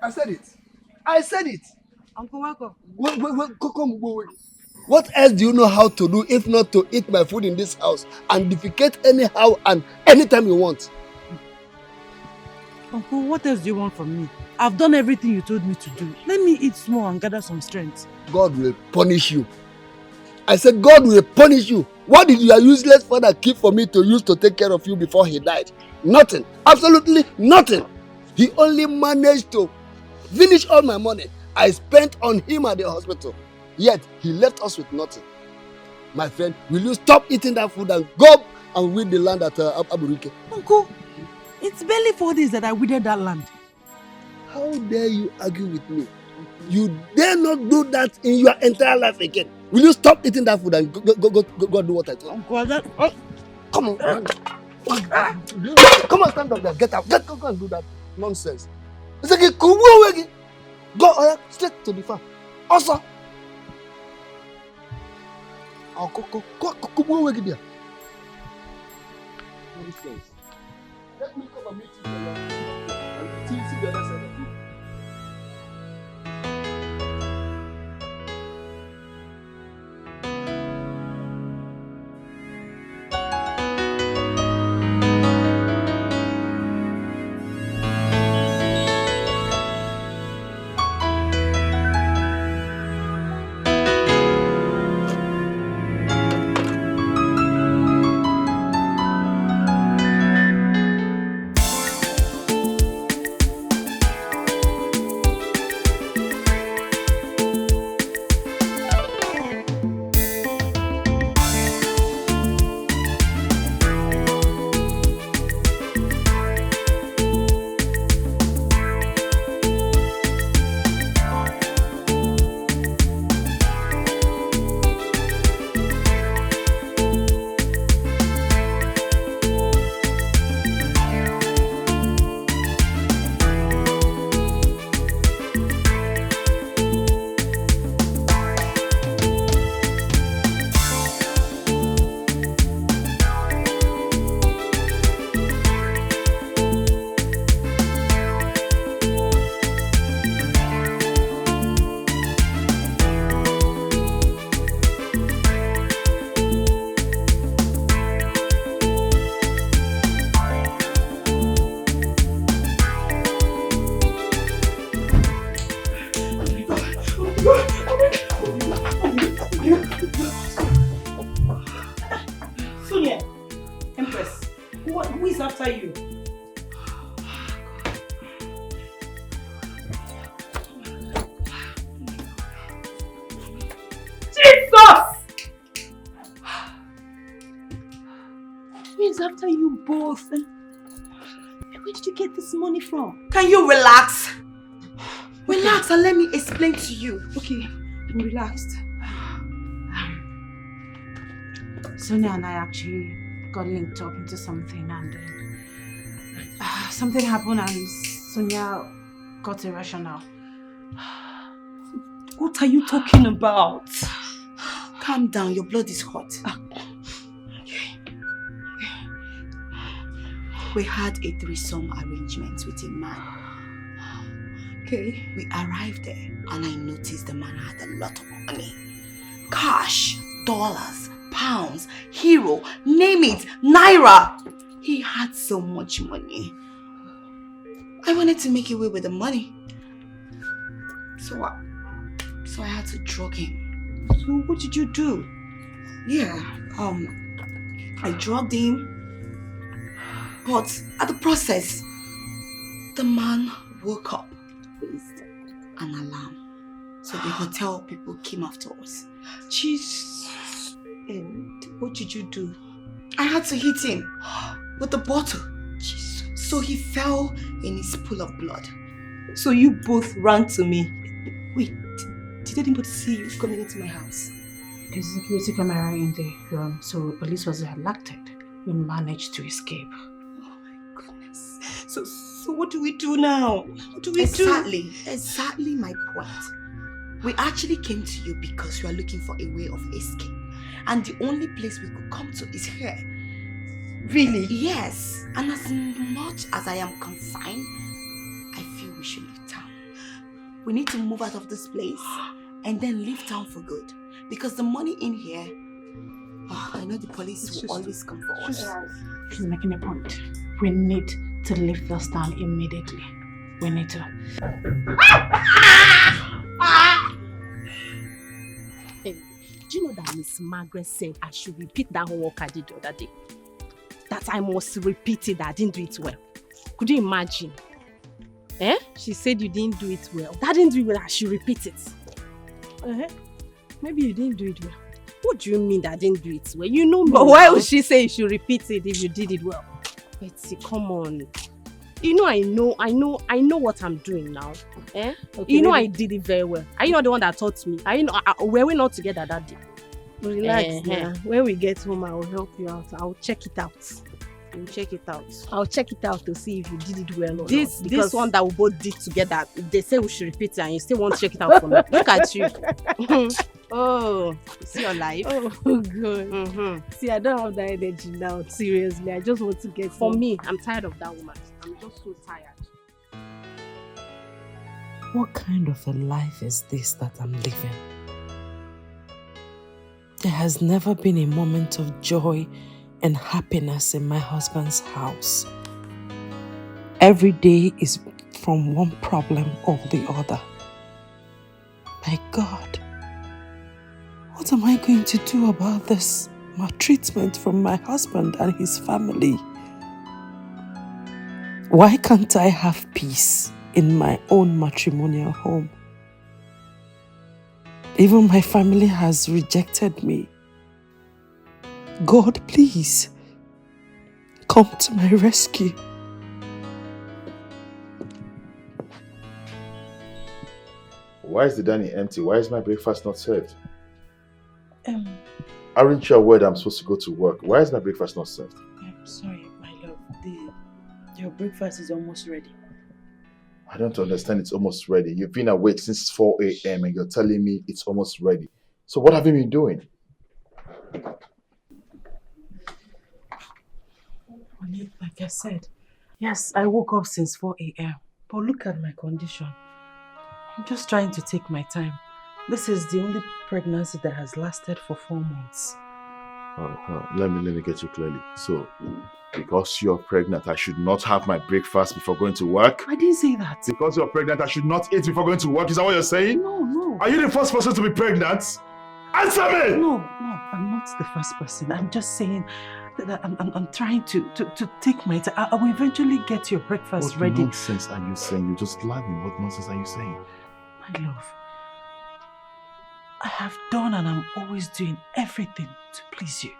I said it. I said it. Uncle Wako. Come, go away. What else do you know how to do if not to eat my food in this house and defecate anyhow and anytime you want? Uncle, what else do you want from me? I've done everything you told me to do. Let me eat small and gather some strength. God will punish you. I said God will punish you. What did your useless father keep for me to use to take care of you before he died? Nothing. Absolutely nothing. He only managed to finish all my money I spent on him at the hospital. Yet he left us with nothing. My friend, will you stop eating that food and go and weed the land at Aburike? Uncle, it's barely 4 days that I weeded that land. How dare you argue with me? You dare not do that in your entire life again. Will you stop eating that food and go do what I told you? Uncle, that... Come on. Come on, stand up there. Get up. Go and do that nonsense. It's like go straight to the farm. Also. Go away there. Nonsense. Let me come and meet you and see the other side of you. After you both. Where did you get this money from? Can you relax? Relax and let me explain to you. Okay, I'm relaxed. Sonia and I actually got linked up into something and then something happened and Sonia got irrational. What are you talking about? Calm down, your blood is hot. We had a threesome arrangement with a man. Okay. We arrived there and I noticed the man had a lot of money. Cash, dollars, pounds, euro, name it, naira. He had so much money. I wanted to make away with the money. So I had to drug him. So what did you do? Yeah, I drugged him. But at the process, the man woke up with an alarm. So the hotel people came after us. Jesus. And what did you do? I had to hit him with the bottle. Jesus. So he fell in his pool of blood. So you both ran to me. Wait, did anybody see you coming into my house? There's a security camera in the room, so the police was alerted. We managed to escape. So what do we do now? What do we do? Exactly my point. We actually came to you because we are looking for a way of escape. And the only place we could come to is here. Really? Yes. And as much as I am confined, I feel we should leave town. We need to move out of this place and then leave town for good. Because the money in here, I know the police will always come for us. She's making a point. We need to leave this town immediately. We need to. Hey, do you know that Miss Margaret said I should repeat that homework I did the other day? That I must repeat it, that I didn't do it well. Could you imagine? She said you didn't do it well. That didn't do it well, I should repeat it. Maybe you didn't do it well. What do you mean that I didn't do it well? You know me. But why would she say you should repeat it if you did it well? Betsy, come on. You know I know what I'm doing now. Okay, you know I did it very well. Are you not the one that taught me? Are you not, were we not together that day? Relax now. When we get home, I will help you out. I'll check it out. You check it out. I'll check it out to see if you did it well or not. This one that we both did together, they say we should repeat it and you still want to check it out for me. Look at you. Oh, you see your life? Oh, good. See, I don't have that energy now. Seriously, I just want to get For me, I'm tired of that woman. I'm just so tired. What kind of a life is this that I'm living? There has never been a moment of joy and happiness in my husband's house. Every day is from one problem or the other. My God, what am I going to do about this maltreatment from my husband and his family? Why can't I have peace in my own matrimonial home? Even my family has rejected me. God, please, come to my rescue. Why is the dining empty? Why is my breakfast not served? Aren't you aware that I'm supposed to go to work? Why is my breakfast not served? I'm sorry, my love. Your breakfast is almost ready. I don't understand. It's almost ready. You've been awake since 4 a.m. and you're telling me it's almost ready. So what have you been doing? Like I said, yes, I woke up since 4 a.m. But look at my condition. I'm just trying to take my time. This is the only pregnancy that has lasted for 4 months. Let me get you clearly. So, because you're pregnant, I should not have my breakfast before going to work? I didn't say that. Because you're pregnant, I should not eat before going to work? Is that what you're saying? No. Are you the first person to be pregnant? Answer me! No, I'm not the first person. I'm just saying that I'm trying to take my time. I will eventually get your breakfast ready. What nonsense are you saying? You just lied me. What nonsense are you saying? My love, I have done and I'm always doing everything to please you.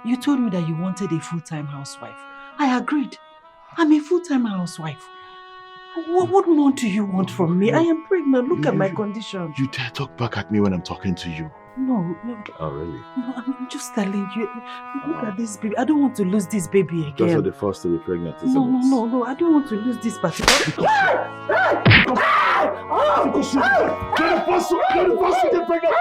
You told me that you wanted a full-time housewife. I agreed. I'm a full-time housewife. What more do you want from me? I am pregnant. Look at my condition. You dare talk back at me when I'm talking to you? No. Oh, really? No, I'm just telling you. Look at this baby. I don't want to lose this baby again. That's not the first to be pregnant, isn't it? No. I don't want to lose this particular. Because you're the first to get pregnant.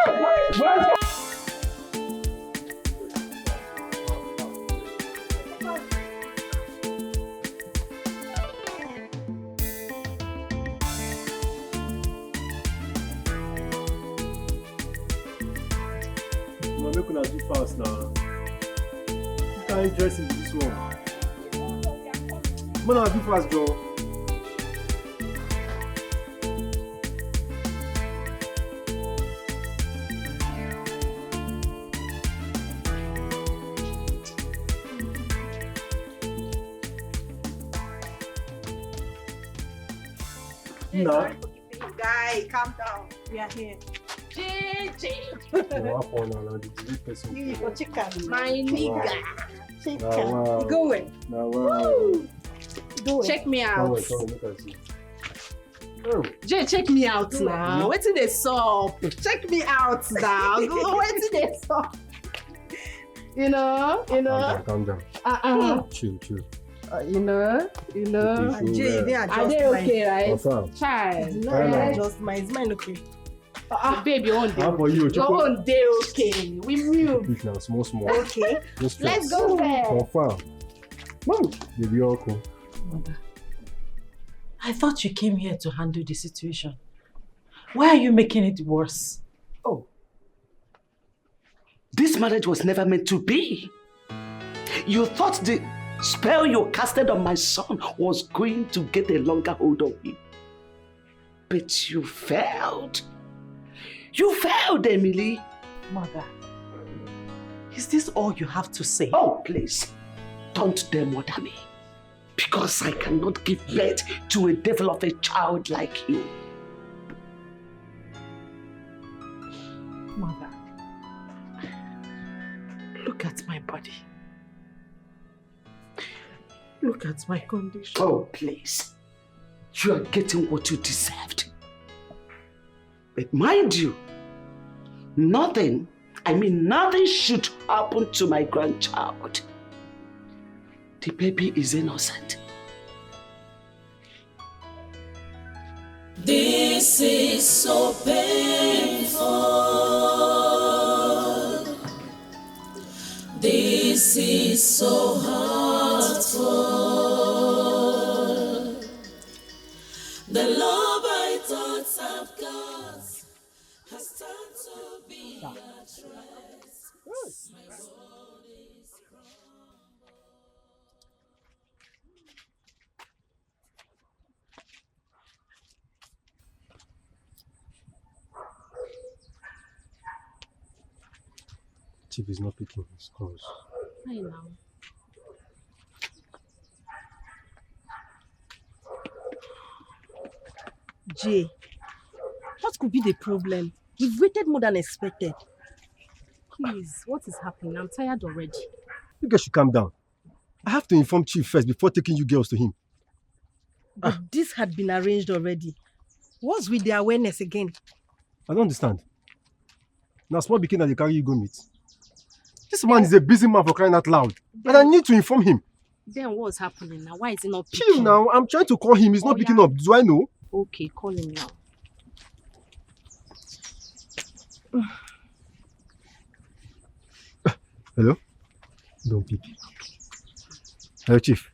Make una do fast now. You can't dress in this one. Mona do fast, Joe. Nah. Guy, calm down. We are here. My nigga. Wow. Go away. Go Check me out. Jay, check me out now. Wait till they sup. Check me out now. Wait till they sup. You know. Calm down. Chill. You know. Jay, they Are adjust they okay, right? Confirm. Child. No, I adjust mine. Is mine okay? Babe, your own day. How for you? Your own day, okay. We move. Big now, small. Okay. No stress. Let's go there. Confirm. Mom, baby, all cool. Mother, I thought you came here to handle the situation. Why are you making it worse? Oh. This marriage was never meant to be. You thought the spell you casted on my son was going to get a longer hold of him. But you failed. You failed, Emily. Mother, is this all you have to say? Oh, please. Don't dare murder me. Because I cannot give birth to a devil of a child like you. Mother, look at my body. Look at my condition. Oh, please. You are getting what you deserved. But mind you, nothing should happen to my grandchild. The baby is innocent. This is so painful. This is so hurtful. The love I thought I've got has turned to be a threat. My world is Chief is not picking his calls. I know. Jay, what could be the problem? We've waited more than expected. Please, what is happening? I'm tired already. You guys should calm down. I have to inform Chief first before taking you girls to him. But this had been arranged already. What's with the awareness again? I don't understand. Now small pikin that they carry you go meet. This man is a busy man for crying out loud. And I need to inform him. Then what's happening now? Why is he not picking? Chill now. I'm trying to call him. He's not picking up. Do I know? Okay, call him now. Hello? Don't pick. Hello, Chief.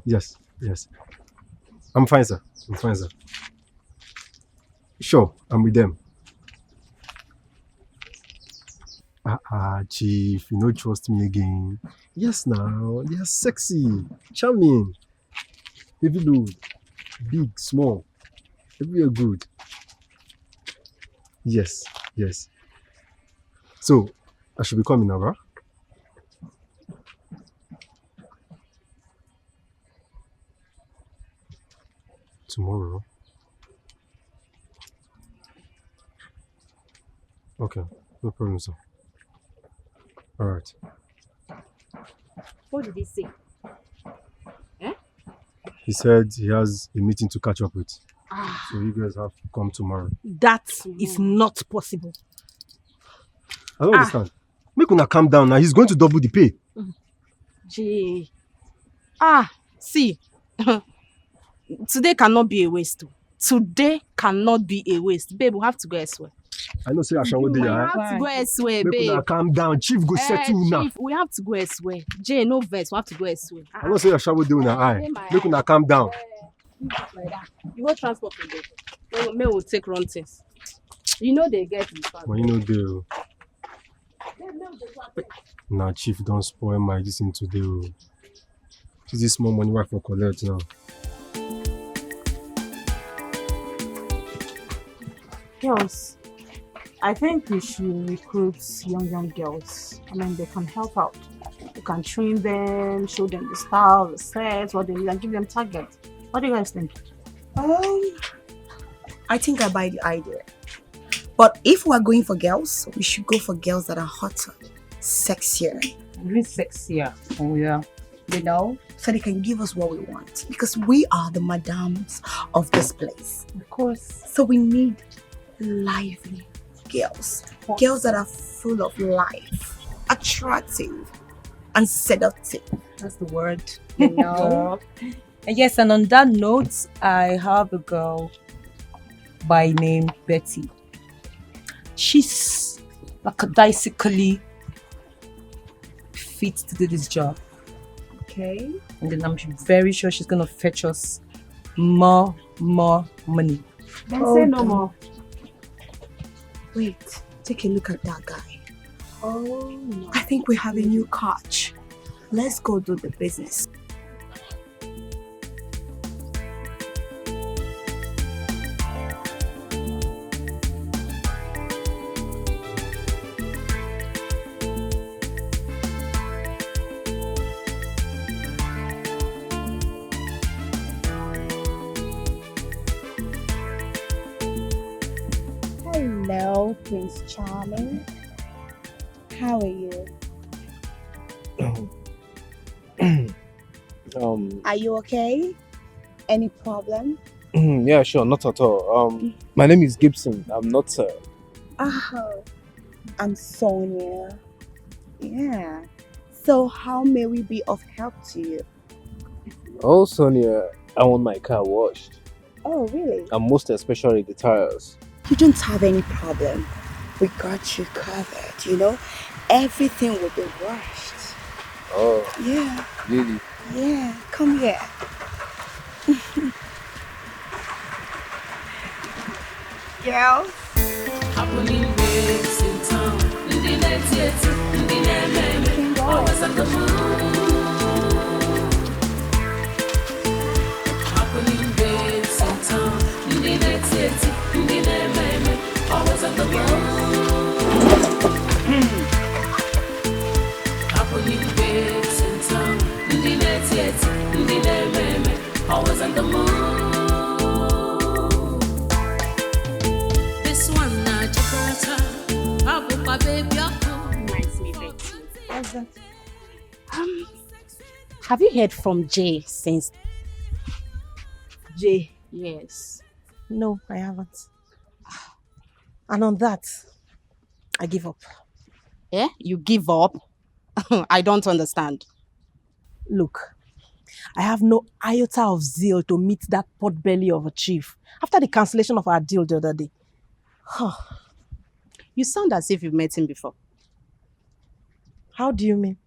Yes. I'm fine, sir. Sure, I'm with them. Chief, you don't trust me again. Yes, now. They are sexy, charming, heavy load, big, small, everywhere good. Yes. So, I should be coming now, right? Tomorrow? Okay, no problem, sir. Alright. What did he say? He said he has a meeting to catch up with. So you guys have to come tomorrow. That is not possible. I don't understand. Make una calm down now. He's going to double the pay. Jay. See. Today cannot be a waste. Today cannot be a waste. Babe, we have to go elsewhere. I know say Asha We have to go elsewhere, Make babe. una calm down. Chief go settle now. Chief, we have to go elsewhere. Jay, no verse. We have to go elsewhere. I know say Asha will do una eye. Make una calm down. Like that. You want transport today? May will take wrong things. You know they get in fact. But you know the Nah, Chief, don't spoil my this thing today. This is small money work for collect now. Girls, I think we should recruit young girls. I mean, they can help out. We can train them, show them the style, the sets, what they need, and give them targets. What do you guys think? I think I buy the idea. But if we're going for girls, we should go for girls that are hotter, sexier. Really sexier. Oh yeah. You know? So they can give us what we want. Because we are the madams of this place. Of course. So we need lively girls. Girls that are full of life, attractive, and seductive. That's the word. You know? Yes, and on that note, I have a girl by name Betty. She's lackadaisically fit to do this job. Okay? And then I'm very sure she's gonna fetch us more money. Then Hold say no on. more. Wait, take a look at that guy. Oh no. I think we have a new catch. Let's go do the business. Hello, Prince Charming. How are you? Are you okay? Any problem? Yeah, sure, not at all. My name is Gibson. I'm not. Oh, I'm Sonia. Yeah. So how may we be of help to you? Oh, Sonia, I want my car washed, Oh, really? and most especially the tires. You don't have any problem. We got you covered, you know? Everything will be washed. Oh, Yeah. really? Yeah. Come here. Girls. Happening babes in town. Ndị na-eti eti, ndị na-eme eme, always on the move. Happening babes in town. Ndị na-eti eti, ndị na-eme eme, always on the move. Happening babes in town. Ndị na-eti eti, ndị na-eme eme, always on the move. This one na Jakarta. Abupa baby ako. Nice meeting. How's that? Have you heard from Jay since? Jay? Yes. No, I haven't. And on that, I give up. Yeah? You give up? I don't understand. Look, I have no iota of zeal to meet that potbelly of a chief after the cancellation of our deal the other day. You sound as if you've met him before. How do you mean?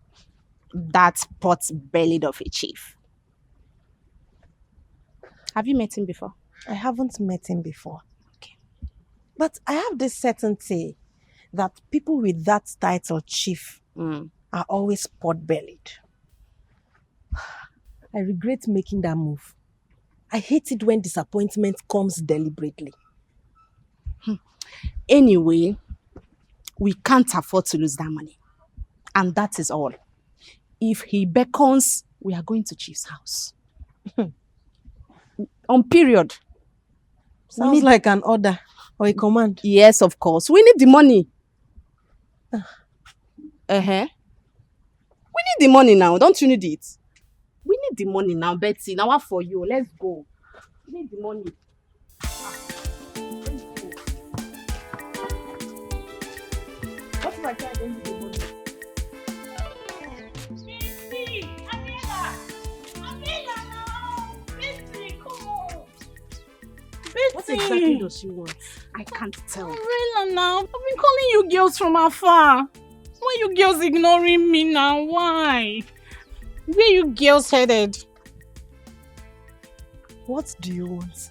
That pot-bellied of a chief. Have you met him before? I haven't met him before. Okay. But I have this certainty that people with that title, chief, are always pot-bellied. I regret making that move. I hate it when disappointment comes deliberately. Anyway, we can't afford to lose that money. And that is all. If he beckons, we are going to Chief's house. On period. Sounds like an order or a command. Yes, of course. We need the money. We need the money now. Don't you need it? We need the money now, Betty. Now what for you? Let's go. We need the money. What if I tell them the money? What exactly does she want? I can't tell. Umbrella now. I've been calling you girls from afar. Why you girls ignoring me now? Why? Where you girls headed? What do you want?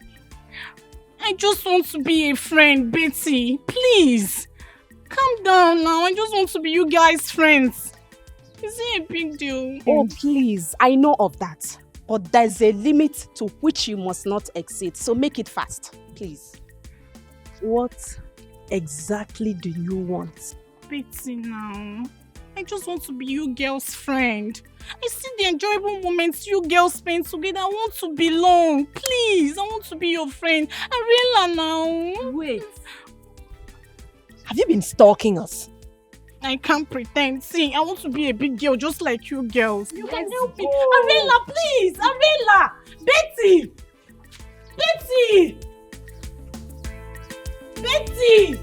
I just want to be a friend, Betty. Please. Calm down now. I just want to be you guys' friends. Is it a big deal? Oh, please. I know of that. But there's a limit to which you must not exceed. So make it fast, please. What exactly do you want? Betty now. I just want to be you girls' friend. I see the enjoyable moments you girls spend together. I want to belong. Please, I want to be your friend. Ariella now. Wait. Have you been stalking us? I can't pretend. See, I want to be a big girl just like you girls. You can help me. go. Ariella, please. Ariella. Betty. Betty. Betty.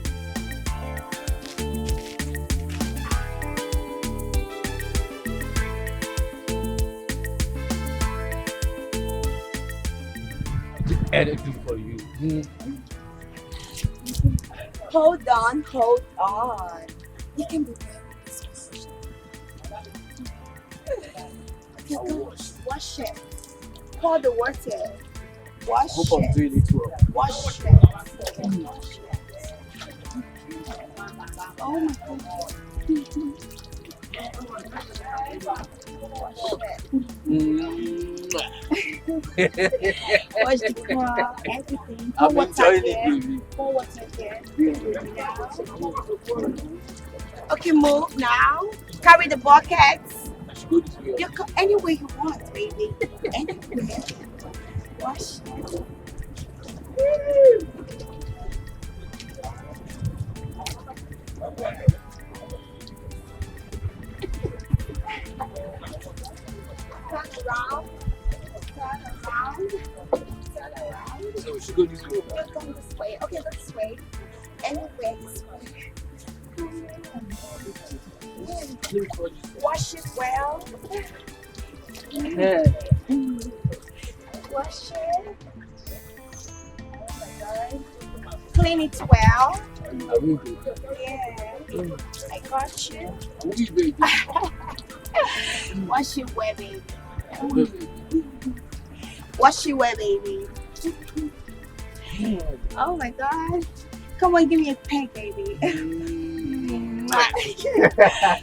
Anything for you. Hold on. You can be wash it. Pour the water. Wash Hope I'm it. doing it well. Wash it. Watch the car, everything. I'm enjoying it, baby. Pour water there. Okay, move now. Carry the buckets. You go anywhere you want, baby. Anywhere. Wash it. Turn around. Turn around. Turn around. So we should go this way. You're going this way. Okay, this way. Anywhere this way. Wash it well. Yeah. Wash it. Oh my God. Clean it well. I will go. Yeah. I got you. Oui, baby. Wash it well, baby. Wash it well, baby. Oh my God. Come on, give me a peg, baby.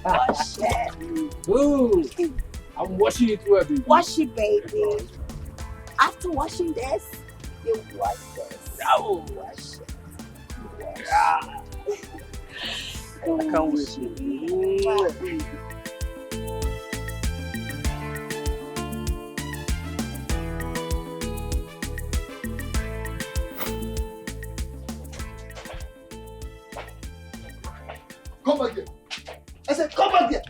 Wash it. Ooh, I'm washing it well, baby. Wash it, baby. After washing this, you wash this. Oh. Wash it. Yeah. I can't wait. Come back here. I said, come back here.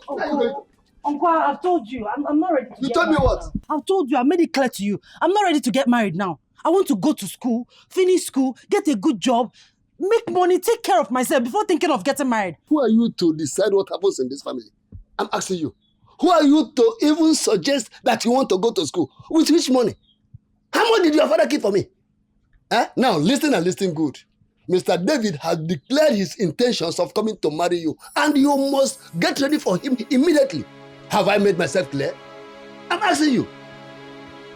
Where are you going? Uncle, I've told you, I'm not ready to You get told me married what? now. I've told you, I made it clear to you. I'm not ready to get married now. I want to go to school, finish school, get a good job, make money, take care of myself before thinking of getting married. Who are you to decide what happens in this family? I'm asking you. Who are you to even suggest that you want to go to school? With which money? How much did your father keep for me? Now, listen and listen good. Mr. David has declared his intentions of coming to marry you, and you must get ready for him immediately. Have I made myself clear? I'm asking you.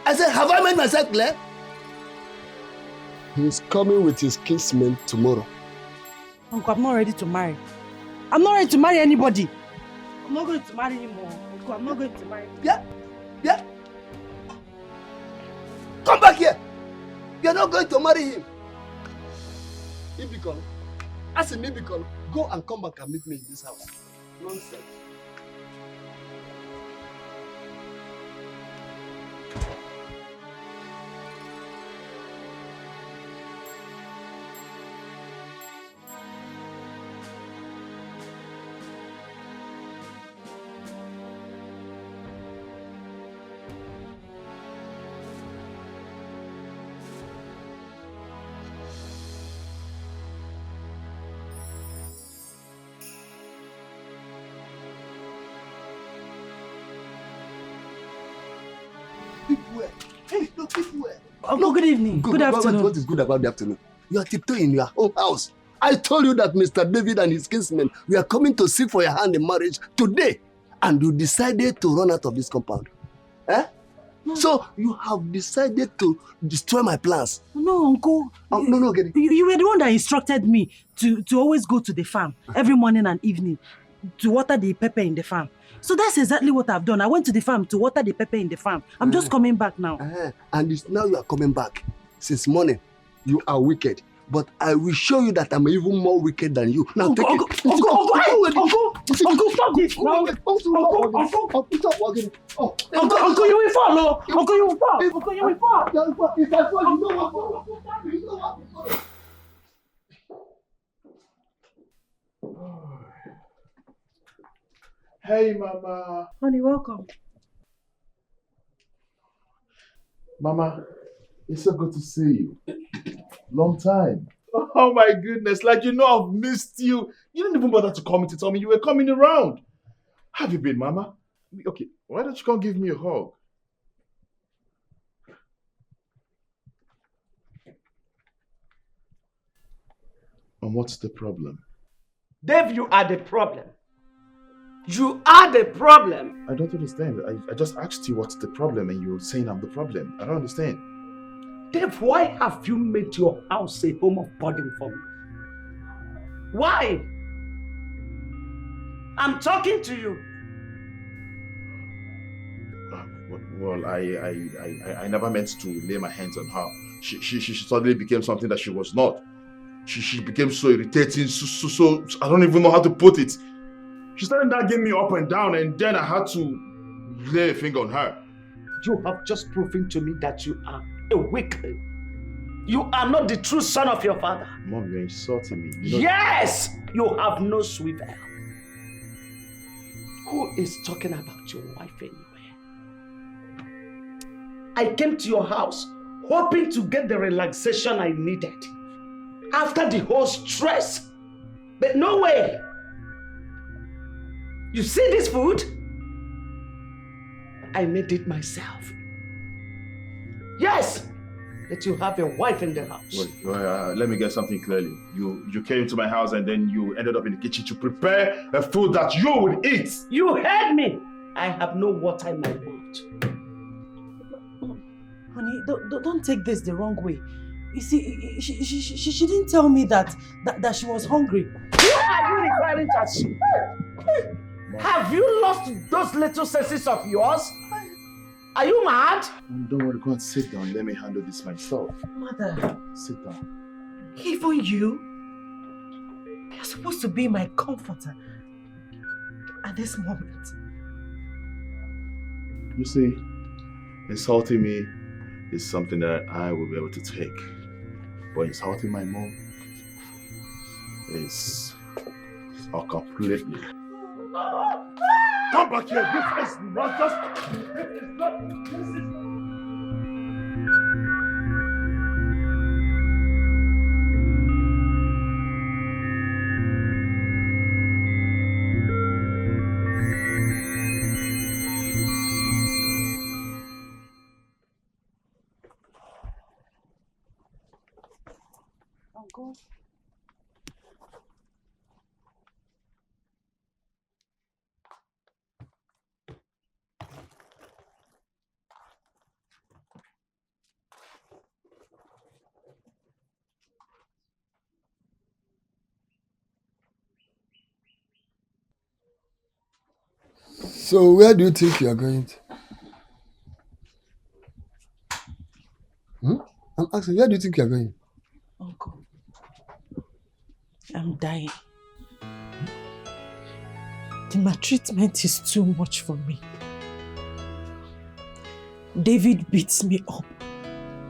I said, have I made myself clear? He's coming with his kinsmen tomorrow. Uncle, I'm not ready to marry. I'm not ready to marry anybody. I'm not going to marry him more. Uncle, I'm not going to marry him. Yeah. Come back here. You're not going to marry him. Ibikon, as in Ibikon, go and come back and meet me in this house. Nonsense. Uncle, good evening. Good afternoon. What is good about the afternoon? You are tiptoeing in your own house. I told you that Mr. David and his kinsmen, we are coming to seek for your hand in marriage today. And you decided to run out of this compound. No. So you have decided to destroy my plans. No, Uncle. No, get it. You were the one that instructed me to always go to the farm every morning and evening to water the pepper in the farm. So that's exactly what I've done. I went to the farm to water the pepper in the farm. I'm just coming back now. And now you are coming back. Since morning, you are wicked. But I will show you that I'm even more wicked than you. Now take it. Uncle, stop this. Uncle, you will fall. Uncle, you will fall. Uncle, you will fall. If I fall, you know what? Hey, Mama. Honey, welcome. Mama, it's so good to see you. Long time. Oh my goodness, like I've missed you. You didn't even bother to call me to tell me you were coming around. How have you been, Mama? Okay, why don't you come give me a hug? And what's the problem? Dave, you are the problem. You are the problem. I don't understand. I just asked you what's the problem and you're saying I'm the problem. I don't understand. Dave, why have you made your house a home of burden for me? Why? I'm talking to you. Well, I never meant to lay my hands on her. She suddenly became something that she was not. She became so irritating, so I don't even know how to put it. She started nagging me up and down, and then I had to lay a finger on her. You have just proven to me that you are a weakling. You are not the true son of your father. Mom, you're insulting me. Yes! You have no swivel. Who is talking about your wife anyway? I came to your house hoping to get the relaxation I needed after the whole stress. But no way. You see this food? I made it myself. Yes! That you have a wife in the house. Wait, let me get something clearly. You came into my house and then you ended up in the kitchen to prepare a food that you would eat. You heard me. I have no water in my mouth. Honey, don't take this the wrong way. You see, she didn't tell me that she was hungry. What are you referring to? Have you lost those little senses of yours? Are you mad? Don't worry, go and sit down. Let me handle this myself. Mother. Sit down. Even you? You're supposed to be my comforter at this moment. You see, insulting me is something that I will be able to take. But insulting my mom is completely. Come back here! This is not just... Uncle. So where do you think you are going to? I'm asking, where do you think you are going? Uncle, I'm dying. The maltreatment is too much for me. David beats me up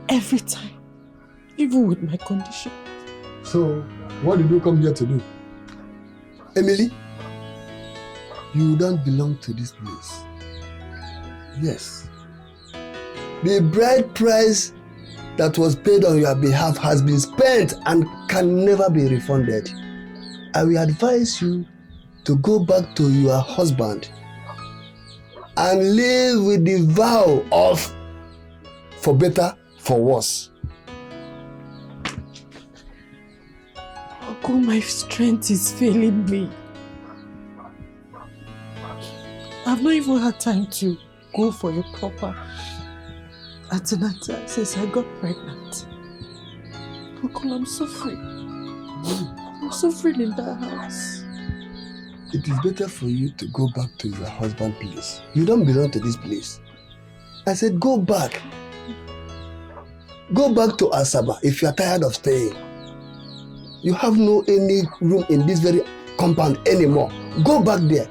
every time, even with my condition. So, what did you come here to do? Emily, you don't belong to this place. Yes. The bride price that was paid on your behalf has been spent and can never be refunded. I will advise you to go back to your husband and live with the vow of for better, for worse. Uncle, my strength is failing me. I've not even had time to go for a proper antenatal since I got pregnant. Uncle, I'm suffering. I'm suffering in that house. It is better for you to go back to your husband's place. You don't belong to this place. I said go back. Go back to Asaba if you are tired of staying. You have no any room in this very compound anymore. Go back there.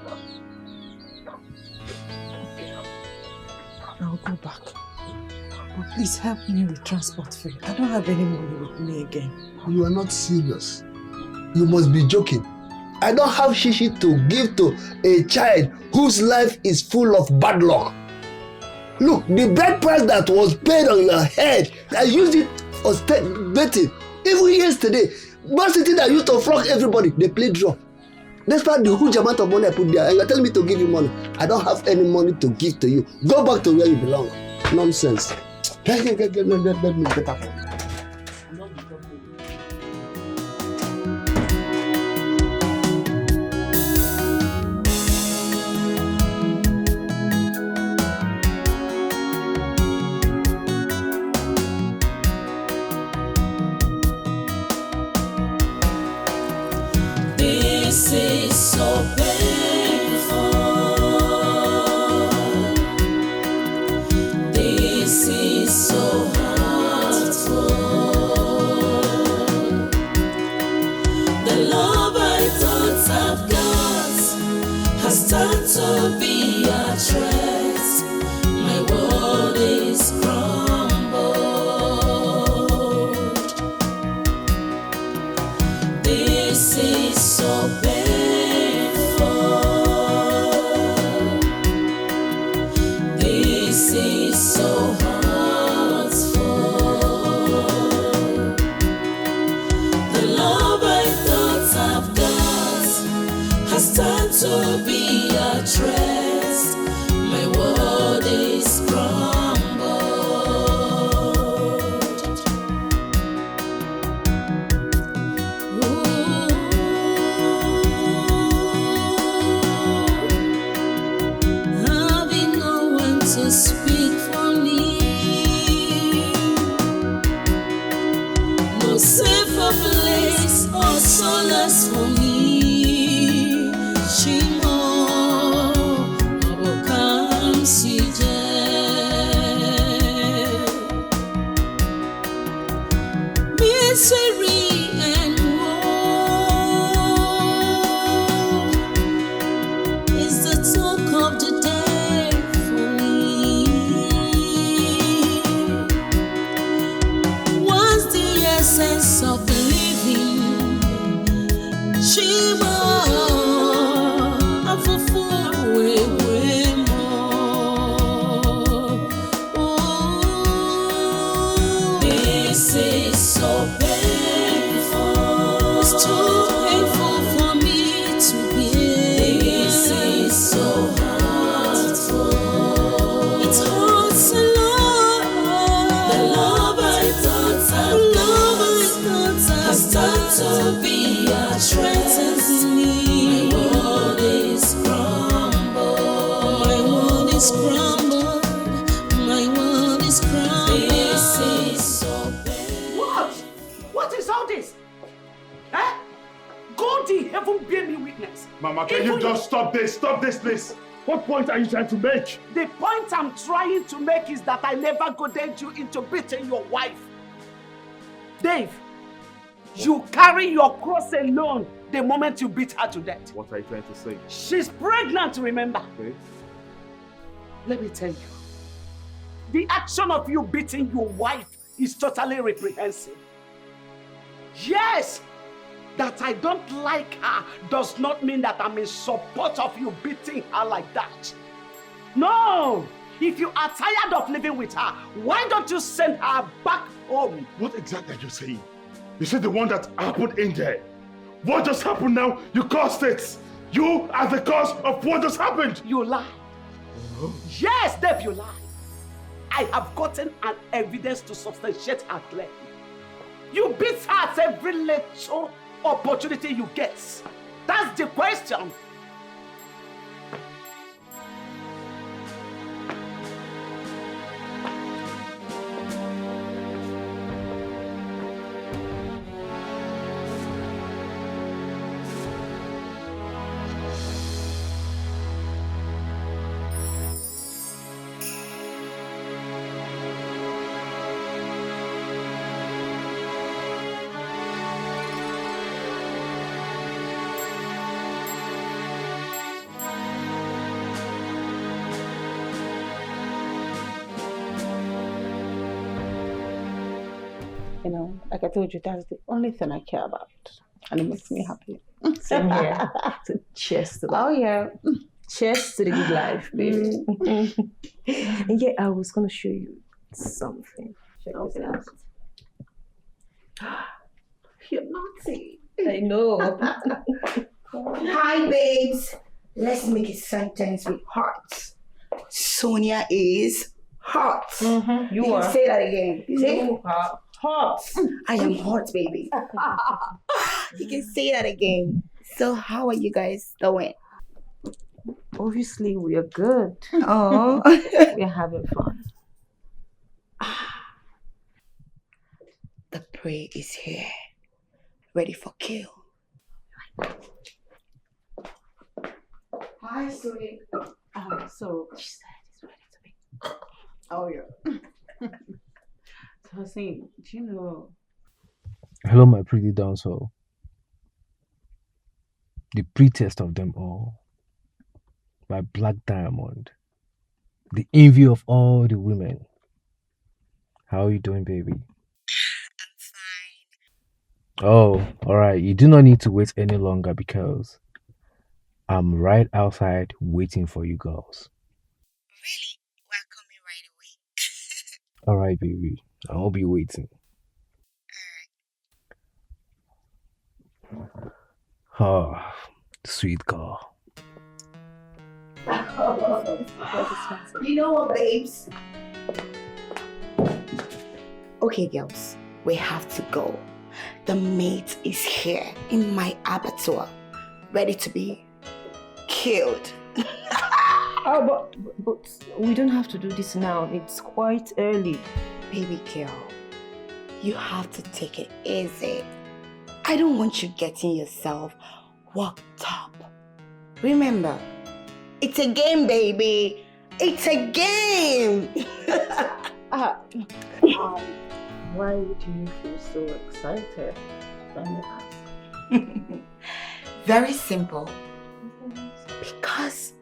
I'll go back. But please help me with transport fare. I don't have any money with me again. You are not serious. You must be joking. I don't have shishi to give to a child whose life is full of bad luck. Look, the bride price that was paid on your head, I used it for betting. Even yesterday, Man City that used to flog everybody, they played draw. Despite the huge amount of money I put there, and you are telling me to give you money. I don't have any money to give to you. Go back to where you belong. Nonsense. Let me get up. This is so painful. The love I thought I've got has turned to be a threat. My world is crumbled. This is so painful. This is so hurtful. The love I thought I've got has turned to be a threat. My world is crumbled. Having no one to speak for me, no safer place or solace for me. Shimo, Abokam Sije. Misery and woe is the talk of the day for me. What's the essence of living? Shima, afufu wewe mo. This is so painful. It's too painful for me to bear. This is so hurtful. It hurts a lot. The love I thought has turned to be a threat to me. My world is crumbled. My world is crumbled. My world is crumbled. This is so painful. What? What is all this? Eh? God in heaven bear me witness. Mama, can you just stop this? Stop this, please. What point are you trying to make? The point I'm trying to make is that I never goaded you into beating your wife. Dave, you carry your cross alone the moment you beat her to death. What are you trying to say? She's pregnant, remember? Okay. Let me tell you, the action of you beating your wife is totally reprehensible. Yes, that I don't like her does not mean that I'm in support of you beating her like that. No! If you are tired of living with her, why don't you send her back home? What exactly are you saying? You said the one that happened in there. What just happened now? You caused it. You are the cause of what just happened. You lie. Yes, Dave, you lie. I have gotten an evidence to substantiate her claim. You beat her at every little opportunity you get. That's the question. You know, like I told you, that's the only thing I care about. And it makes me happy. Same here. So cheers to that. Oh, yeah. Cheers to the good life, baby. And yeah, I was going to show you something. Check this out. You're naughty. I know. Hi, babes. Let's make a sentence with hearts. Sonia is hot. Mm-hmm. You are. Say that again. You are hot. I am hot, baby. You can say that again. So how are you guys doing? Obviously, we are good. Oh. We're having fun. The prey is here. Ready for kill. Hi, sweetie. So she said it's ready to be. Oh yeah. So I was saying, do you know? Hello, my pretty downsole. the prettiest of them all, my black diamond, the envy of all the women. How are you doing, baby? Oh, alright. You do not need to wait any longer because I'm right outside waiting for you girls. Really? We're coming right away. Alright, baby. I'll be waiting. Oh, sweet girl. You know what, babes? Okay, girls, we have to go. The meat is here in my abattoir, ready to be killed. But we don't have to do this now. It's quite early. Baby girl, you have to take it easy. I don't want you getting yourself worked up. Remember, it's a game, baby. It's a game. Why would you feel so excited? Let me ask. Very simple. Because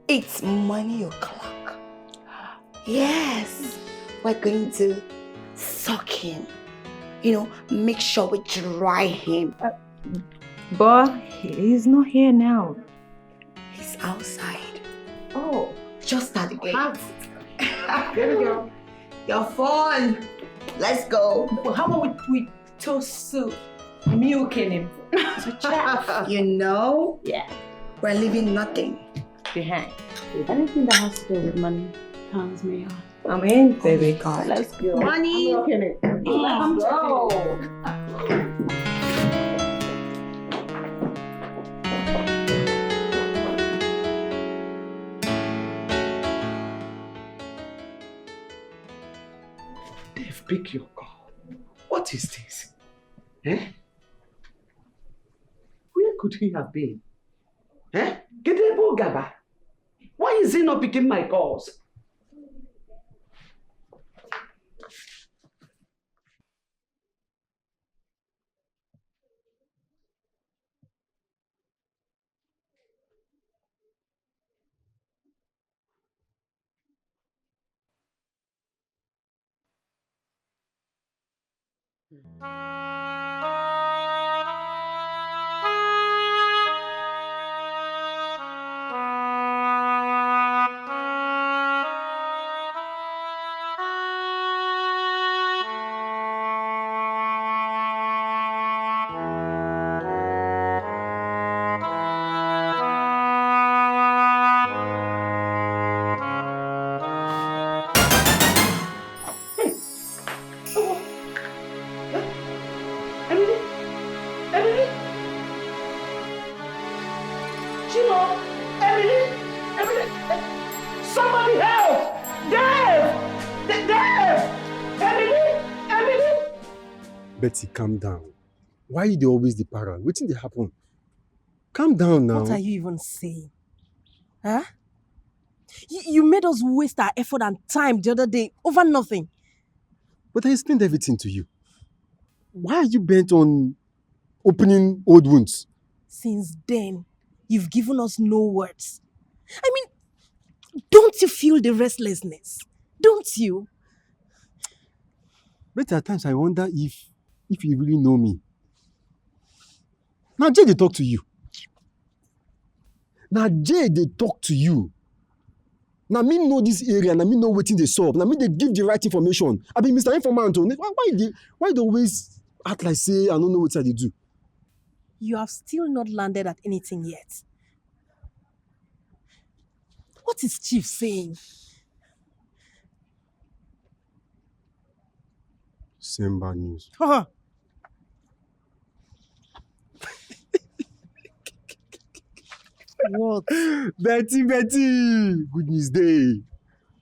it's money o'clock. Yes, we're going to suck him. You know, make sure we dry him. But he's not here now. He's outside. Oh, just at the gate. Here we go. Your phone. Let's go. Well, how about we toast soup, milking him to chat? You know? Yeah. We're leaving nothing behind. Anything that has to do with money turns me on. I'm in, baby. Oh God. Let's go. Money. I'm milking it. Let's go. Pick your call. What is this? Eh? Where could he have been? Eh? Gedebo Gaba. Why is he not picking my calls? Betty, calm down. Why you dey always the para? Wetin dey happen? Calm down now. What are you even saying? Huh? You made us waste our effort and time the other day over nothing. But I explained everything to you. Why are you bent on opening old wounds? Since then, you've given us no words. I mean, don't you feel the restlessness? Don't you? But at times I wonder if you really know me. Now Jay, they talk to you. Now Jay, they talk to you. Now me know this area, now me know wetin dey sup. Now me they give the right information. I be Mr. Informant. Why they always act like say I don't know what they do? You have still not landed at anything yet. What is Chief saying? Same bad news. What? Betty! Good news day.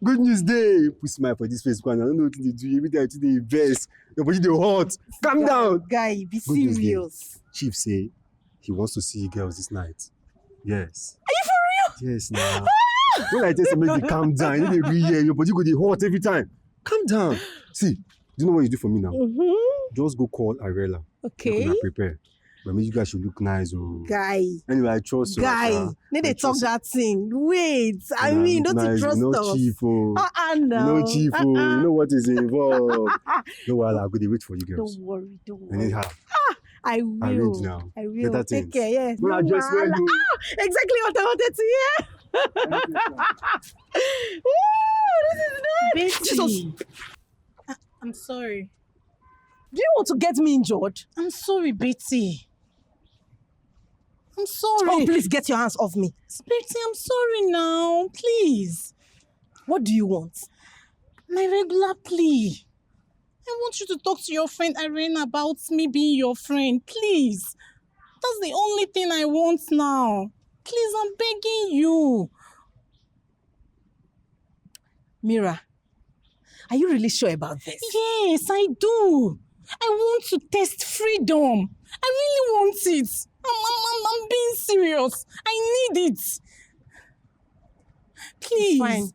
Good news day. Put smile for this face, man. I don't know what they do. Every time they invest. Your body they hot. Calm down. Guy, be serious. Chief say he wants to see you girls this night. Yes. Are you for real? Yes, now. When I tell somebody to calm down, you every year, your body go dey hot every time. Calm down. See, do you know what you do for me now? Mm-hmm. Just go call Arela. Okay. You're gonna prepare. But maybe you guys should look nice. Oh. Guy. Anyway, I trust you. Guy. Need they talk that thing. Wait. I mean, don't you trust us? Cheap, oh. No. No cheap, oh. You know what is involved. No, I'll go to wait for you girls. Don't worry. Anyhow. I will. Arrange now. I will. Better Take things. care, yes. Well, I just went you. Exactly what I wanted to hear. Ooh, this is nice. Jesus. I'm sorry. Do you want to get me injured? I'm sorry, Betty. I'm sorry. Oh, please get your hands off me. Betty, I'm sorry now. Please. What do you want? My regular plea. I want you to talk to your friend Irene about me being your friend. Please. That's the only thing I want now. Please, I'm begging you. Mira, are you really sure about this? Yes, I do. I want to test freedom. I really want it. I'm being serious. I need it. Please. Fine.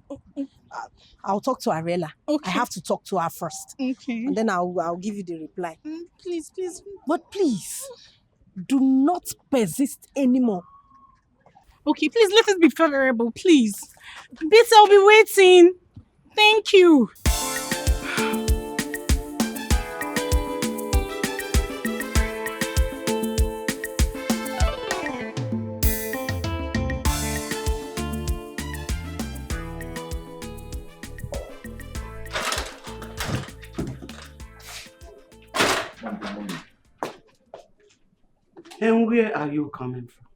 I'll talk to Arela. Okay. I have to talk to her first. Okay. And then I'll give you the reply. Please. But please, do not persist anymore. Okay, please let us be favorable, please. Betty, I'll be waiting. Thank you. And where are you coming from?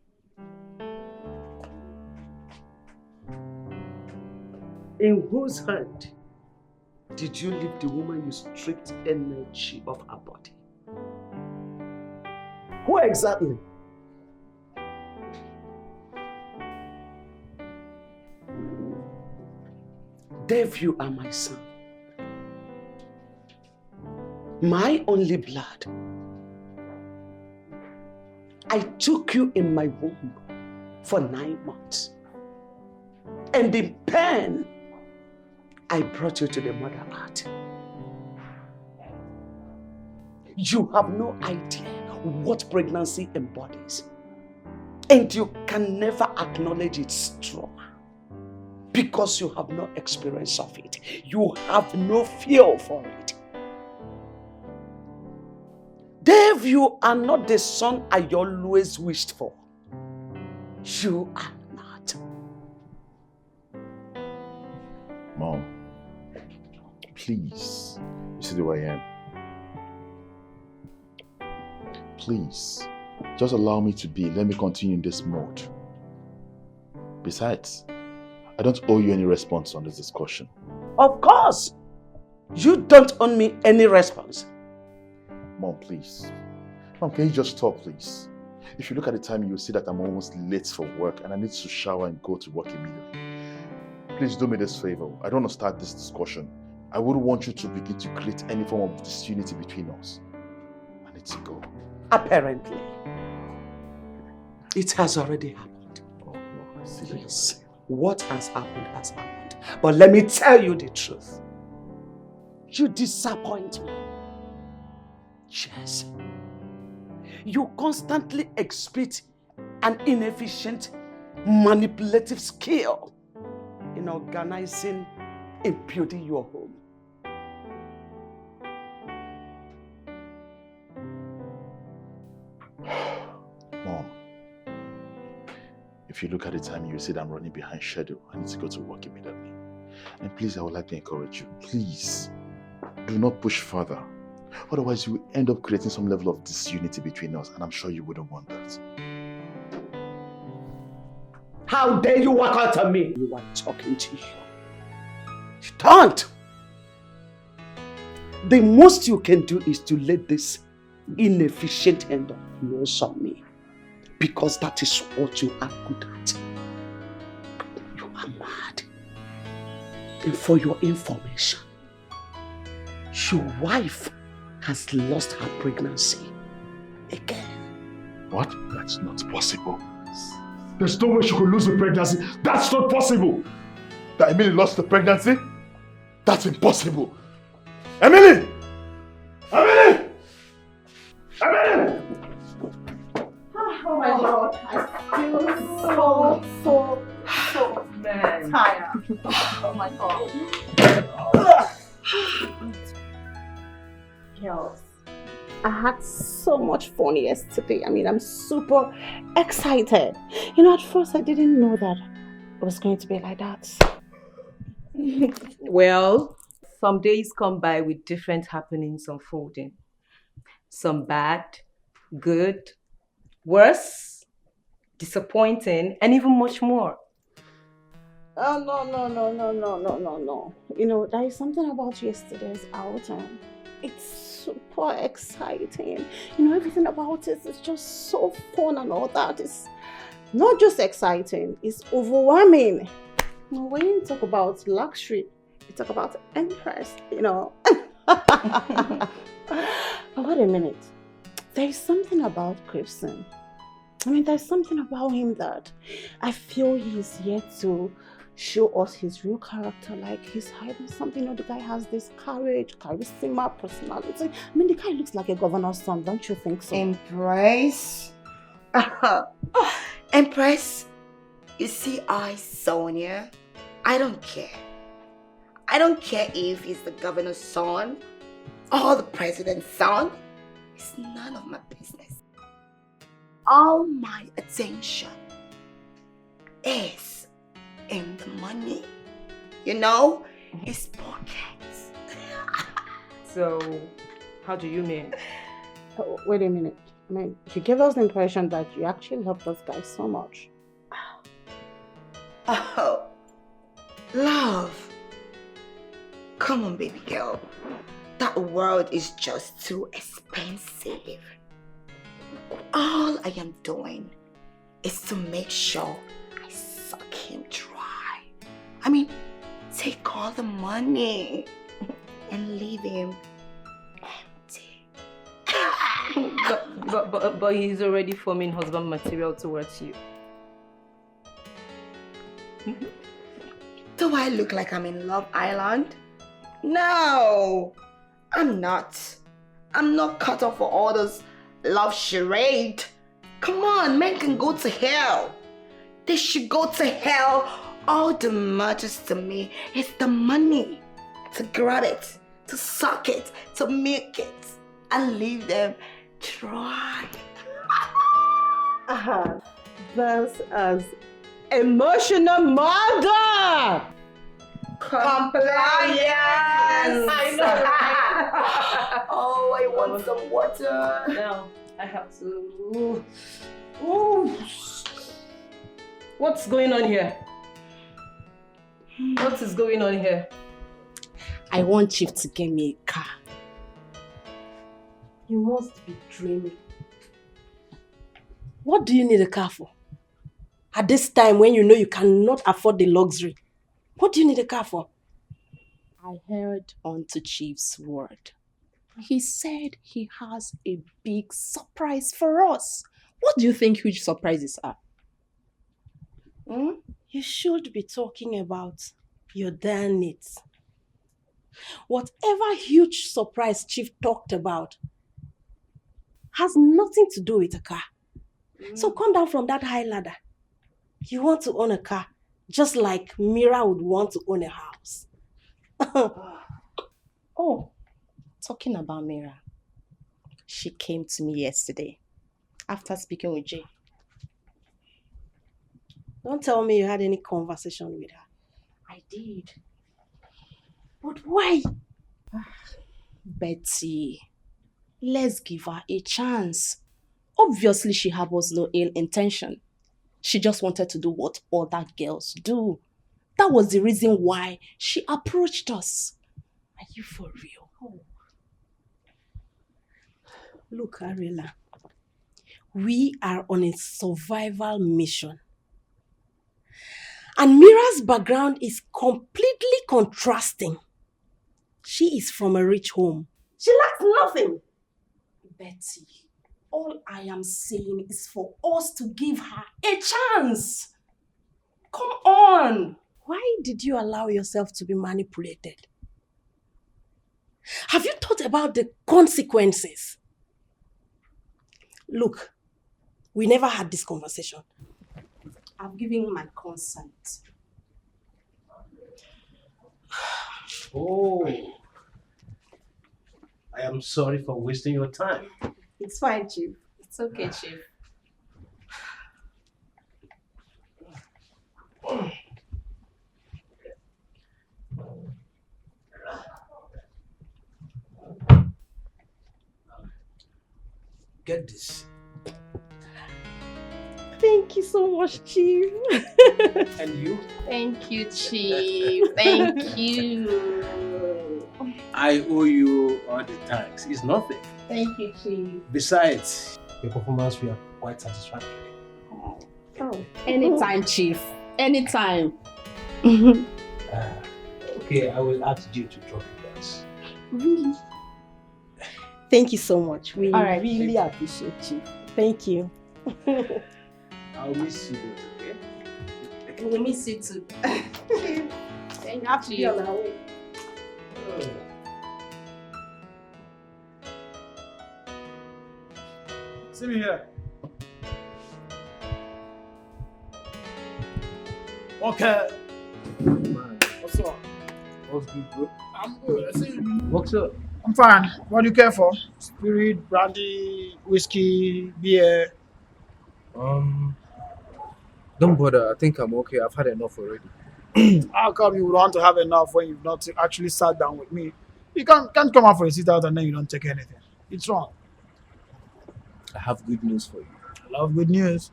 In whose hand did you leave the woman you stripped energy of her body? Who exactly? Dave, you are my son. My only blood. I took you in my womb for 9 months. And in pain, I brought you to the mother earth. You have no idea what pregnancy embodies. And you can never acknowledge its trauma because you have no experience of it. You have no feel for it. Dave, you are not the son I always wished for. You are not. Mom, please, you see the way I am. Please, just allow me to be. Let me continue in this mode. Besides, I don't owe you any response on this discussion. Of course, you don't owe me any response. Mom, please. Mom, can you just stop, please? If you look at the time, you'll see that I'm almost late for work and I need to shower and go to work immediately. Please do me this favor. I don't want to start this discussion. I wouldn't want you to begin to create any form of disunity between us. I need to go. Apparently, it has already happened. Oh, no, I see that. Yes, what has happened has happened. But let me tell you the truth. You disappoint me. Yes. You constantly exhibit an inefficient, manipulative skill in organizing and building your home. Mom, if you look at the time, you see that I'm running behind schedule. I need to go to work immediately. And please, I would like to encourage you. Please, do not push further. Otherwise, you will end up creating some level of disunity between us, and I'm sure you wouldn't want that. How dare you walk out on me? You are talking to you. You don't. The most you can do is to let this inefficient hand of yours on me. Because that is what you are good at. You are mad. And for your information, your wife has lost her pregnancy again. What? That's not possible. There's no way she could lose the pregnancy. That's not possible. That Emily lost the pregnancy? That's impossible. Emily! Emily! Emily! Oh my God, I feel so tired. Oh my God. Girls, I had so much fun yesterday. I mean, I'm super excited. You know, at first I didn't know that it was going to be like that. Well, some days come by with different happenings unfolding. Some bad, good, worse, disappointing, and even much more. Oh, no. You know, there is something about yesterday's outing. It's super exciting. You know, everything about it is just so fun and all that. It's not just exciting, it's overwhelming. You know, when you talk about luxury, you talk about Empress, you know. But wait a minute. There is something about Christian. I mean, there's something about him that I feel he's yet to show us his real character. Like he's hiding something. You know, the guy has this courage, charisma, personality. I mean, the guy looks like a governor's son, don't you think so? Empress? Empress? You see, Sonia, I don't care. I don't care if he's the governor's son or the president's son. It's none of my business. All my attention is in the money. You know, his pockets. So, how do you mean? Oh, wait a minute. I mean, you gave us the impression that you actually love those guys so much. Oh, love. Come on, baby girl. That world is just too expensive. All I am doing is to make sure I suck him dry. I mean, take all the money and leave him empty. but he's already forming husband material towards you. Do I look like I'm in Love Island? No, I'm not. I'm not cut off for all those love charade. Come on, men can go to hell. They should go to hell. All that matters to me is the money. To grab it, to suck it, to milk it, and leave them dry. That's as emotional mother. Compliance. I know, right? Oh, I want some water. Now, I have to... Ooh. What's going on here? What is going on here? I want Chief to get me a car. You must be dreaming. What do you need a car for? At this time when you know you cannot afford the luxury, what do you need a car for? I heard onto Chief's word. He said he has a big surprise for us. What do you think huge surprises are? You should be talking about your damn needs. Whatever huge surprise Chief talked about has nothing to do with a car. So come down from that high ladder. You want to own a car just like Mira would want to own a house. Oh, talking about Mira. She came to me yesterday after speaking with Jay. Don't tell me you had any conversation with her. I did. But why? Betty, let's give her a chance. Obviously, she harbors no ill intention. She just wanted to do what other girls do. That was the reason why she approached us. Are you for real? Oh. Look, Ariela, we are on a survival mission. And Mira's background is completely contrasting. She is from a rich home. She lacks nothing. Betty, all I am saying is for us to give her a chance. Come on. Why did you allow yourself to be manipulated? Have you thought about the consequences? Look, We never had this conversation. I've given my consent. Oh, I am sorry for wasting your time. It's fine, Chief. It's okay, Chief. Get this. Thank you so much, Chief. And you? Thank you, Chief. Thank you. I owe you all the thanks. It's nothing. Thank you, Chief. Besides, your performance we are quite satisfactory. Oh, anytime, Chief. Anytime. Okay, I will ask you to drop you guys. Really? Thank you so much. We All right, really appreciate you. Thank you. I'll miss you both, okay? We'll miss you too. Thank you. Have to be on our way. See me here. Okay. What's up? What's good, bro? I'm good. I see you. What's up? I'm fine. What do you care for? Spirit, brandy, whiskey, beer? Don't bother. I think I'm okay. I've had enough already. How come you would want to have enough when you've not actually sat down with me? You can't come out for a sit out and then you don't take anything. It's wrong. I have good news for you. I love good news.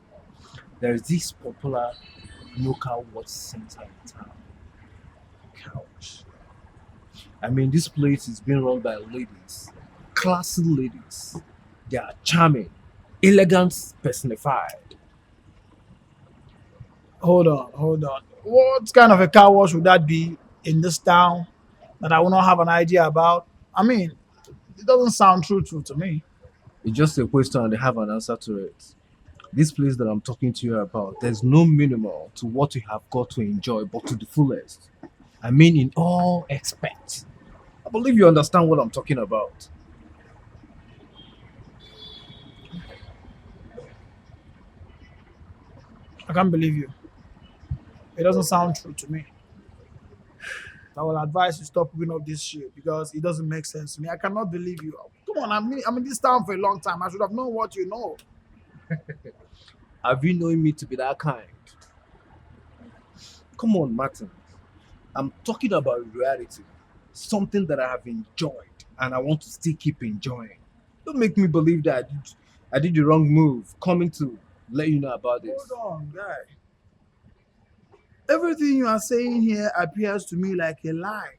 There is this popular local watch center in town. Couch. I mean, this place is being run by ladies, classy ladies. They are charming, elegance personified. Hold on. What kind of a car wash would that be in this town that I will not have an idea about? I mean, it doesn't sound true to me. It's just a question and they have an answer to it. This place that I'm talking to you about, there's no minimal to what you have got to enjoy, but to the fullest. I mean, in all aspects. I believe you understand what I'm talking about. I can't believe you. It doesn't sound true to me. I will advise you stop picking up this shit because it doesn't make sense to me. I cannot believe you. Come on, I'm in this town for a long time. I should have known what you know. Have you known me to be that kind? Come on, Martin. I'm talking about reality. Something that I have enjoyed and I want to still keep enjoying. Don't make me believe that I did the wrong move coming to let you know about this. Hold on, guy. Everything you are saying here appears to me like a lie.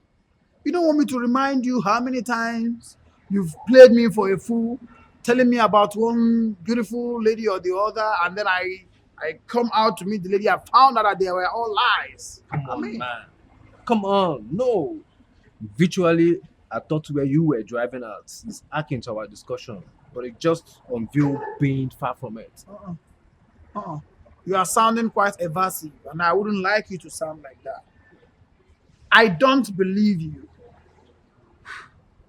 You don't want me to remind you how many times you've played me for a fool, telling me about one beautiful lady or the other, and then I come out to meet the lady. I found out that they were all lies. Come on, man. Come on. No. Virtually, I thought where you were driving at is akin to our discussion, but it just unveiled being far from it. You are sounding quite evasive, and I wouldn't like you to sound like that. I don't believe you.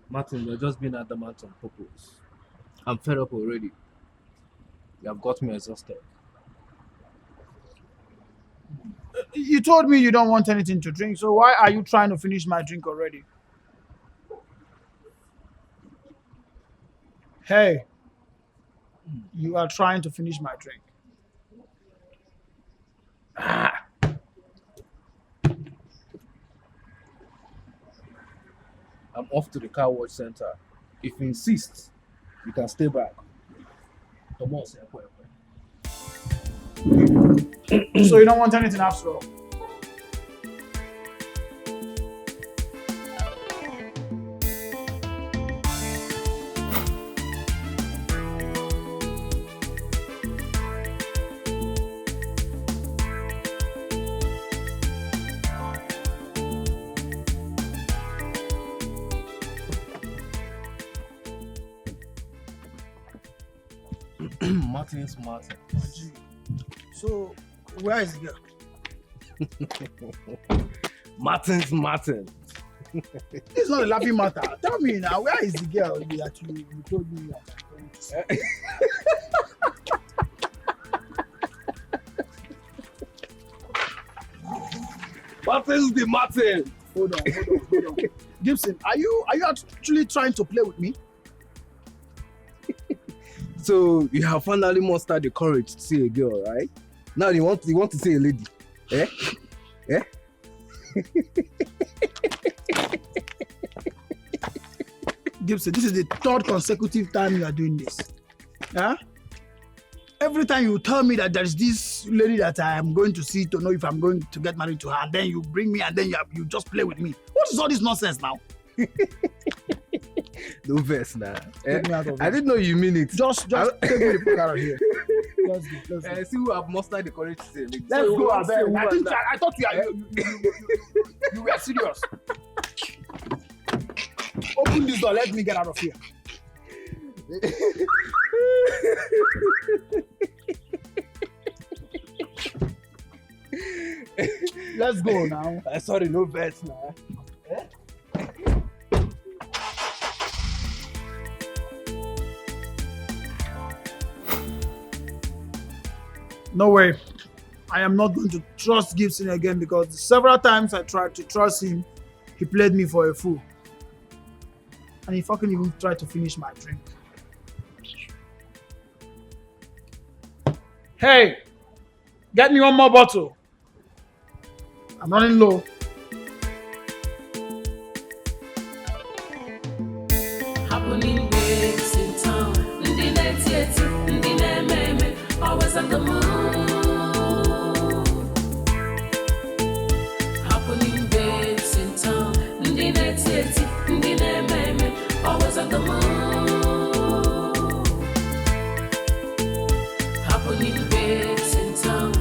Martin, you're just being adamant on purpose. I'm fed up already. You have got me exhausted. You told me you don't want anything to drink, so why are you trying to finish my drink already? Hey, you are trying to finish my drink. I'm off to the car wash center. If you insist, you can stay back. Come on, So you don't want anything after all? Martin's Martin. So, where is the girl? Martin's Martin. It's not a laughing matter. Tell me now, where is the girl that you told me that? Martin's the Martin. Hold on. Gibson, are you actually trying to play with me? So you have finally mustered the courage to see a girl, right? Now you want to see a lady. Eh? Eh? Gibson, this is the third consecutive time you are doing this. Huh? Every time you tell me that there's this lady that I am going to see to know if I'm going to get married to her, and then you bring me and then you just play with me. What is all this nonsense now? No verse now. Take me out of I didn't know you mean it. Just take me the fuck out of here. Let's go. See who have mustered the courage to say. Let's go, Abel. I thought you were serious. Open this door. Let me get out of here. Let's go now. Sorry, no verse now. No way. I am not going to trust Gibson again because several times I tried to trust him, he played me for a fool. And he fucking even tried to finish my drink. Hey, get me one more bottle. I'm running low. Happening waves in town. Always on the move. Happening waves in town. Always on the move. Happening waves in town.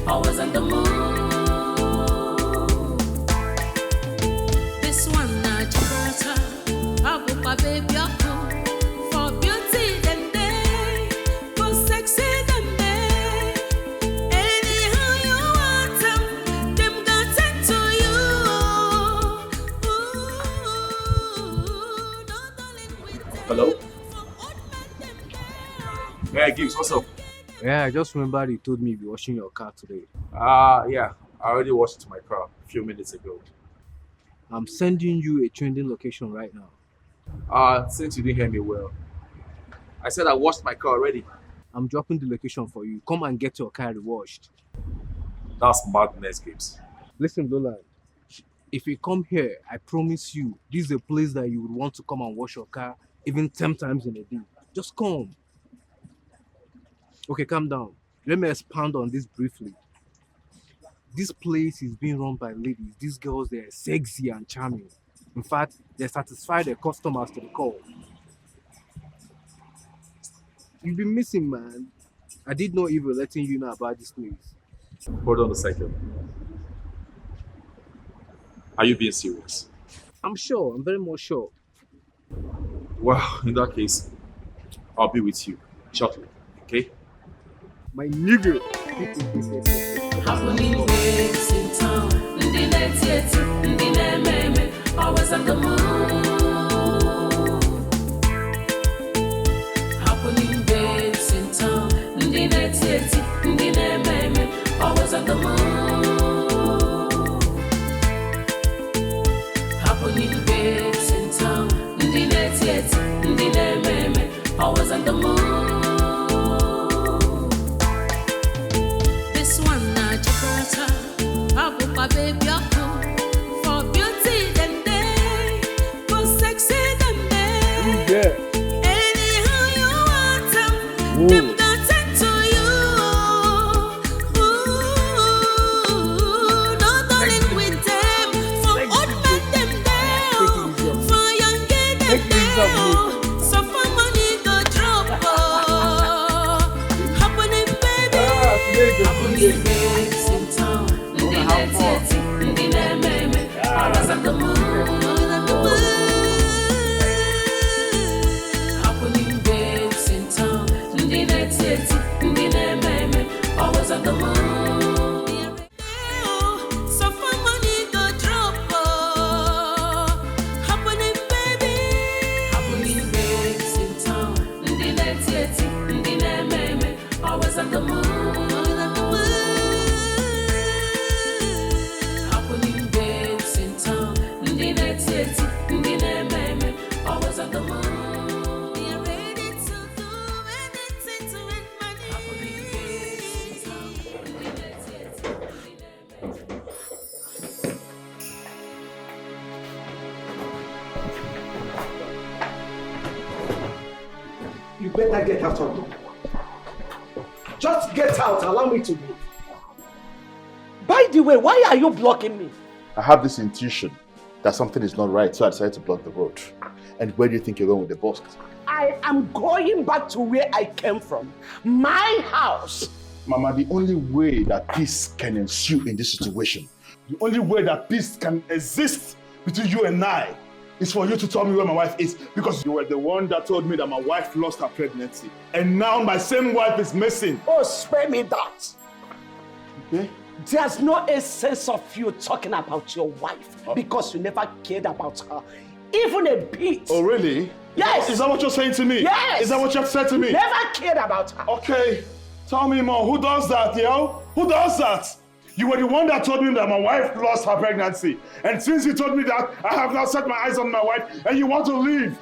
Always on the move. This one not Gibraltar. Abu baby for beauty and day, for sexy and day. Anyhow you want them got into you. Hello? Yeah, Gibbs, what's up? Yeah, I just remember you told me you'll be washing your car today. Yeah, I already washed my car a few minutes ago. I'm sending you a trending location right now. Since you didn't hear me well, I said I washed my car already. I'm dropping the location for you. Come and get your car washed. That's madness, Gibbs. Listen, Lola, if you come here, I promise you, this is a place that you would want to come and wash your car even 10 times in a day. Just come. Okay, calm down. Let me expand on this briefly. This place is being run by ladies. These girls, they're sexy and charming. In fact, they satisfy their customers to the call. You've been missing, man. I did not even letting you know about this place. Hold on a second. Are you being serious? I'm sure. I'm very much sure. Well, in that case, I'll be with you shortly, okay? My nigga. Happening waves in town. Always on the move. Happening waves in town. Always on the move. Happening waves in town. Always on the move. This one not Gibraltar. Abu baby for beauty and day, for sexy and day. Yeah. Anyhow you want them got into you. No darling with them, for old men them there, for young girl them there. So for money go drop. Happening baby, happening babes in town. Always on the move. Happening babes in town. Always on the move. So for money go drop. Happening baby. Happening babes in town. Always on the move. You better get out of here. Just get out. Allow me to leave. By the way, why are you blocking me? I have this intuition that something is not right, so I decided to block the road. And where do you think you're going with the boss? I am going back to where I came from. My house. Mama, the only way that peace can ensue in this situation, the only way that peace can exist between you and I, is for you to tell me where my wife is, because you were the one that told me that my wife lost her pregnancy. And now my same wife is missing. Oh, spare me that. Okay? There's no essence of you talking about your wife because you never cared about her, even a bit. Oh, really? Yes. Is that what you're saying to me? Yes. Is that what you've said to me? Never cared about her. Okay. Tell me more. Who does that, yo? Who does that? You were the one that told me that my wife lost her pregnancy. And since you told me that, I have now set my eyes on my wife and you want to leave.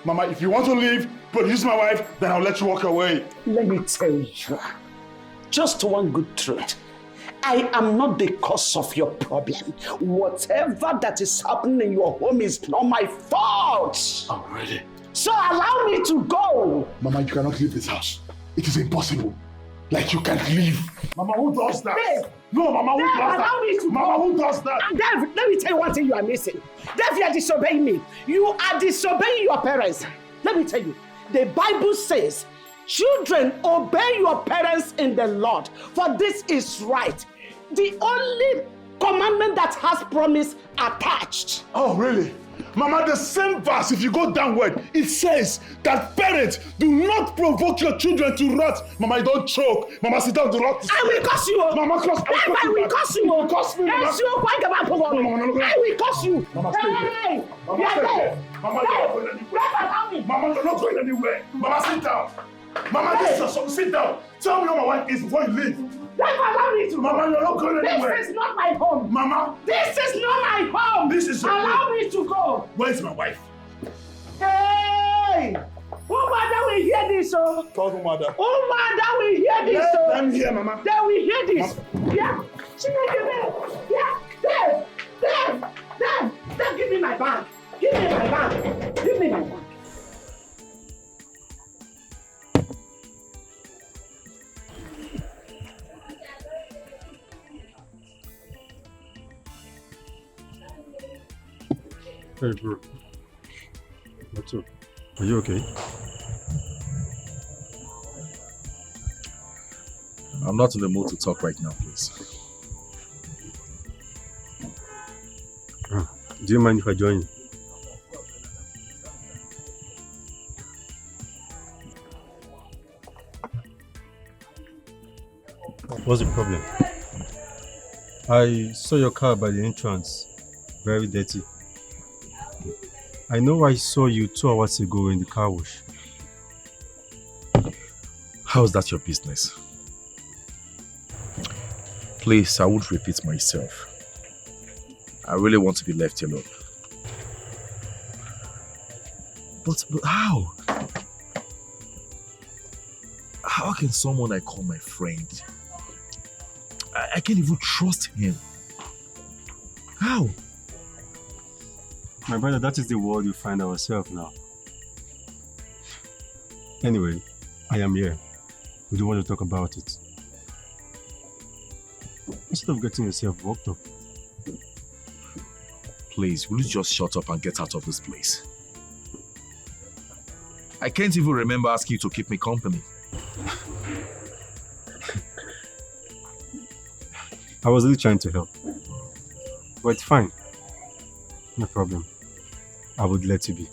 Mama, if you want to leave, produce my wife, then I'll let you walk away. Let me tell you, just one good truth. I am not the cause of your problem. Whatever that is happening in your home is not my fault. Oh, really? So allow me to go. Mama, you cannot leave this house. It is impossible. Like you can't leave. Mama, who does that? Dave. No, Mama, who does that? Allow me to Mama, go. who does that? And Dave, let me tell you one thing you are missing. Dave, you are disobeying me. You are disobeying your parents. Let me tell you, the Bible says, children, obey your parents in the Lord, for this is right. The only commandment that has promise attached. Oh, really? Mama, the same verse, if you go downward, it says that parents do not provoke your children to wrath. Mama, you don't choke. Mama, sit down, do not. I will curse you. Mama, curse. I will curse you. You will curse me, Mama. Yes, you are about to go. I will curse you. Mama, stay here. Mama, stay here. Mama, you're not going anywhere. Mama, you're not going anywhere. Mama, sit down. Mama, this is a song. Sit down. Tell me where my wife is before you leave. Allow me to. Mama, you're not going anywhere. This is not my home. Mama. This is not my home. This is your Allow home. me to go. Where's my wife? Hey! Oh, mother will hear this, oh. Call the mother. Oh, mother will hear this, Let oh. them hear, Mama. They will hear this. Yeah. She will give me. Yeah. Dave, give me my bag. Give me my bag. Give me my bag. Hey, bro. What's up? Are you okay? I'm not in the mood to talk right now, please. Do you mind if I join you? What's the problem? I saw your car by the entrance. Very dirty. I know I saw you 2 hours ago in the car wash. How's that your business? Please, I won't repeat myself. I really want to be left alone. But how? How can someone I call my friend? I can't even trust him. How? My brother, that is the world we find ourselves now. Anyway, I am here. We don't want to talk about it. Instead of getting yourself worked up. Please, will you just shut up and get out of this place? I can't even remember asking you to keep me company. I was really trying to help. But it's fine. No problem. I would let you be.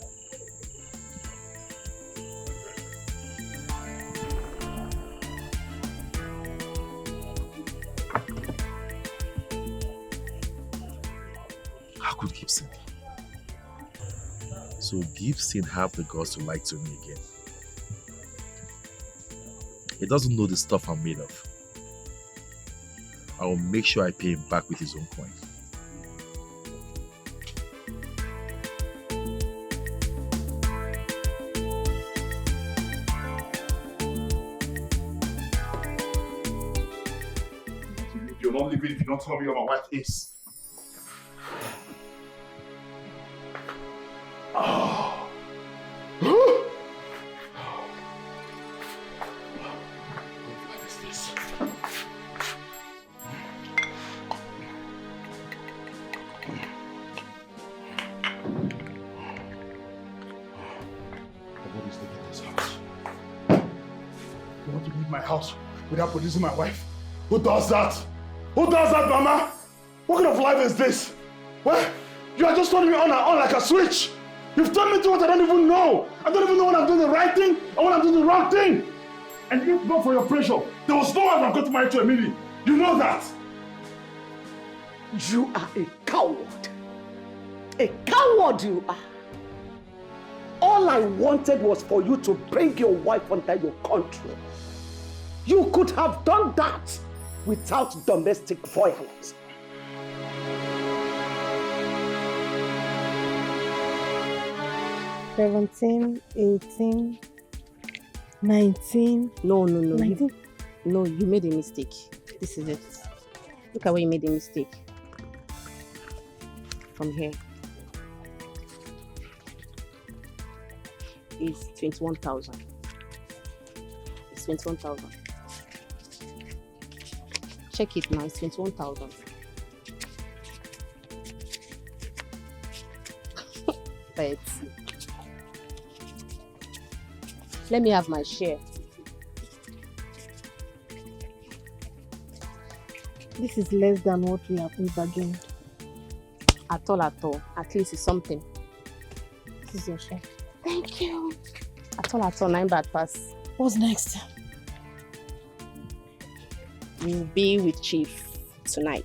How could Gibson? So Gibson have the guts to lie to me again. He doesn't know the stuff I'm made of. I will make sure I pay him back with his own coin. If you're not leaving, if you don't tell me where my wife is. You want to leave my house without producing my wife? Who does that? Who does that, Mama? What kind of life is this? What? You are just turning me on and on like a switch. You've turned me to what I don't even know. I don't even know when I'm doing the right thing or when I'm doing the wrong thing. And if not for your pressure, there was no one I've got to marry to Emily. You know that. You are a coward. A coward you are. All I wanted was for you to bring your wife under your control. You could have done that without domestic violence. $17, $18, $19. No. 19. No, you made a mistake. This is it. Look at where you made a mistake. From here. It's 21,000. It's 21,000. Check it now. It's 21,000. But let me have my share. This is less than what we bargained. At all. At least it's something. This is your share. Thank you. At all, 9 bad pass. What's next? You'll be with Chief tonight.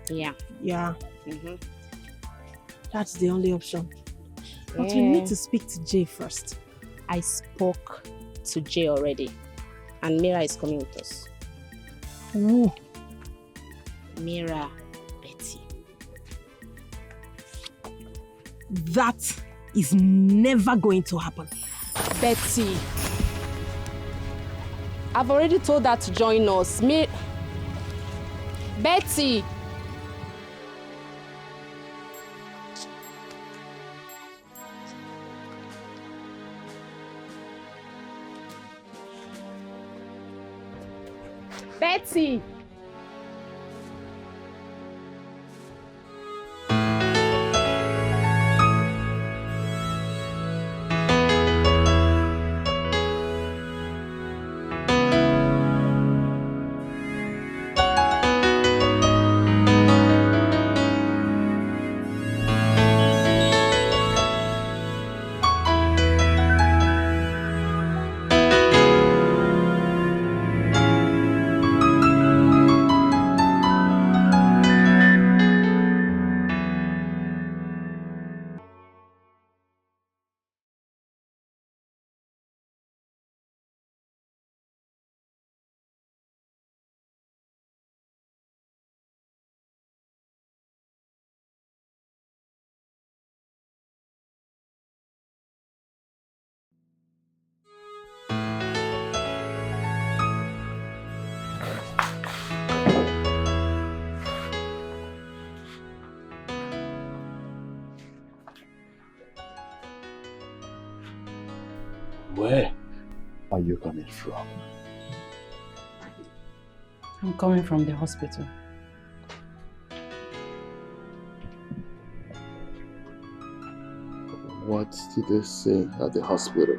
Yeah. Mm-hmm. That's the only option. But we need to speak to Jay first. I spoke to Jay already. And Mira is coming with us. Ooh. Mira, Betty. That is never going to happen. Betty. I've already told her to join us. Betty. Betty. Where are you coming from? I'm coming from the hospital. What did they say at the hospital?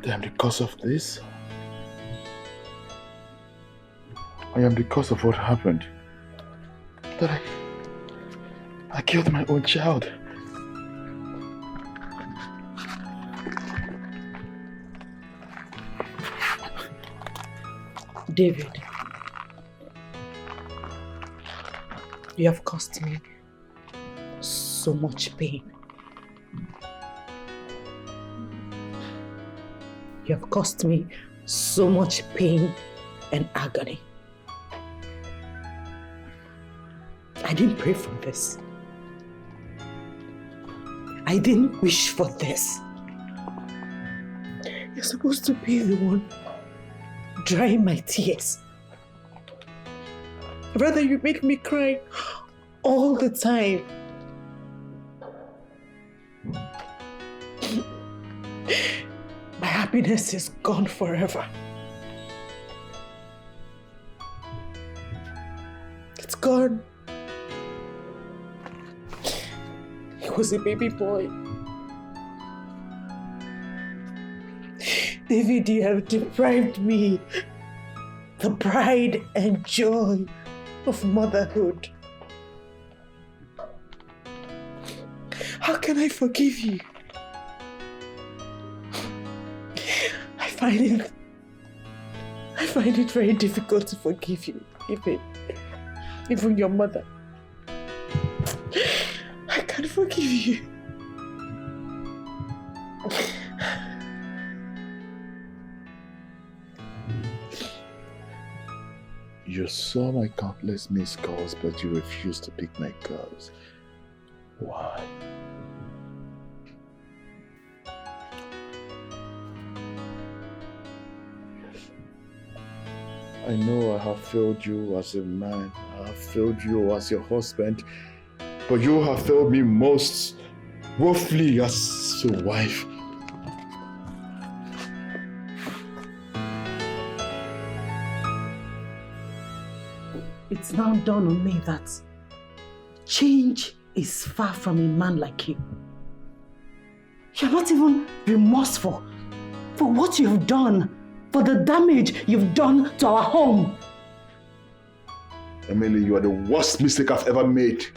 Damn, because of this? I am because of what happened. That I killed my own child. David, you have caused me so much pain. You have caused me so much pain and agony. I didn't pray for this. I didn't wish for this. You're supposed to be the one drying my tears. Rather, you make me cry all the time. My happiness is gone forever. It's gone. He was a baby boy. David, you have deprived me the pride and joy of motherhood. How can I forgive you? I find it very difficult to forgive you, even your mother. I can't forgive you. You saw my countless missed calls, but you refused to pick my calls. Why? I know I have failed you as a man. I have failed you as your husband. But you have failed me most woefully as a wife. It's now dawned on me that change is far from a man like you. You're not even remorseful for what you've done, for the damage you've done to our home. Emily, you are the worst mistake I've ever made.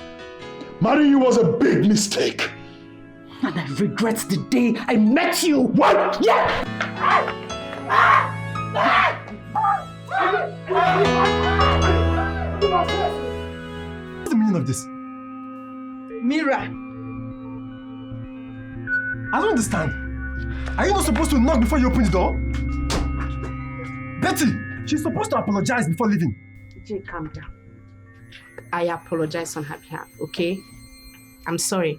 Marrying you was a big mistake. And I regret the day I met you. What? Yeah! What's the meaning of this? Mira. I don't understand. Are you not supposed to knock before you open the door? Betty, she's supposed to apologize before leaving. Jay, calm down. I apologize on her behalf, okay? I'm sorry.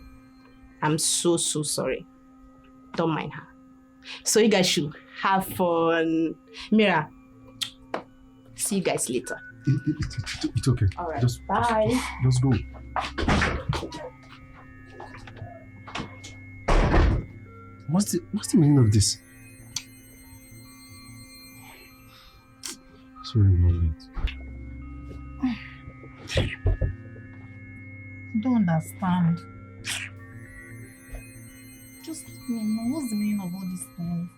I'm so sorry. Don't mind her. So you guys should have fun. Mira, see you guys later. It's okay. All right, Just bye. Just go. What's the meaning of this? Sorry, I'm I don't understand. Just, what's the meaning of all these things?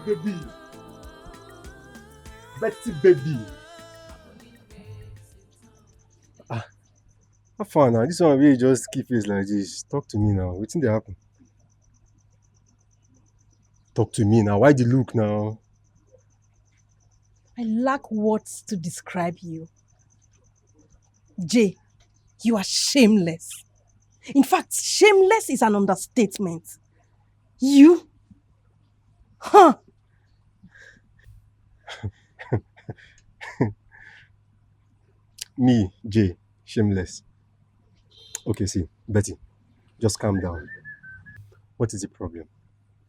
baby. Betty baby. How far now? This one really just keep face like this. Talk to me now. Wetin dey happen? Talk to me now. Why the look now? I lack words to describe you. Jay, you are shameless. In fact, shameless is an understatement. You? Huh? Me, Jay, shameless. Okay, see, Betty, just calm down. What is the problem?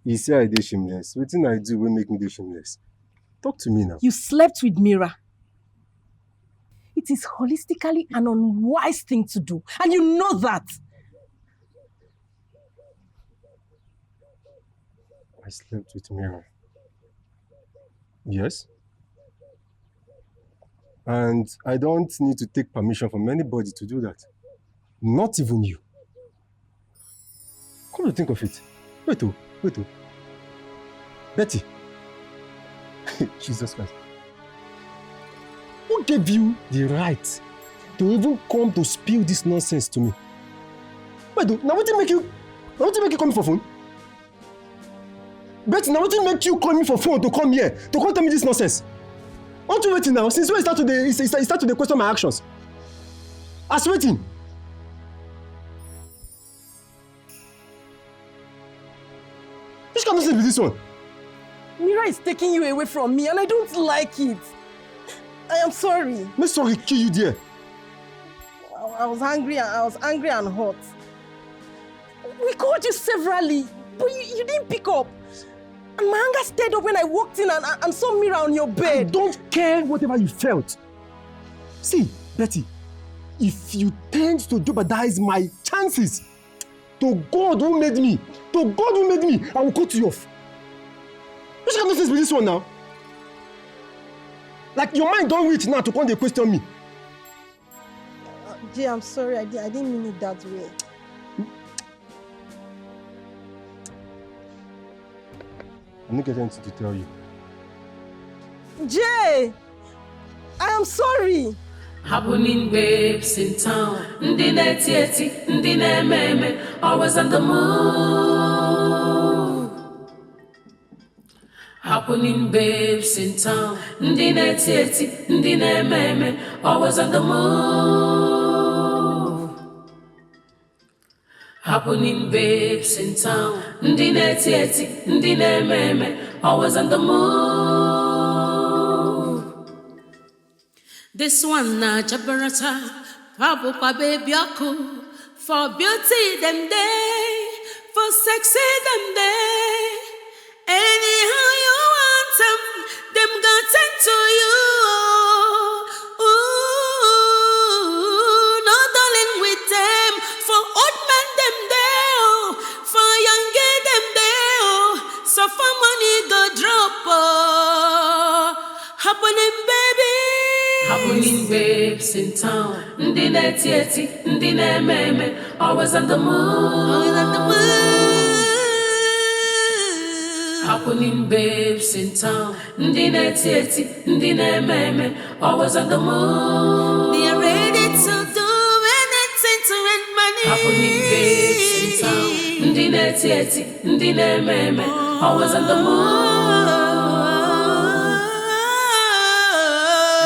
You say I dey shameless. Wetin I do will make me dey shameless. Talk to me now. You slept with Mira. It is holistically an unwise thing to do, and you know that. I slept with Mira. Yes. And I don't need to take permission from anybody to do that. Not even you. Come to think of it. Wait. Betty. Jesus Christ. Who gave you the right to even come to spill this nonsense to me? Wait, now what did make you call me for phone? Betty, now what did make you call me for phone to come here? To come tell me this nonsense? Aren't you waiting now? Since when you start to question my actions? As waiting. Which kind of nonsense is this one? Mira is taking you away from me and I don't like it. I am sorry. Make sorry kill you there. I was angry and hot. We called you severally, but you didn't pick up. And my anger stirred up when I walked in and saw Mira on your bed. I don't care whatever you felt. See, Betty, if you tend to jeopardize my chances, to God who made me, I will cut you off. Which kind of nonsense be this one now? Like your mind don't reach now to come and question me. Jay, I'm sorry, I didn't mean it that way. I'm not getting anything to tell you. Jay! I am sorry! Happening babes in town, ndi netieti, ndi nememe, always on the move. Happening babes in town, ndi netieti, ndi nememe, always on the move. Happening babes in town, ndi netieti, ndi nememe, always on the move. This one na jabarata, pabu pa baby aku. For beauty them day, for sexy them day. Anyhow you want them got sent to you. Ooh, no darling with them. For old men them day, for young girl them day. So for money go drop. Happening baby. Happening babes in town, ndi netieti, ndi nememe, always on the move. Happening babes in town, ndi netieti, ndi nememe, always on the move. They are ready to do anything to earn money. Happening babes in town, ndi netieti, ndi nememe, always on the move.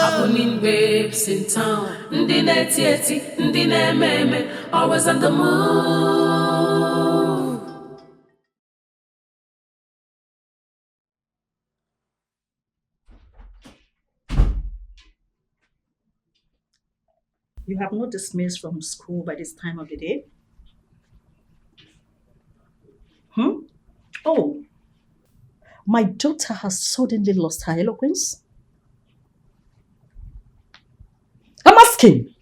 Happening babes in town, ndi netieti, ndi nememe, always on the move. You have not dismissed from school by this time of the day? Oh, my daughter has suddenly lost her eloquence? I'm asking.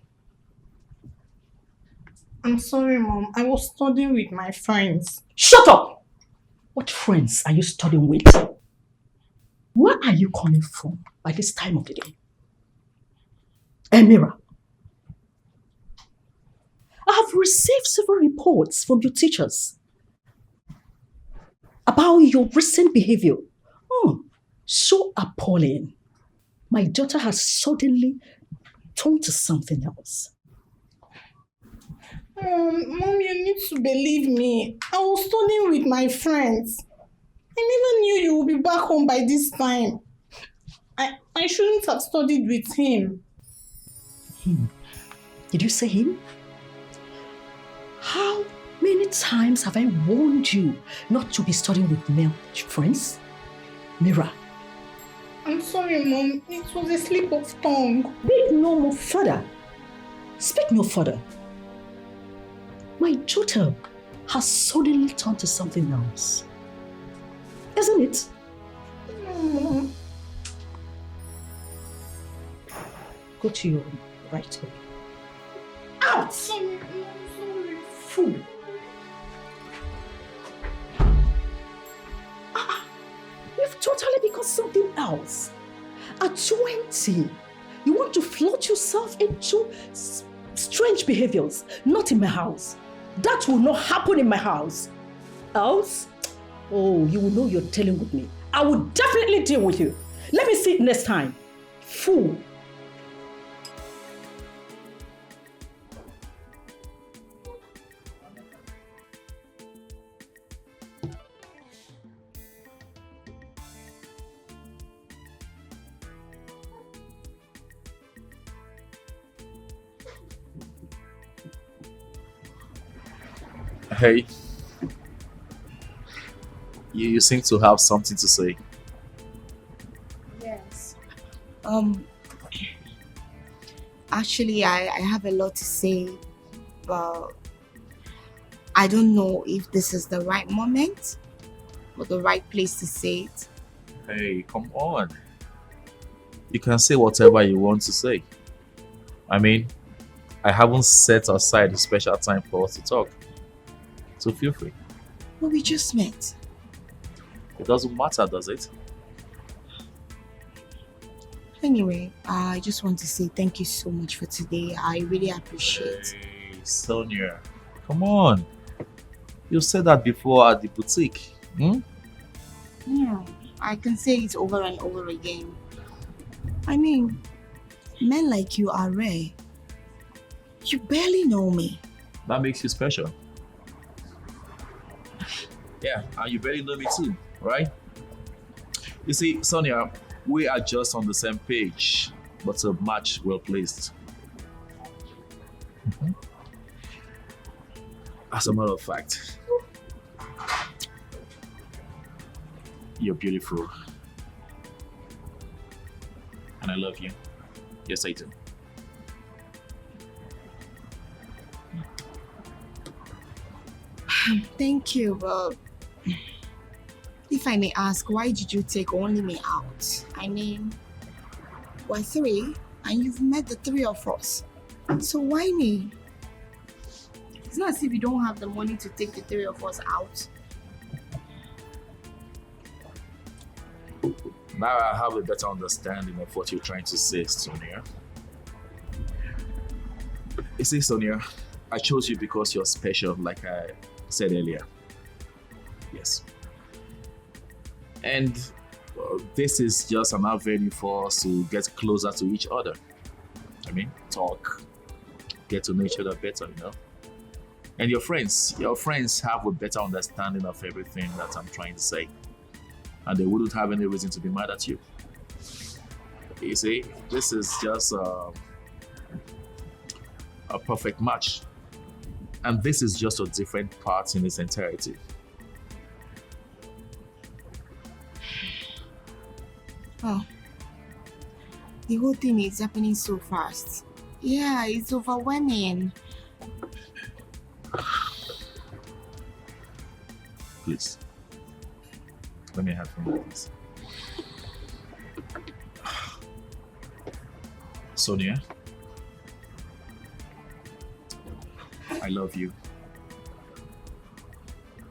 I'm sorry, Mom. I was studying with my friends. Shut up! What friends are you studying with? Where are you coming from by this time of the day? Emira, I have received several reports from your teachers about your recent behavior. So appalling. My daughter has suddenly turned to something else. Mom, you need to believe me. I was studying with my friends. I never knew you would be back home by this time. I shouldn't have studied with him. Him? Did you say him? How many times have I warned you not to be studying with male friends? Mira. I'm sorry, Mom. It was a slip of tongue. Speak no further. Speak no further. My daughter has suddenly turned to something else. Isn't it? Go to your room right away. Out! Sorry. Fool. You've totally become something else. At 20, you want to float yourself into strange behaviors, not in my house. That will not happen in my house. Else, oh, you will know you're dealing with me. I will definitely deal with you. Let me see it next time. Fool. Hey, you seem to have something to say. Yes. Actually, I have a lot to say, but I don't know if this is the right moment or the right place to say it. Hey, come on. You can say whatever you want to say. I mean, I haven't set aside a special time for us to talk. So feel free. But we just met. It doesn't matter, does it? Anyway, I just want to say thank you so much for today. I really appreciate it. Hey, Sonia, come on. You said that before at the boutique. Yeah, I can say it over and over again. I mean, men like you are rare. You barely know me. That makes you special. Yeah, and you barely know me too, right? You see, Sonia, we are just on the same page, but a match well placed. As a matter of fact, you're beautiful. And I love you. Yes, I do. Thank you, but if I may ask, why did you take only me out? I mean, we're three, and you've met the three of us. So why me? It's not as if you don't have the money to take the three of us out. Now I have a better understanding of what you're trying to say, Sonia. You see, Sonia, I chose you because you're special, like I said earlier. Yes. And this is just an avenue for us to get closer to each other. I mean, talk, get to know each other better, you know. And your friends have a better understanding of everything that I'm trying to say. And they wouldn't have any reason to be mad at you. You see, this is just a perfect match. And this is just a different part in its entirety. Oh, the whole thing is happening so fast. Yeah, it's overwhelming. Please, let me have some of this. Sonia, I love you.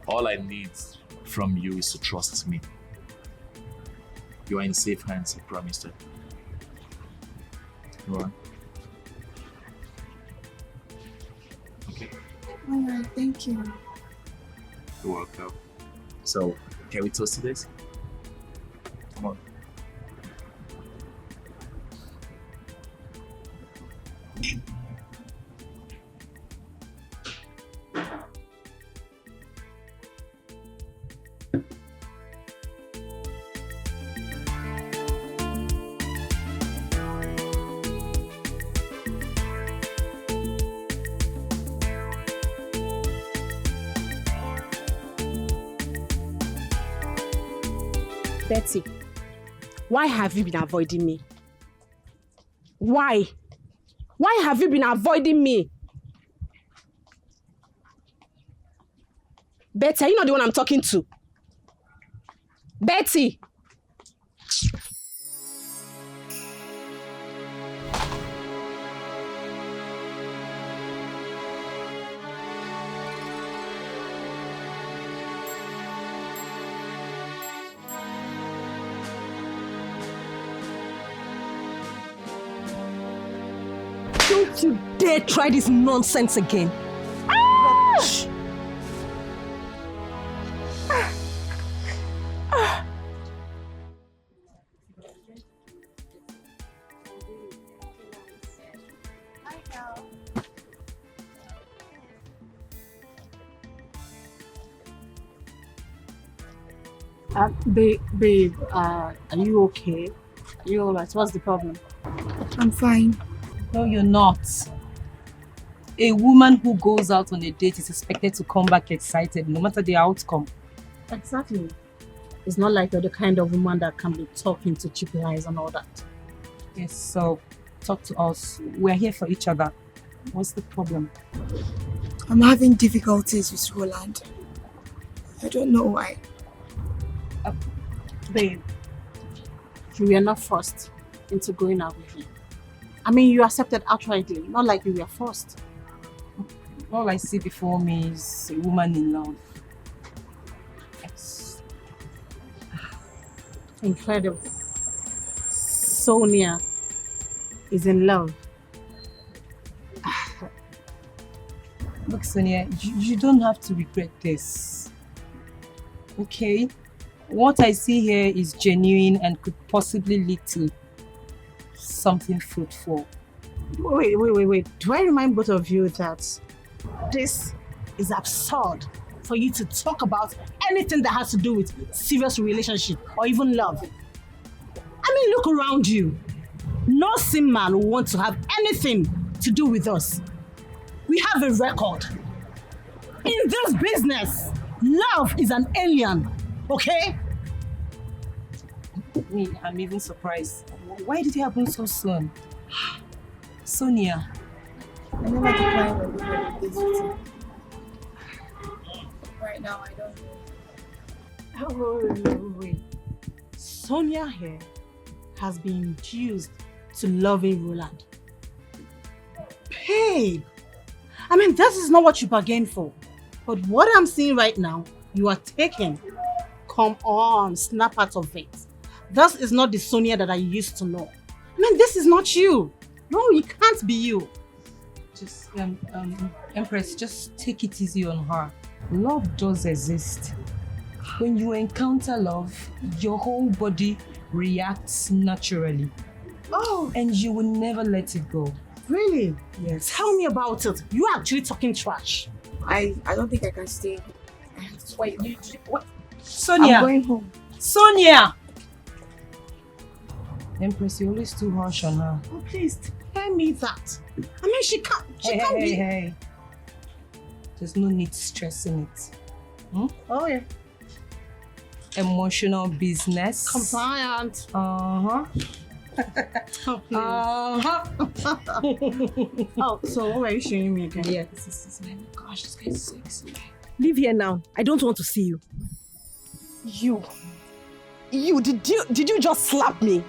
All I need from you is to trust me. You are in safe hands, I promised it. You are? Okay. Alright, thank you. You're welcome. So, can we toast to this? Come on. Betty, why have you been avoiding me? Why? Why have you been avoiding me? Betty, are you not the one I'm talking to? Betty! Don't you dare try this nonsense again. Ah! Babe, are you okay? Are you alright? What's the problem? I'm fine. No, you're not. A woman who goes out on a date is expected to come back excited, no matter the outcome. Exactly. It's not like you're the kind of woman that can be talking to cheap lies and all that. Yes, so talk to us. We're here for each other. What's the problem? I'm having difficulties with Roland. I don't know why. Babe, you were not forced into going out with him. I mean, you accepted outrightly, not like you were forced. All I see before me is a woman in love. Yes. Incredible. Sonia is in love. Look, Sonia, you don't have to regret this. Okay? What I see here is genuine and could possibly lead to something fruitful. Wait. Do I remind both of you that this is absurd for you to talk about anything that has to do with serious relationship or even love? I mean, look around you. No sane man will want to have anything to do with us. We have a record. In this business, love is an alien, okay? I'm even surprised. Why did it happen so soon? Sonia. I never declined when we were this with you. Right now, I don't know. Wait. Sonia here has been induced to loving Roland. Babe! I mean, this is not what you bargained for. But what I'm seeing right now, you are taking. Come on, snap out of it. This is not the Sonia that I used to know. I mean, this is not you. No, it can't be you. Just, Empress, just take it easy on her. Love does exist. When you encounter love, your whole body reacts naturally. Oh. And you will never let it go. Really? Yes. Tell me about it. You are actually talking trash. I don't think I can stay. Wait, what? Sonia! I'm going home. Sonia! Empress, you're always too harsh on her. Oh, please, tell me that. I mean, she can't be... Hey. There's no need stressing it. Hmm? Oh, yeah. Emotional business. Compliant. Uh-huh. Oh, oh, so what were you showing me again? Yeah, this is my gosh, this guy's sexy. Leave here now. I don't want to see you. You, did you just slap me?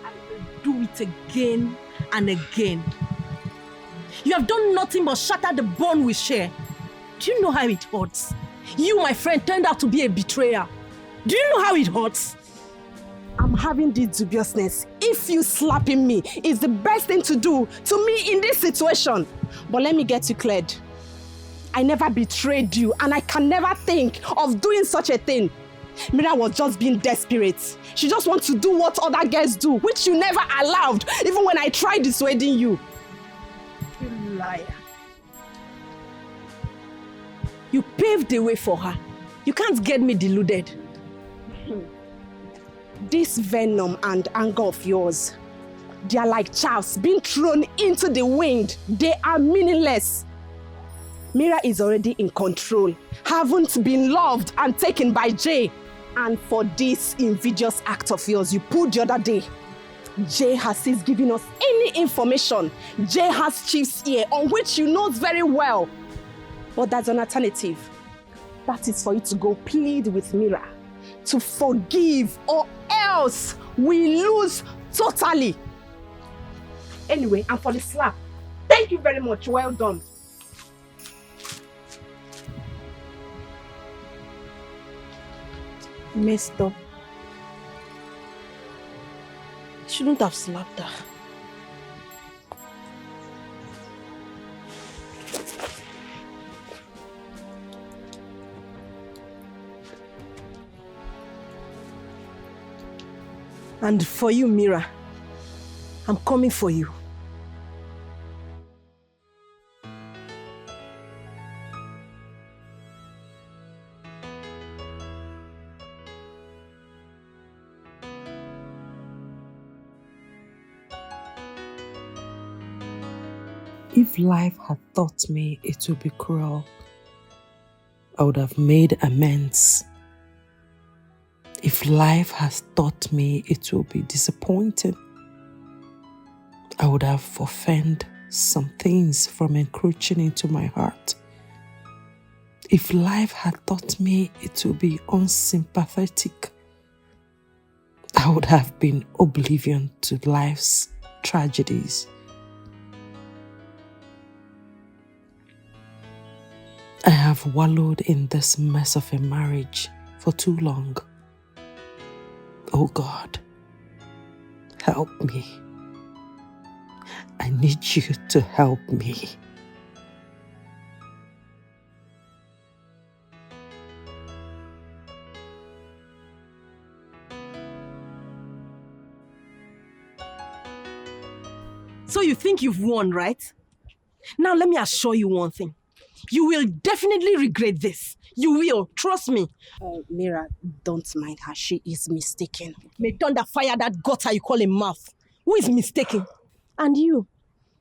I will do it again and again. You have done nothing but shatter the bond we share. Do you know how it hurts? You, my friend, turned out to be a betrayer. Do you know how it hurts? I'm having this dubiousness. If you slapping me is the best thing to do to me in this situation. But let me get you cleared. I never betrayed you and I can never think of doing such a thing. Mira was just being desperate. She just wants to do what other girls do, which you never allowed, even when I tried dissuading you. You liar. You paved the way for her. You can't get me deluded. This venom and anger of yours, they are like chaffs being thrown into the wind. They are meaningless. Mira is already in control, haven't been loved and taken by Jay. And for this invidious act of yours you pulled the other day, Jay has since given us any information. Jay has Chief's ear, on which you know very well. But there's an alternative. That is for you to go plead with Mira to forgive, or else we lose totally. Anyway, and for the slap, thank you very much. Well done. Messed up. Shouldn't have slapped her. And for you, Mira, I'm coming for you. If life had taught me it would be cruel, I would have made amends. If life has taught me it will be disappointing, I would have forfeited some things from encroaching into my heart. If life had taught me it will be unsympathetic, I would have been oblivion to life's tragedies. I have wallowed in this mess of a marriage for too long. Oh God, help me. I need you to help me. So you think you've won, right? Now let me assure you one thing. You will definitely regret this. You will, trust me. Mira, don't mind her. She is mistaken. May thunder fire that gutter you call a mouth. Who is mistaken? And you,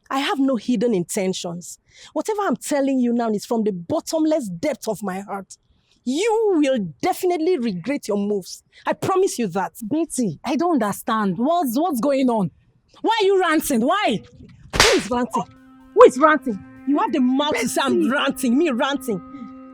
I have no hidden intentions. Whatever I'm telling you now is from the bottomless depth of my heart. You will definitely regret your moves. I promise you that. Betty, I don't understand. What's going on? Why are you ranting? Why? Who is ranting? Who is ranting? You have the mouth to say I'm ranting, me ranting.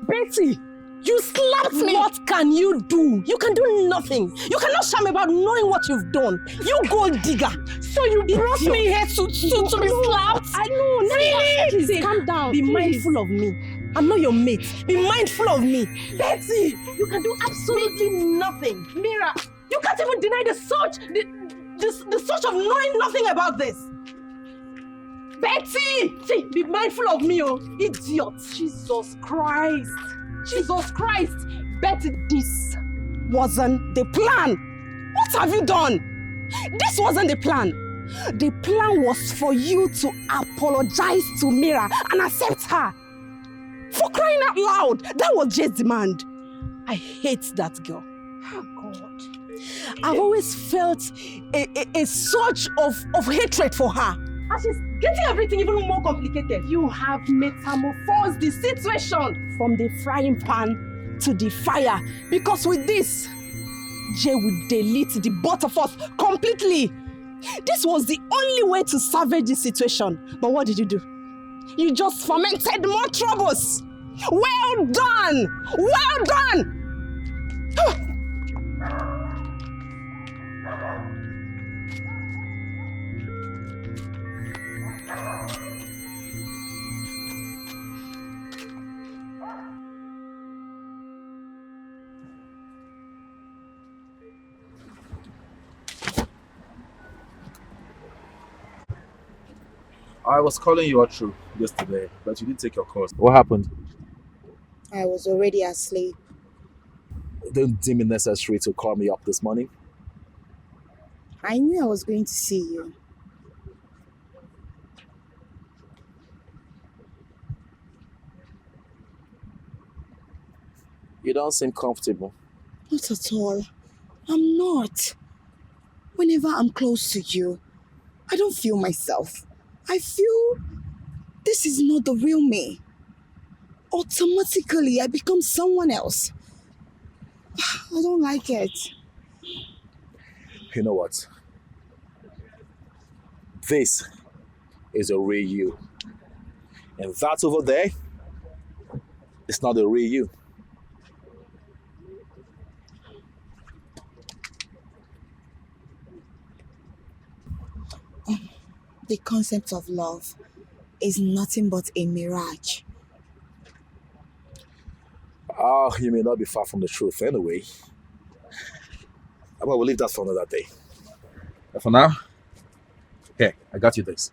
Betty, you slapped me. What can you do? You can do nothing. You cannot shame about knowing what you've done. You gold digger. So you brought me here to be slapped? I know. Really? Please, calm down. Be mindful of me. I'm not your mate. Be mindful of me. Betty, you can do absolutely nothing. Mira, you can't even deny the search of knowing nothing about this. Betty! See, be mindful of me, oh, idiot. Jesus Christ. Jesus Christ. Betty, this wasn't the plan. What have you done? This wasn't the plan. The plan was for you to apologize to Mira and accept her. For crying out loud. That was Jay's demand. I hate that girl. Oh, God. I've always felt a surge of hatred for her. And she's getting everything even more complicated. You have metamorphosed the situation from the frying pan to the fire. Because with this, Jay will delete the both of us completely. This was the only way to salvage the situation. But what did you do? You just fomented more troubles. Well done! Well done! I was calling you all through yesterday, but you didn't take your calls. What happened? I was already asleep. Didn't deem it necessary to call me up this morning. I knew I was going to see you. You don't seem comfortable. Not at all. I'm not. Whenever I'm close to you, I don't feel myself. I feel this is not the real me. Automatically, I become someone else. I don't don't like it. You know what? This is a real you. And that over there is not a real you. The concept of love is nothing but a mirage. You may not be far from the truth anyway. But we'll leave that for another day. But for now, here, I got you this.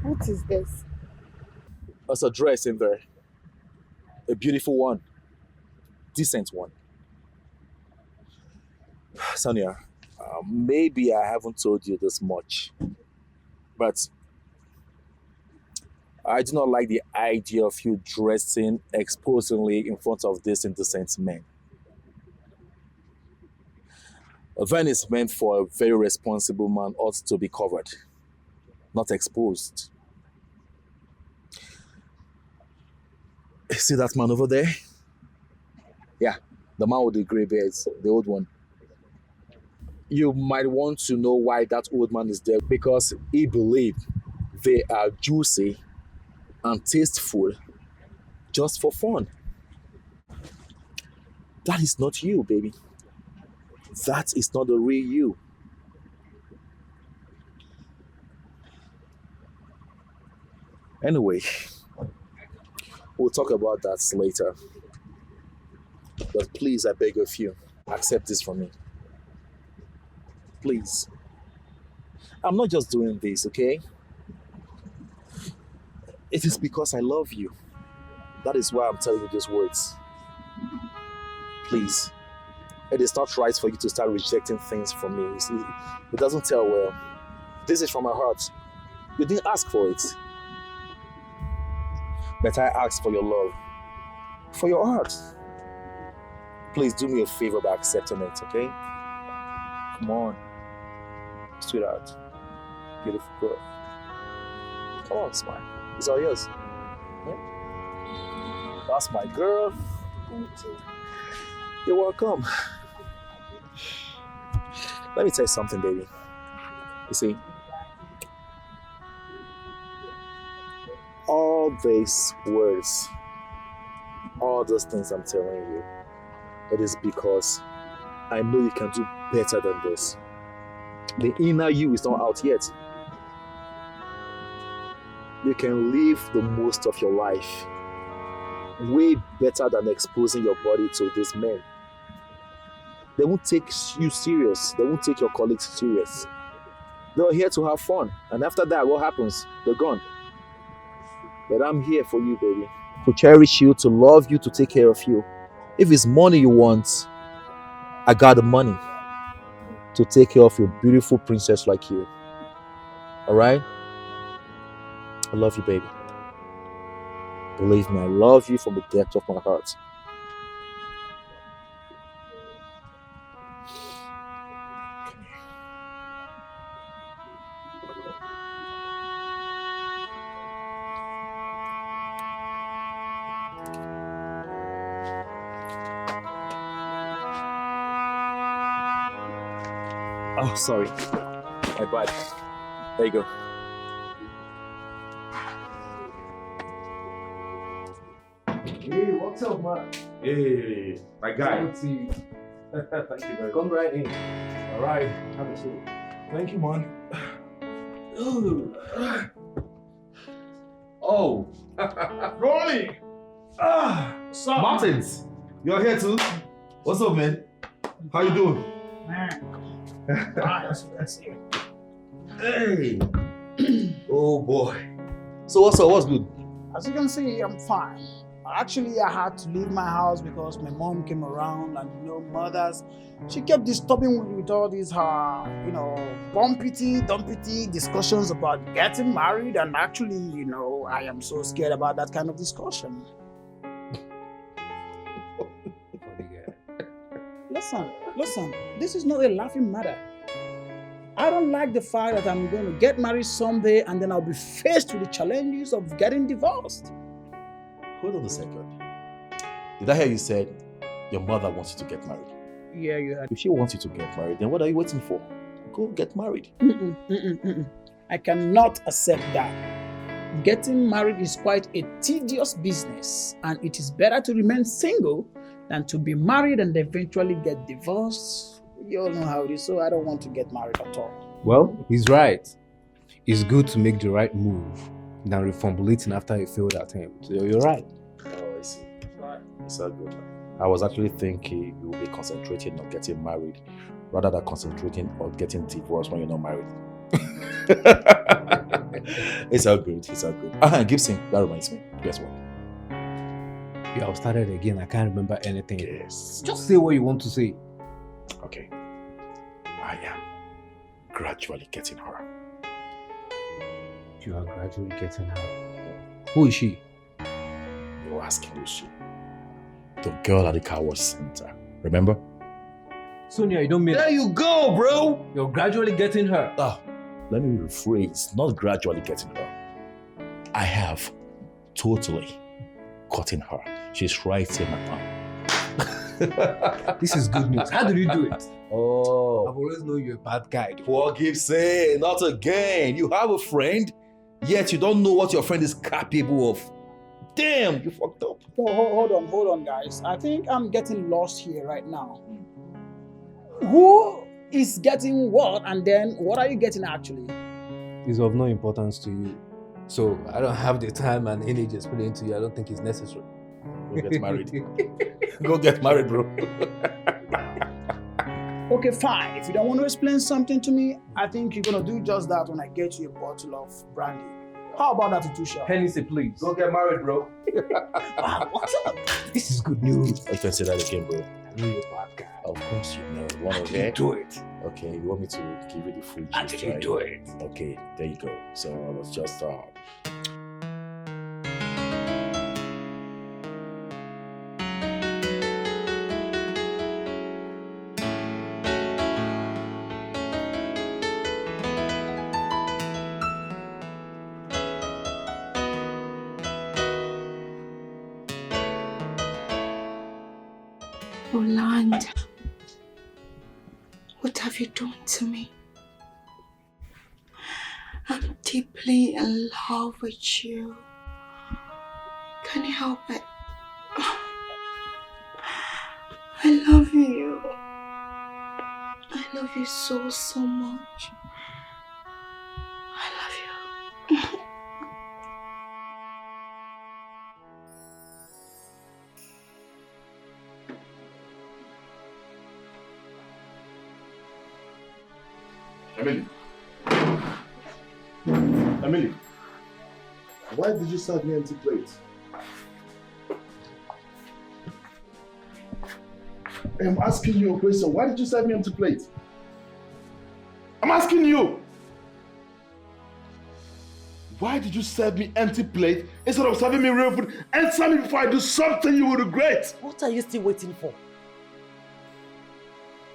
What is this? There's a dress in there. A beautiful one. Decent one. Sonia, maybe I haven't told you this much, but I do not like the idea of you dressing exposingly in front of these indecent men. A van is meant for a very responsible man, ought to be covered, not exposed. See that man over there? Yeah, the man with the gray beards, the old one. You might want to know why that old man is there, because he believed they are juicy and tasteful just for fun. That is not you, baby. That is not the real you. Anyway, we'll talk about that later. But please, I beg of you, accept this from me. Please. I'm not just doing this, okay? It is because I love you. That is why I'm telling you these words. Please. It is not right for you to start rejecting things from me. You see, it doesn't tell well. This is from my heart. You didn't ask for it. But I asked for your love. For your heart. Please do me a favor by accepting it, okay? Come on. Sweetheart. Beautiful girl. Come on, smile. It's all yours. Yeah? That's my girl. Thank you. You're welcome. Let me tell you something, baby. You see, all these words, all those things I'm telling you, it is because I know you can do better than this. The inner you is not out yet. You can live the most of your life way better than exposing your body to these men. They won't take you serious. They won't take your colleagues serious. They're here to have fun. And after that, what happens? They're gone. But I'm here for you, baby. To cherish you, to love you, to take care of you. If it's money you want, I got the money to take care of your beautiful princess like you. Alright? I love you, baby. Believe me, I love you from the depth of my heart. Oh, sorry. My bad. There you go. Hey, what's up, man? Hey, my guy. Good to see you. Thank you very much. Come right in. All right, have a seat. Thank you, man. Oh, Rolly. What's up, Martins? You're here too? What's up, man? How you doing? Nice. That's it. Hey. Oh boy. So what's up? What's good? As you can see, I'm fine. Actually, I had to leave my house because my mom came around, and mothers, she kept disturbing me with all these dumpity discussions about getting married, and actually, I am so scared about that kind of discussion. Listen, this is not a laughing matter. I don't like the fact that I'm going to get married someday and then I'll be faced with the challenges of getting divorced. Hold on a second. Did I hear you said your mother wants you to get married? Yeah, you heard. If she wants you to get married, then what are you waiting for? Go get married. I cannot accept that. Getting married is quite a tedious business, and it is better to remain single than to be married and eventually get divorced. You all know how it is, so I don't want to get married at all. Well, he's right. It's good to make the right move than reformulating after a failed attempt. So you're right. Oh, I see. It's all good. I was actually thinking you will be concentrating on getting married rather than concentrating on getting divorced when you're not married. It's all good. It's all good. Gibson, that reminds me. Guess what? Yeah, I've started again. I can't remember anything. Yes. Just say what you want to say. Okay. I am gradually getting her. You are gradually getting her. Who is she? You're asking who is she? The girl at the car wash center. Remember? Sonia, you don't mean... There you go, bro! You're gradually getting her. Let me rephrase. Not gradually getting her. I have totally gotten her. She's right in my palm. This is good news. How did you do it? Oh. I've always known you're a bad guy. Poor Gibson, not again. You have a friend, yet you don't know what your friend is capable of. Damn, you fucked up. Oh, hold on, guys. I think I'm getting lost here right now. Who is getting what, and then what are you getting actually? It's of no importance to you. So I don't have the time and energy to explain to you. I don't think it's necessary. Go get married. Go get married, bro. Okay, fine. If you don't want to explain something to me, I think you're gonna do just that when I get you a bottle of brandy. How about that, Tutusha? Hennessy, please. Go get married, bro. Wow, what's up? This is good news. I can say that again, bro. I know you're a bad guy. Of course you know. You want to You do it. Okay, you want me to give you the full How gist, did you right? do it? Okay, there you go. So I was just Roland, what have you done to me? I'm deeply in love with you. Can you help it? I love you. I love you so, so much. I love you. Emily, why did you serve me empty plates? I'm asking you a question. Why did you serve me empty plates? I'm asking you. Why did you serve me empty plate instead of serving me real food? Answer me before I do something you will regret. What are you still waiting for?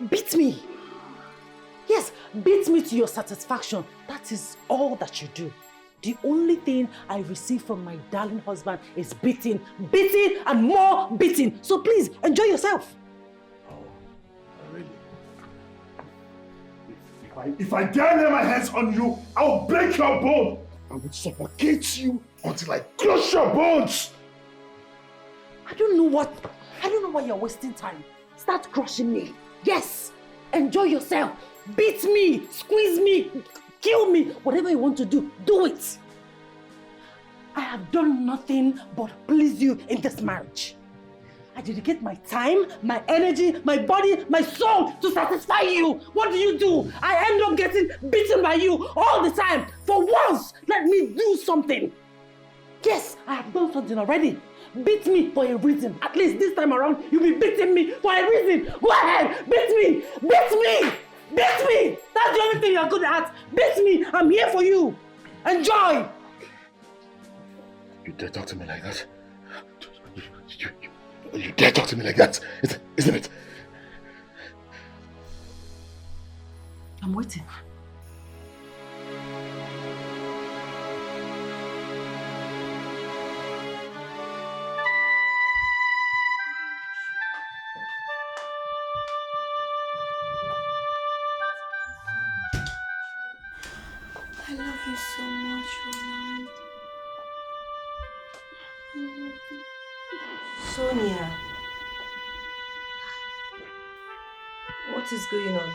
Beat me. Yes, beat me to your satisfaction. That is all that you do. The only thing I receive from my darling husband is beating, beating, and more beating. So please, enjoy yourself. Oh, really? If I dare lay my hands on you, I'll break your bone. I will suffocate you until I crush your bones. I don't know why you're wasting time. Start crushing me. Yes, enjoy yourself. Beat me, squeeze me, kill me. Whatever you want to do, do it. I have done nothing but please you in this marriage. I dedicate my time, my energy, my body, my soul to satisfy you. What do? I end up getting beaten by you all the time. For once, let me do something. Yes, I have done something already. Beat me for a reason. At least this time around, you'll be beating me for a reason. Go ahead, beat me, beat me, beat me. That's the only thing you're good at. Beat me, I'm here for you. Enjoy. You dare talk to me like that? You dare talk to me like that, isn't it? I'm waiting. I love you so much, Roland. I love you. Sonia, what is going on?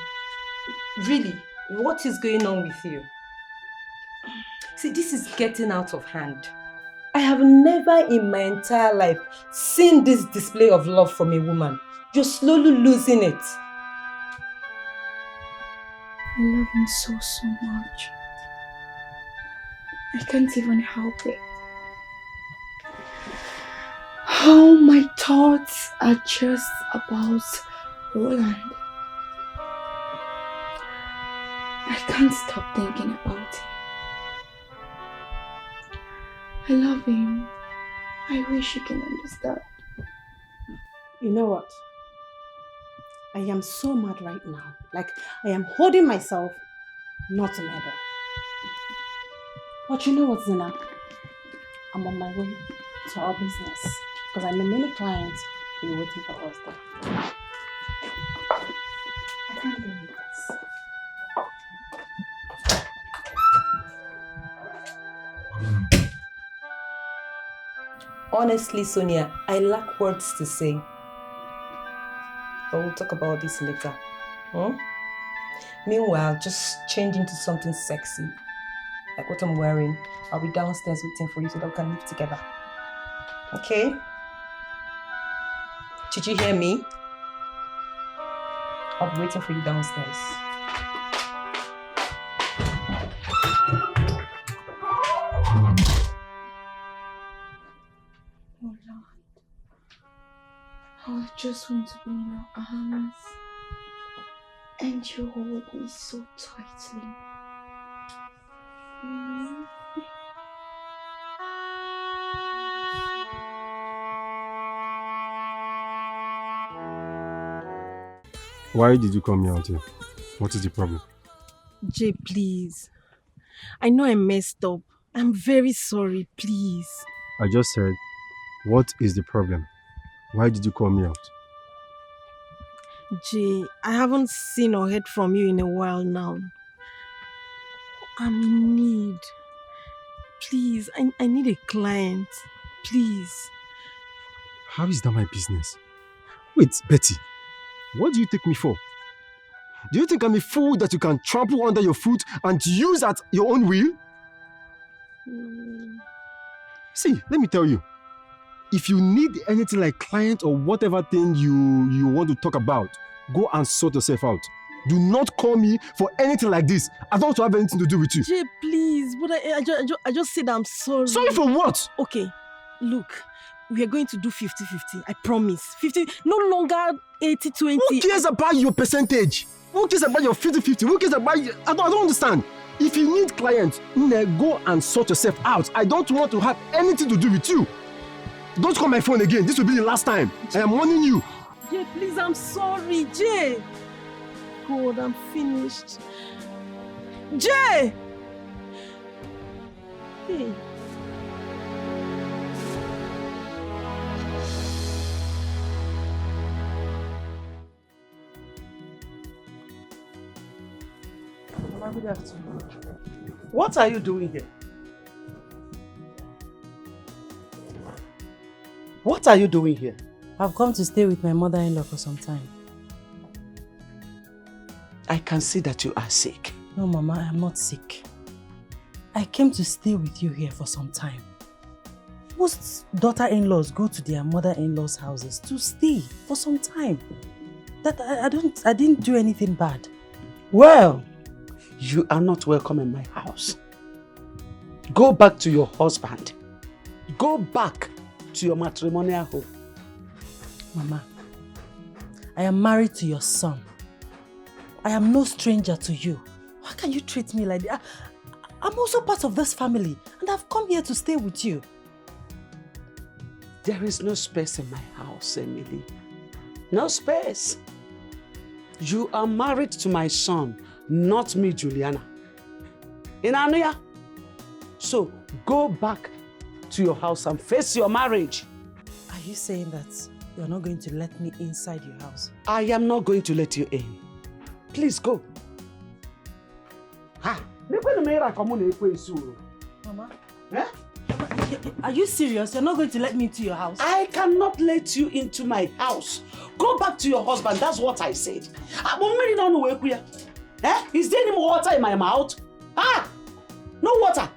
Really, what is going on with you? See, this is getting out of hand. I have never in my entire life seen this display of love from a woman. You're slowly losing it. I love him so much. I can't even help it. How my thoughts are just about Roland. I can't stop thinking about him. I love him. I wish you can understand. You know what? I am so mad right now. Like, I am holding myself not to meddle. But you know what, Zina? I'm on my way to our business because I know many clients will be waiting for us there. I can't deal with this. Honestly, Sonia, I lack words to say. But we'll talk about this later. Meanwhile, just change into something sexy. Like what I'm wearing. I'll be downstairs waiting for you so that we can live together. Okay? Did you hear me? I'll be waiting for you downstairs. I just want to be in your arms and you hold me so tightly. You know? Why did you call me out here? What is the problem? Jay, please. I know I messed up. I'm very sorry, please. I just said, what is the problem? Why did you call me out? Jay, I haven't seen or heard from you in a while now. I'm in need. Please, I need a client. Please. How is that my business? Wait, Betty, what do you take me for? Do you think I'm a fool that you can trample under your foot and use at your own will? See, let me tell you. If you need anything like client or whatever thing you want to talk about, go and sort yourself out. Do not call me for anything like this. I don't want to have anything to do with you. Jay, please. But I just said I'm sorry. Sorry for what? Okay, look. We are going to do 50-50. I promise. 50, no longer 80-20. Who cares about your percentage? Who cares about your 50-50? Who cares about you? I don't understand. If you need clients, go and sort yourself out. I don't want to have anything to do with you. Don't call my phone again. This will be the last time. I am warning you. Jay, please, I'm sorry. Jay. God, I'm finished. Jay! Hey. Good afternoon. What are you doing here? What are you doing here? I've come to stay with my mother-in-law for some time. I can see that you are sick. No, Mama, I am not sick. I came to stay with you here for some time. Most daughter-in-laws go to their mother-in-law's houses to stay for some time. That I didn't do anything bad. Well, you are not welcome in my house. Go back to your husband. Go back to your matrimonial home. Mama, I am married to your son. I am no stranger to you. Why can you treat me like that? I'm also part of this family and I've come here to stay with you. There is no space in my house, Emily. No space. You are married to my son, not me, Juliana. In Anuya. So go back to your house and face your marriage. Are you saying that you're not going to let me inside your house? I am not going to let you in. Please go. Ha! Mama? Eh? Are you serious? You're not going to let me into your house? I cannot let you into my house. Go back to your husband. That's what I said. Eh? Is there any more water in my mouth? Ah! No water.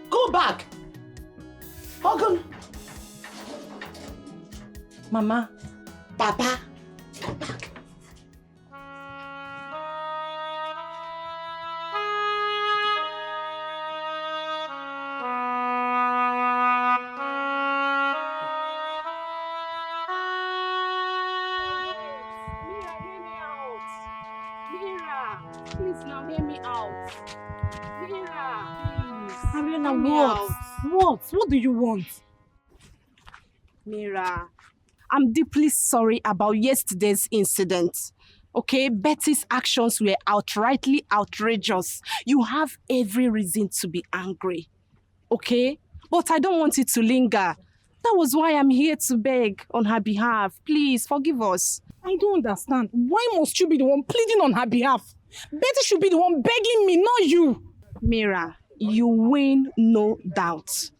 Go back. Hogan. Mama. Papa. Go back. What do you want? Mira, I'm deeply sorry about yesterday's incident. Okay, Betty's actions were outrightly outrageous. You have every reason to be angry. Okay? But I don't want it to linger. That was why I'm here to beg on her behalf. Please, forgive us. I don't understand. Why must you be the one pleading on her behalf? Betty should be the one begging me, not you. Mira, you win, no doubt.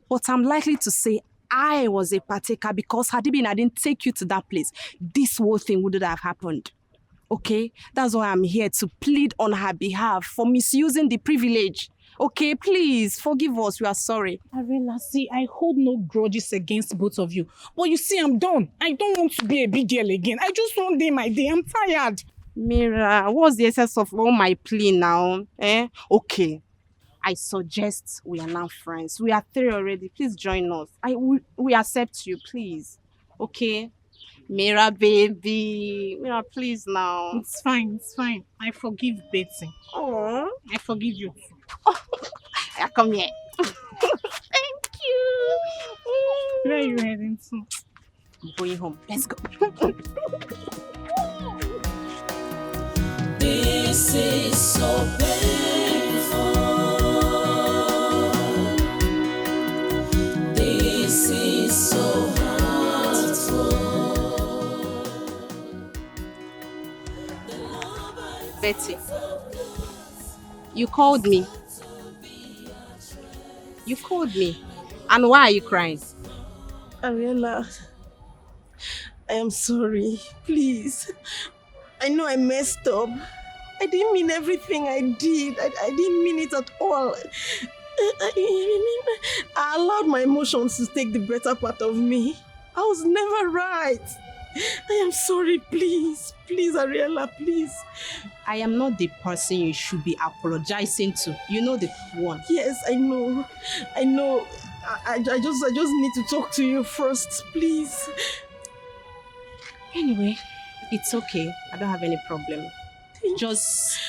But I'm likely to say I was a partaker because had it been I didn't take you to that place, this whole thing wouldn't have happened. Okay? That's why I'm here to plead on her behalf for misusing the privilege. Okay, please, forgive us. We are sorry. Arela, see, I hold no grudges against both of you. But you see, I'm done. I don't want to be a big girl again. I just want day my day. I'm tired. Mira, what's the essence of all my plea now? Okay. I suggest we are now friends. We are 3 already. Please join us. We accept you, please. Okay? Mira, baby. Mira, please now. It's fine, it's fine. I forgive Betty. Oh, I forgive you. Yeah, come here. Thank you. Where are you heading to? I'm going home. Let's go. This is so painful. This is so hurtful. Betty, you called me. You called me. And why are you crying? Ariella, I am sorry. Please. I know I messed up. I didn't mean everything I did. I didn't mean it at all. I allowed my emotions to take the better part of me. I was never right. I am sorry, please. Please, Ariella, please. I am not the person you should be apologizing to. You know the one. Yes, I know. I know. I just need to talk to you first, please. Anyway, it's okay. I don't have any problem. Just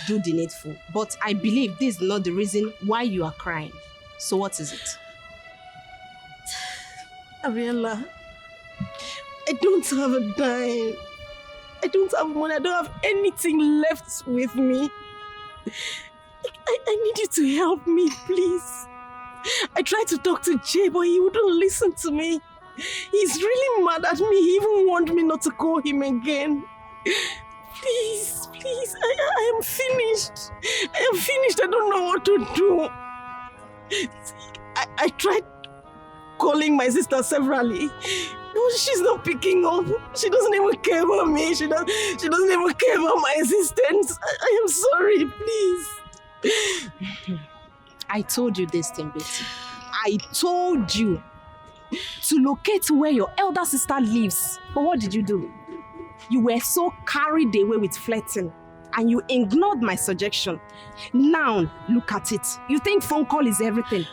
do the needful. But I believe this is not the reason why you are crying. So what is it? Ariella, I don't have a dime. I don't have money. I don't have anything left with me. I need you to help me, please. I tried to talk to Jay, but he wouldn't listen to me. He's really mad at me. He even warned me not to call him again. Please, please, I am finished. I am finished. I don't know what to do. I tried calling my sister severally. No, she's not picking up. She doesn't even care about me. She doesn't even care about my existence. I am sorry, please. I told you this thing, Betty. I told you to locate where your elder sister lives. But what did you do? You were so carried away with flirting and you ignored my suggestion. Now, look at it. You think phone call is everything.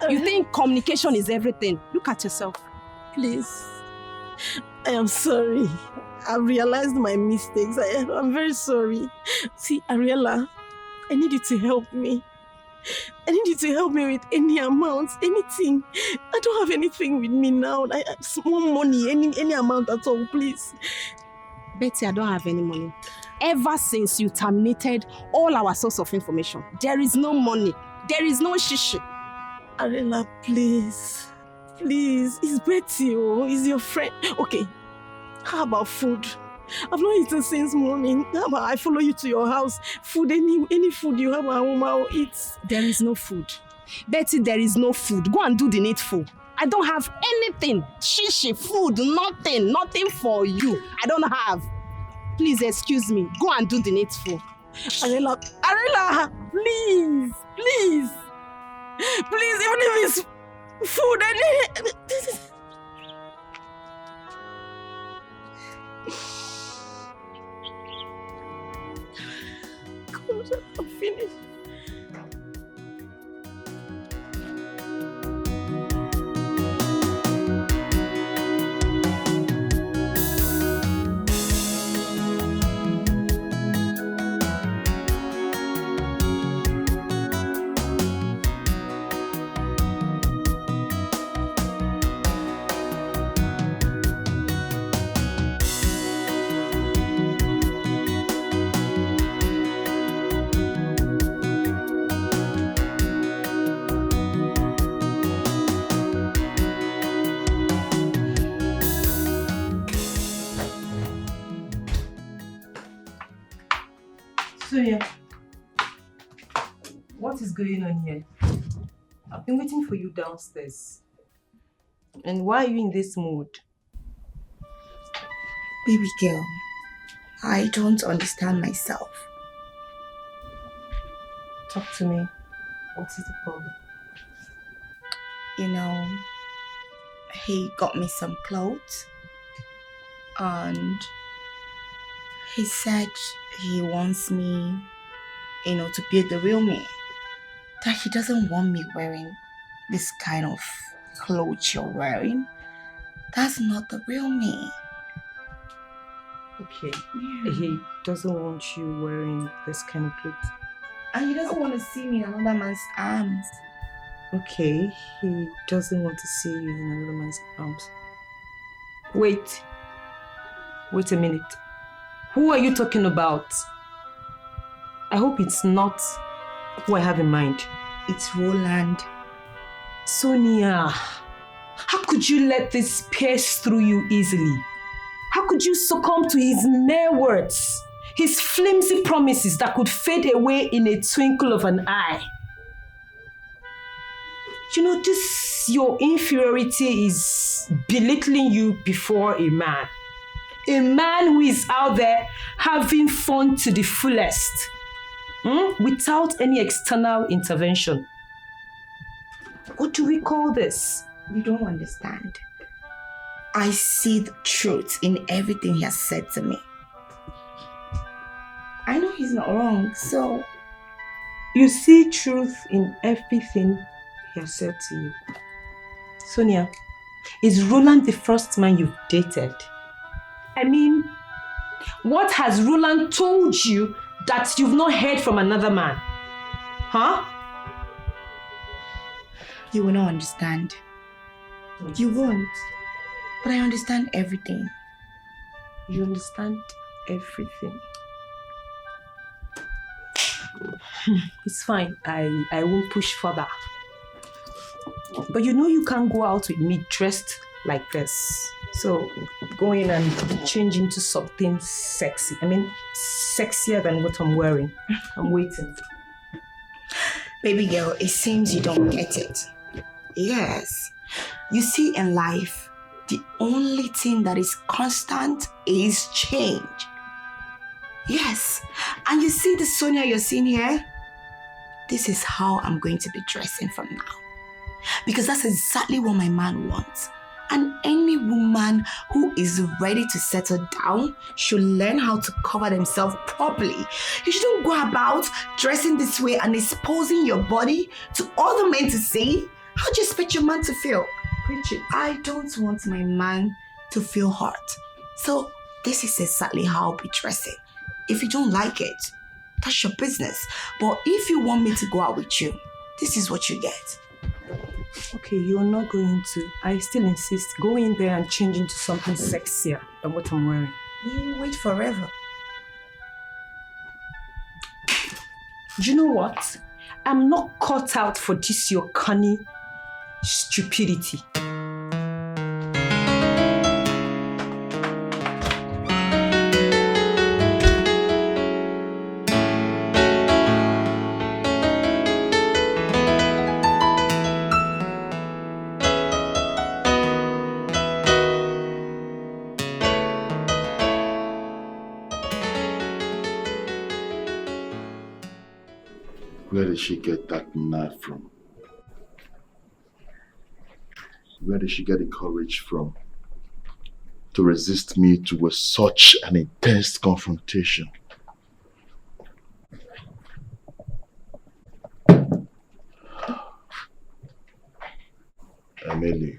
You think communication is everything. Look at yourself. Please. I am sorry. I've realized my mistakes. I'm very sorry. See, Ariella, I need you to help me. I need you to help me with any amount, anything. I don't have anything with me now. I have small money, any amount at all, please. Betty, I don't have any money. Ever since you terminated all our source of information, there is no money. There is no shishi. Ariella, please. Please. It's Betty, it's your friend. Okay, how about food? I've not eaten since morning. I follow you to your house. Food, any food you have at home, I'll eat. There is no food. Betty, there is no food. Go and do the needful. I don't have anything. Shishi, food, nothing for you. I don't have. Please excuse me. Go and do the needful. Arela, please. Please, even if it's food, God, I'm finished. Sonia, what is going on here? I've been waiting for you downstairs. And why are you in this mood? Baby girl, I don't understand myself. Talk to me. What is the problem? You know, he got me some clothes and he said he wants me, to be the real me. That he doesn't want me wearing this kind of clothes you're wearing. That's not the real me. Okay. Yeah. He doesn't want you wearing this kind of clothes. And he doesn't want to see me in another man's arms. Okay, he doesn't want to see you in another man's arms. Wait a minute. Who are you talking about? I hope it's not who I have in mind. It's Roland. Sonia, how could you let this pierce through you easily? How could you succumb to his mere words? His flimsy promises that could fade away in a twinkle of an eye? Your inferiority is belittling you before a man. A man who is out there having fun to the fullest, without any external intervention. What do we call this? You don't understand. I see the truth in everything he has said to me. I know he's not wrong, so... You see truth in everything he has said to you. Sonia, is Roland the first man you've dated? I mean, what has Roland told you that you've not heard from another man? Huh? You will not understand. You won't. But I understand everything. You understand everything? It's fine. I won't push further. But you can't go out with me dressed like this. So go in and change into something sexy. I mean, sexier than what I'm wearing. I'm waiting. Baby girl, it seems you don't get it. Yes. You see, in life, the only thing that is constant is change. Yes. And you see the Sonia you're seeing here? This is how I'm going to be dressing from now. Because that's exactly what my man wants. And any woman who is ready to settle down should learn how to cover themselves properly. You shouldn't go about dressing this way and exposing your body to other men to see. How do you expect your man to feel? Preach it. I don't want my man to feel hurt. So this is exactly how I'll be dressing. If you don't like it, that's your business. But if you want me to go out with you, this is what you get. Okay, you're not going to. I still insist. Go in there and change into something sexier than what I'm wearing. You wait forever. Do you know what? I'm not cut out for this your cunning stupidity. Where did she get that knife from? Where did she get the courage from to resist me to such an intense confrontation? Emily,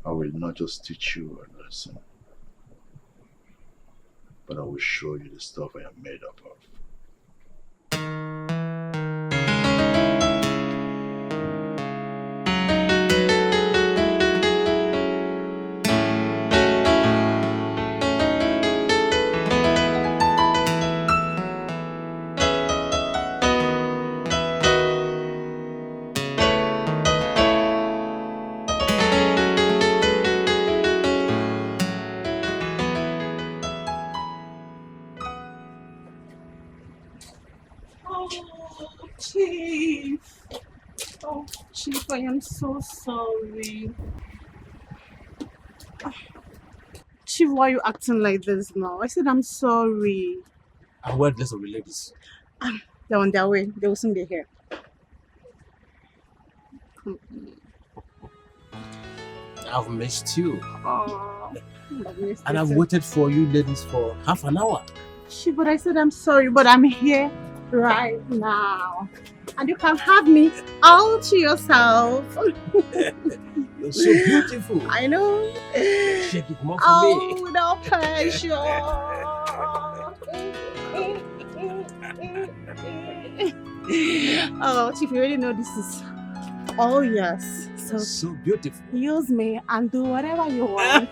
I will not just teach you a lesson, but I will show you the stuff I am made up of. Chief. Oh, Chief, I am so sorry. Chief, why are you acting like this now? I said I'm sorry. And where the rest of the ladies? They're on their way. They will soon be here. I've missed you. Oh, And I've waited for you ladies for half an hour. Chief, but I said I'm sorry, but I'm here right now. And you can have me all to yourself. You're so beautiful. I know. Shake it more for me. Oh, without pressure. Oh, Chief, you already know this is all yours. So beautiful. Use me and do whatever you want.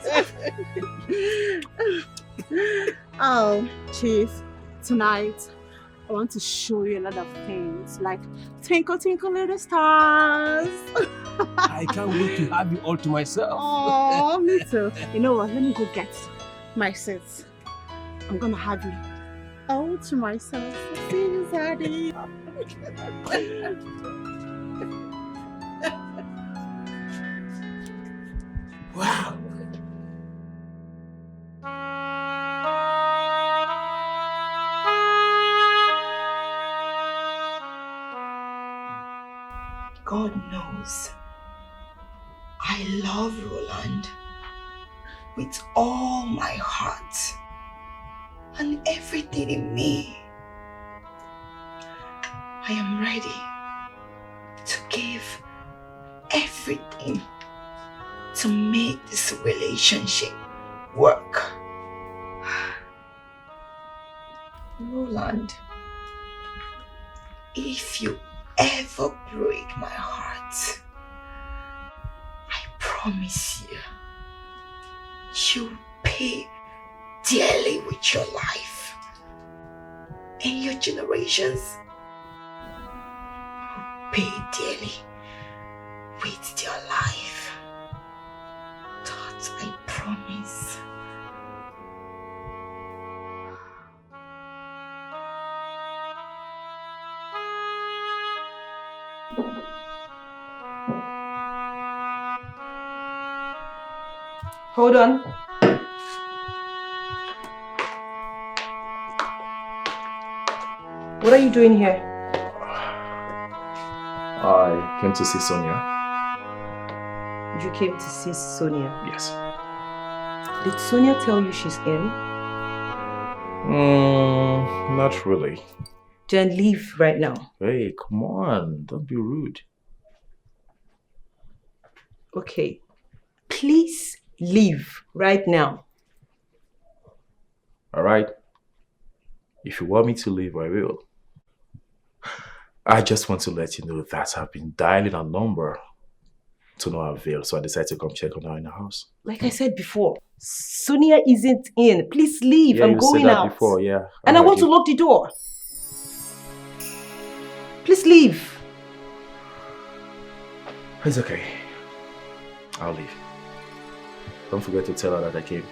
Oh, Chief, tonight I want to show you a lot of things like twinkle, twinkle, little stars. I can't wait to have you all to myself. Oh, me too. You know what? Let me go get my seats. I'm gonna have you all to myself. See you, Zaddy. Wow. God knows I love Roland with all my heart and everything in me. I am ready to give everything to make this relationship work. Roland, if you ever break my heart, I promise you, you'll pay dearly with your life. And your generations will pay dearly with their life. That I promise. Hold on. What are you doing here? I came to see Sonia. You came to see Sonia? Yes. Did Sonia tell you she's in? Not really. Then leave right now. Hey, come on. Don't be rude. Okay. Please leave right now. Alright. If you want me to leave, I will. I just want to let you know that I've been dialing a number to no avail, so I decided to come check on her in the house. Like I said before, Sonia isn't in. Please leave. I'm going said that out. before, yeah. And I want to lock the door. Please leave. It's okay. I'll leave. Don't forget to tell her that I came.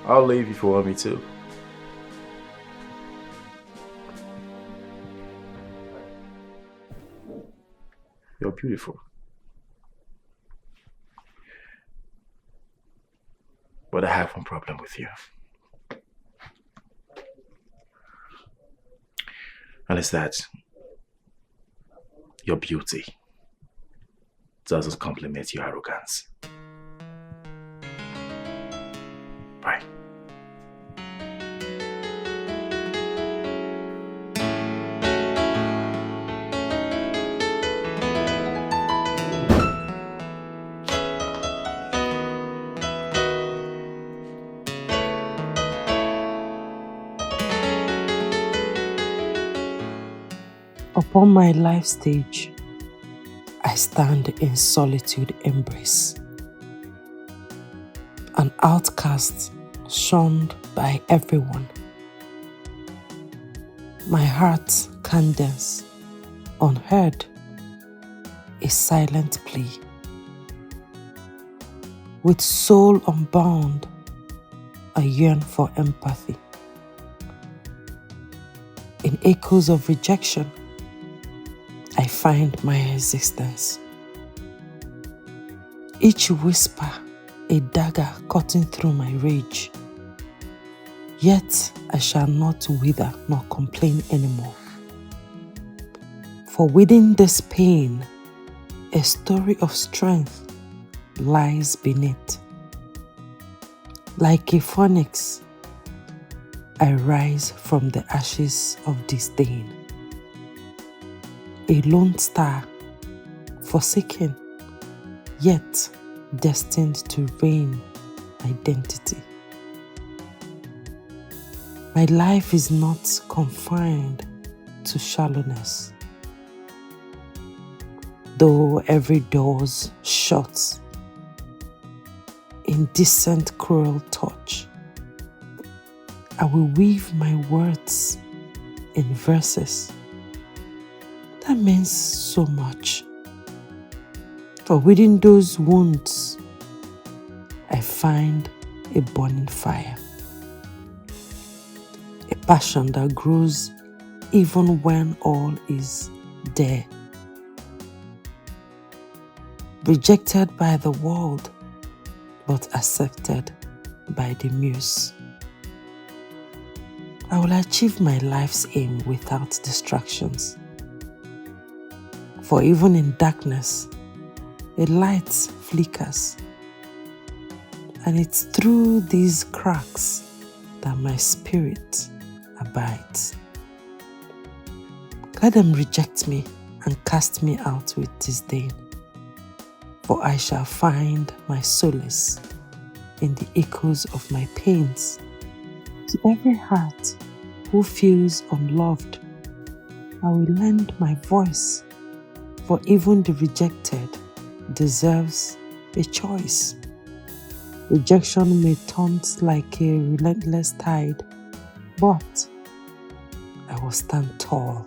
I'll leave if you want me to. You're beautiful. But I have one problem with you. And it's that your beauty doesn't complement your arrogance. Bye. Upon my life stage, I stand in solitude embrace. An outcast shunned by everyone. My heart cadence, unheard, a silent plea. With soul unbound, I yearn for empathy. In echoes of rejection, I find my existence. Each whisper, a dagger cutting through my rage. Yet I shall not wither nor complain anymore. For within this pain, a story of strength lies beneath. Like a phoenix, I rise from the ashes of disdain. A lone star, forsaken, yet destined to reign identity. My life is not confined to shallowness. Though every door's shut, indecent cruel touch, I will weave my words in verses. That means so much. For within those wounds, I find a burning fire. A passion that grows even when all is there. Rejected by the world, but accepted by the muse. I will achieve my life's aim without distractions. For even in darkness, a light flickers. And it's through these cracks that my spirit abides. Let them reject me and cast me out with disdain. For I shall find my solace in the echoes of my pains. To every heart who feels unloved, I will lend my voice. For even the rejected deserves a choice. Rejection may taunt like a relentless tide, but I will stand tall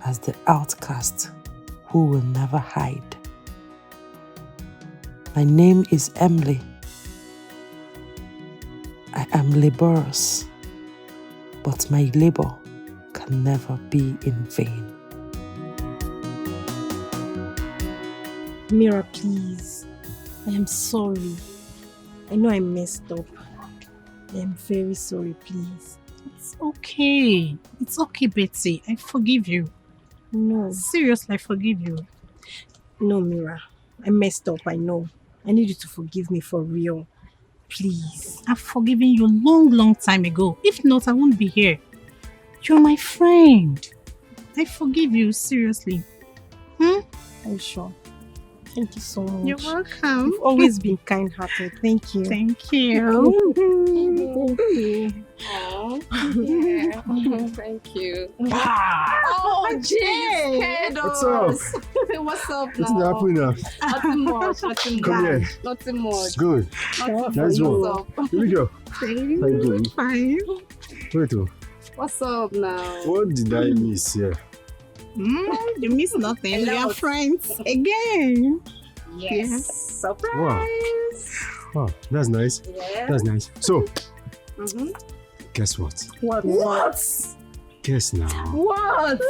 as the outcast who will never hide. My name is Emily. I am laborious, but my labor can never be in vain. Mira, please. I am sorry. I know I messed up. I am very sorry, please. It's okay. It's okay, Betsy. I forgive you. No. Seriously, I forgive you. No, Mira. I messed up, I know. I need you to forgive me for real. Please. I've forgiven you long time ago. If not, I won't be here. You're my friend. I forgive you, seriously. Are you sure? Thank you so much. You're welcome. You've always been kind-hearted. Thank you. Thank you. Thank you. Yeah. Thank you. Oh, Jay! What's up? What's up What's now? happening now? Nothing much. Nothing Come much. here. Nothing much. Good. Nothing Nice much. one. What's up? Here we go. How you doing? Fine. Wait, oh. What's up now? What did I miss here? You miss nothing. We are lot. friends again. Yes. Surprise. Wow, that's nice. Yeah. That's nice. So, Mm-hmm. guess what? What? Guess now. What?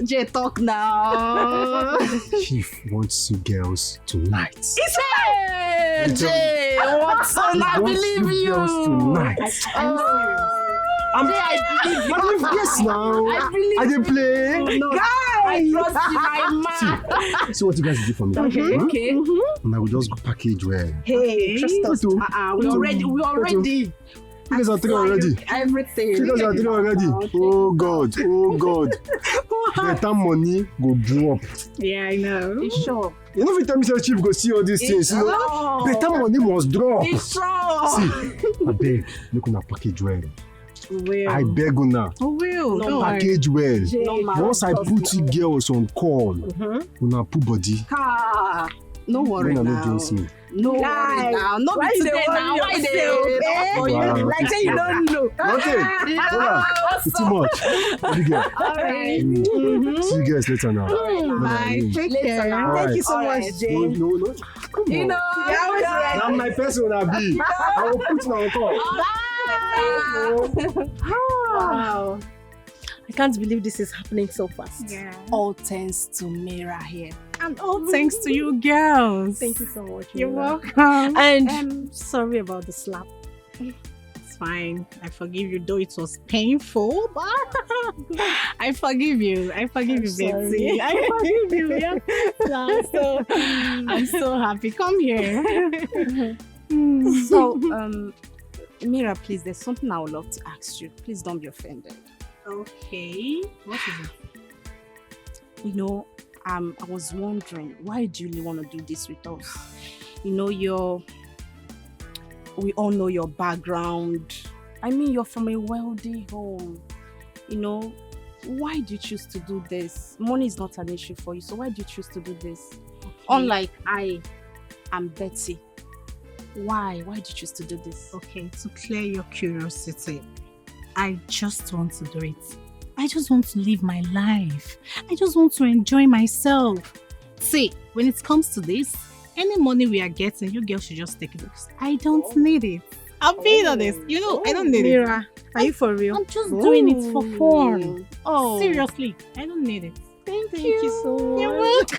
Jay, talk now. Chief wants you girls tonight. Hey, Jay! Hey, Watson, I believe you. Tonight. I believe you. Yes, now. I believe I didn't play. No, Guys! I trust you, my man. See what you guys did for me. Okay. And I will just go package well. Hey, trust us. We already. You guys are three already. Everything. You guys are three already. Oh God. Better money go drop. Yeah, I know. It's sure. You know, every time Mr. Chief go see all these things, you know, better money must drop. It's sure. See, I beg, make una package well. Will. I beg una. Will. No package well. No, once I put you girls on call, una put body. No worry now. No jinx me. No worry now. No be today now. Why they? Like say you don't know. Nothing. It's too much. Big girl. All right. See you guys later now. Bye. Take care. Thank you so much, Jane. No. Come on. You know, now my person will be. I will put you on call. Wow. I can't believe this is happening so fast. Yeah. All thanks to Mira here. And all thanks to you girls. Thank you so much. You're Mira. welcome. And sorry about the slap. It's fine. I forgive you, though it was painful, but I forgive you. I forgive you, Betsy. I forgive you. Yeah. I'm so happy. Come here. So, Mira, please, there's something I would love to ask you. Please don't be offended. Okay. What is it? You know, I was wondering, why do you really want to do this with us? You know, we all know your background. I mean, you're from a wealthy home. You know, why do you choose to do this? Money is not an issue for you, so why do you choose to do this? Okay. Unlike I am Betty. Why did you choose to do this? Okay, to clear your curiosity, I just want to do it. I just want to live my life. I just want to enjoy myself. See, when it comes to this, any money we are getting, you girls should just take it. I don't need it. I'm being honest. You know, I don't need Mira, it. are you for real? I'm just doing it for fun. Oh, seriously, I don't need it. Thank you so much. You're welcome.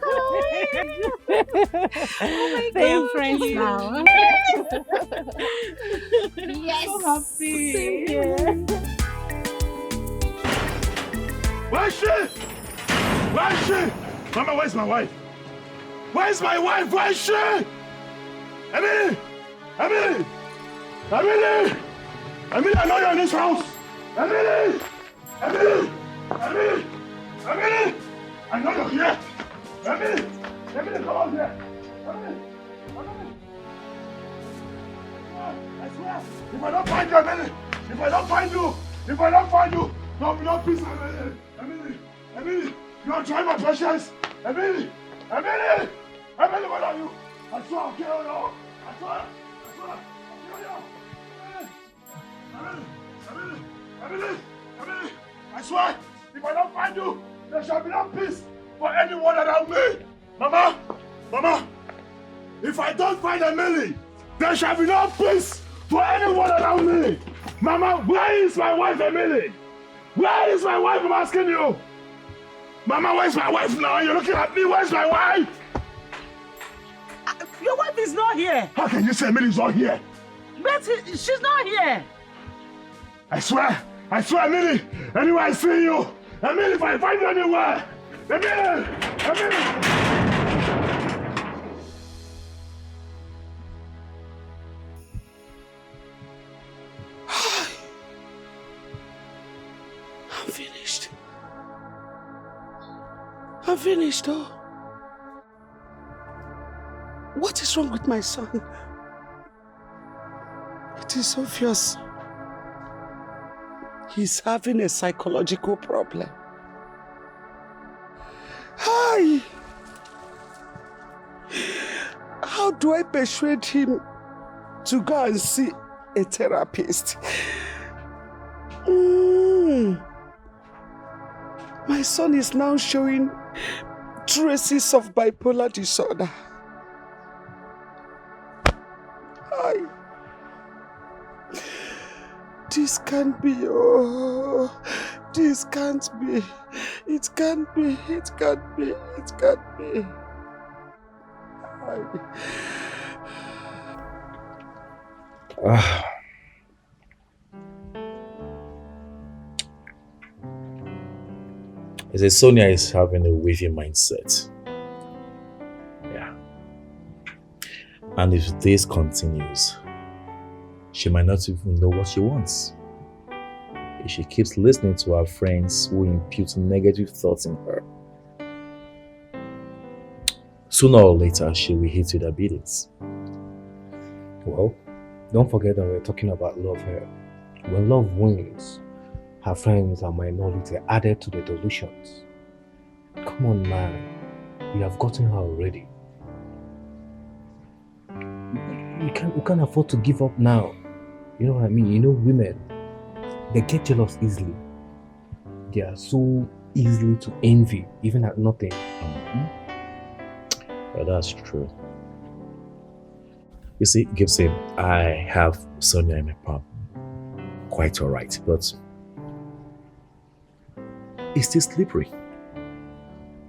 Oh my God. We're friends now. Yes. So happy. Same here. Where's she? Where's she? Mama, where's my wife? Where's my wife? Where's she? Emily! Emily! Emily! Emily, I know you're in this house! Emily! Emily! Emily! Emily! I know you're here! Emily! Emily, come on here! Emily! Emily! I swear, if I don't find you, Emily! If I don't find you, no peace, Emily! Emily! Emily! You're trying my patience! Emily! Emily! Emily, where are you? I swear I'll kill you! I swear! I'll kill you! Emily! I swear, if I don't find you, there shall be no peace for anyone around me! Mama! If I don't find Emily, there shall be no peace for anyone around me! Mama, where is my wife, Emily? Where is my wife, I'm asking you? Mama, where's my wife now? You're looking at me, where's my wife? Your wife is not here. How can you say Emily's not here? But she's not here. I swear, Emily, anywhere I see you, Emily, if I find you anywhere, Emily! I'm finished, oh. What is wrong with my son? It is obvious. He's having a psychological problem. Hi! How do I persuade him to go and see a therapist? My son is now showing traces of bipolar disorder. Hi. This can't be. Oh, this can't be. It can't be. It can't be. It can't be. Hi. I say Sonia is having a wavy mindset. Yeah. And if this continues, she might not even know what she wants. If she keeps listening to her friends who impute negative thoughts in her, sooner or later she will hit with her beatings. Well, don't forget that we're talking about love here. When love wins, her friends and minority are added to the delusions. Come on, man. We have gotten her already. We can't afford to give up now. You know what I mean? You know, women, they get jealous easily. They are so easily to envy, even at nothing. Yeah, that's true. You see, Gibson, I have Sonia in my palm. Quite alright, but it's still slippery.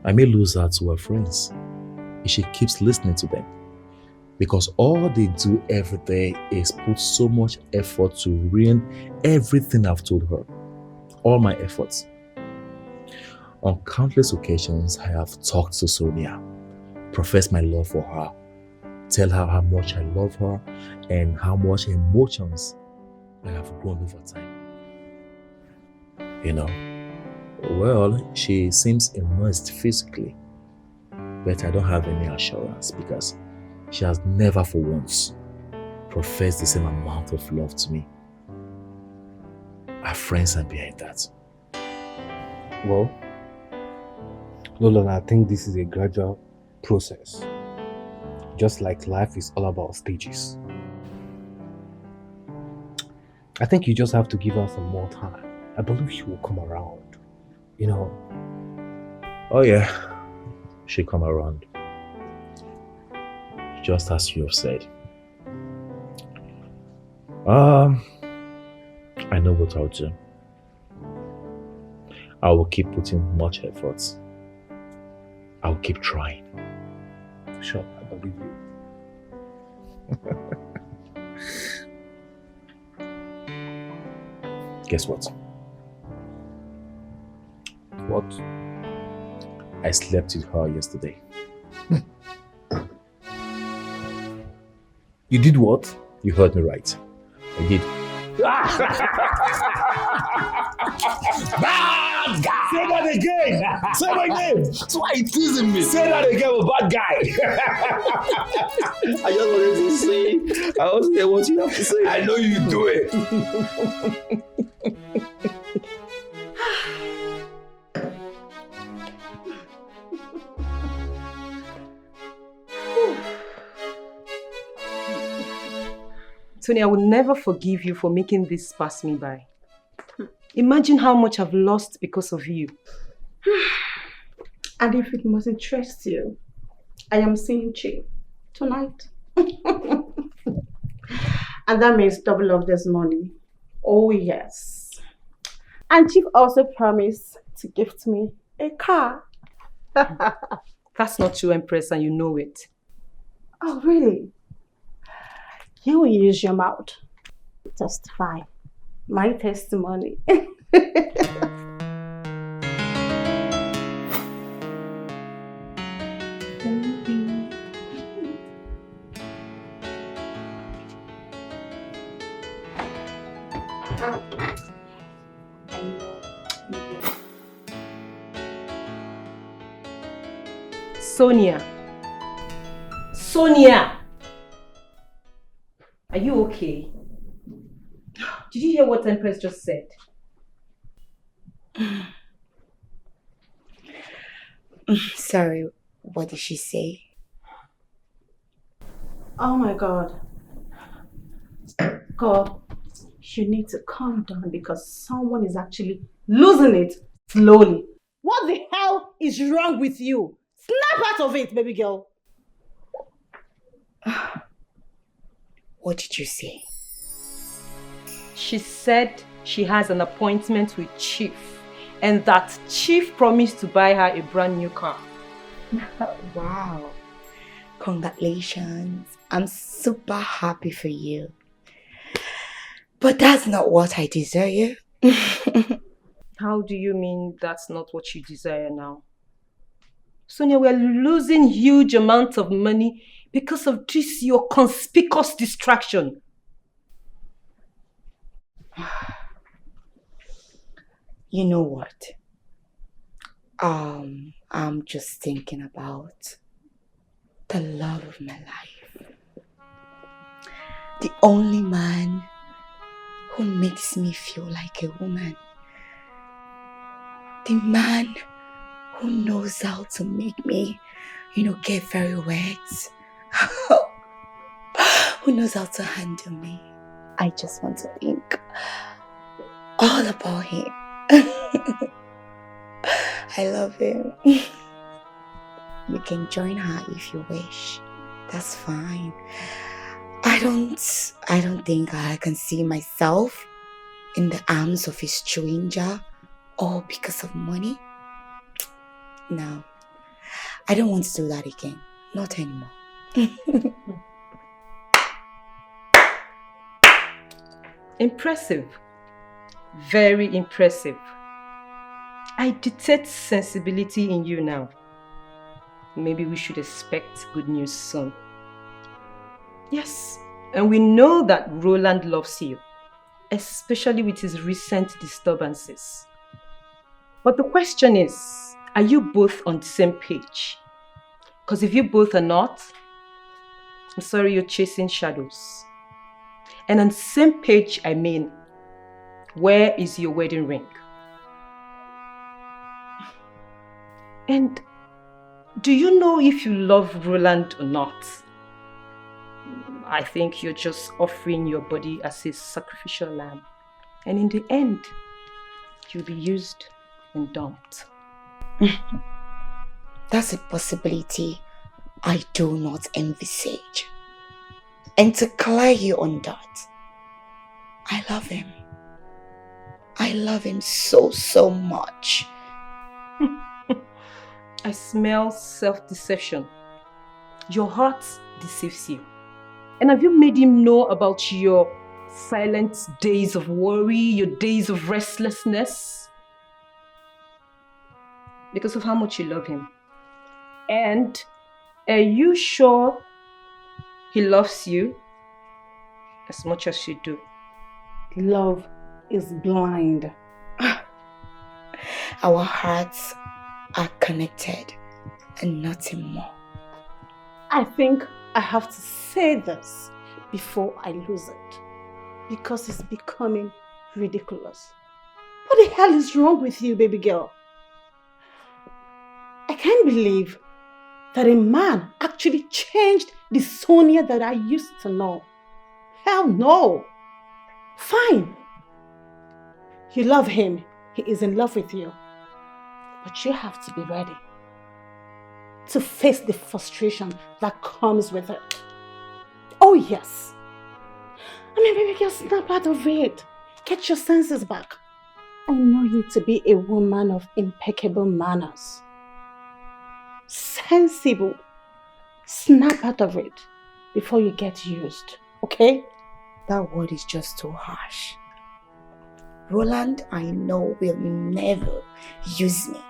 I may lose her to her friends if she keeps listening to them. Because all they do every day is put so much effort to ruin everything I've told her. All my efforts. On countless occasions, I have talked to Sonia, professed my love for her, tell her how much I love her and how much emotions I have grown over time. You know, well, she seems immersed physically, but I don't have any assurance because she has never for once professed the same amount of love to me. Our friends are behind that. Well, Lola, I think this is a gradual process. Just like life is all about stages. I think you just have to give her some more time. I believe she will come around. You know. Oh yeah, she'll come around. Just as you have said. I know what I'll do. I will keep putting much effort. I'll keep trying. Sure, I believe you. Guess what? What? I slept with her yesterday. You did what? You heard me right. I did. Bad guy! Say that again! Say my name! That's why you're teasing me. Say that again with bad guy! I just wanted to say, I want to hear what you have to say. I know you do it. Tony, I will never forgive you for making this pass me by. Imagine how much I've lost because of you. And if it must interest you, I am seeing Chief tonight. And that means double of this money. Oh yes. And Chief also promised to gift me a car. That's not true, Empress, and you know it. Oh really? You will use your mouth. Testify. My testimony. Sonia. Sonia! Are you okay? Did you hear what Empress just said? Sorry, what did she say? Oh my God. God, you need to calm down because someone is actually losing it slowly. What the hell is wrong with you? Snap out of it, baby girl. What did you say? She said she has an appointment with Chief and that Chief promised to buy her a brand new car. Wow. Congratulations. I'm super happy for you. But that's not what I desire. How do you mean that's not what you desire now? Sonia, we're losing huge amounts of money because of this, your conspicuous distraction. You know what? I'm just thinking about the love of my life. The only man who makes me feel like a woman. The man who knows how to make me, get very wet. Who knows how to handle me. I just want to think all about him. I love him. You can join her if you wish. That's fine. I don't think I can see myself in the arms of a stranger all because of money. No. I don't want to do that again. Not anymore. Impressive. Very impressive. I detect sensibility in you now. Maybe we should expect good news soon. Yes, and we know that Roland loves you, especially with his recent disturbances. But the question is, are you both on the same page? Because if you both are not, I'm sorry, you're chasing shadows. And on the same page, I mean, where is your wedding ring? And do you know if you love Roland or not? I think you're just offering your body as a sacrificial lamb. And in the end, you'll be used and dumped. That's a possibility I do not envisage. And to clear you on that, I love him. I love him so, so much. I smell self-deception. Your heart deceives you. And have you made him know about your silent days of worry, your days of restlessness? Because of how much you love him. And are you sure he loves you as much as you do? Love is blind. Our hearts are connected and nothing more. I think I have to say this before I lose it, because it's becoming ridiculous. What the hell is wrong with you, baby girl? I can't believe that a man actually changed the Sonia that I used to know. Hell no. Fine. You love him. He is in love with you. But you have to be ready to face the frustration that comes with it. Oh yes. I mean, baby girl, snap out of it. Get your senses back. I know you to be a woman of impeccable manners. Sensible. Snap out of it before you get used, okay? That word is just too harsh. Roland, I know, will never use me.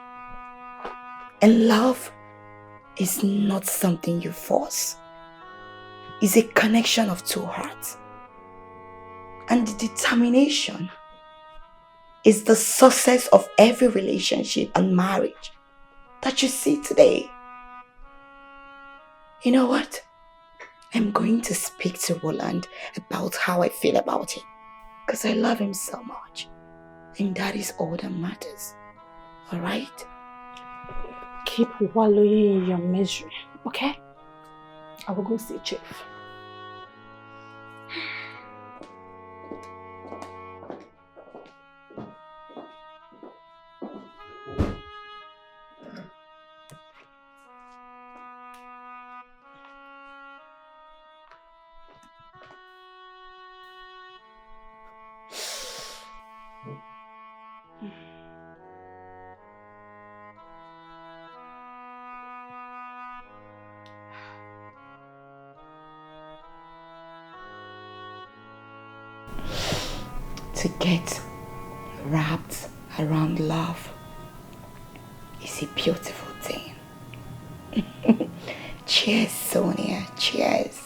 And love is not something you force. It's a connection of two hearts. And the determination is the success of every relationship and marriage that you see today. You know what? I'm going to speak to Roland about how I feel about him. Because I love him so much. And that is all that matters. Alright? Keep wallowing in your misery, okay? I will go see Chief. to get wrapped around love is a beautiful thing. Cheers, Sonia. Cheers.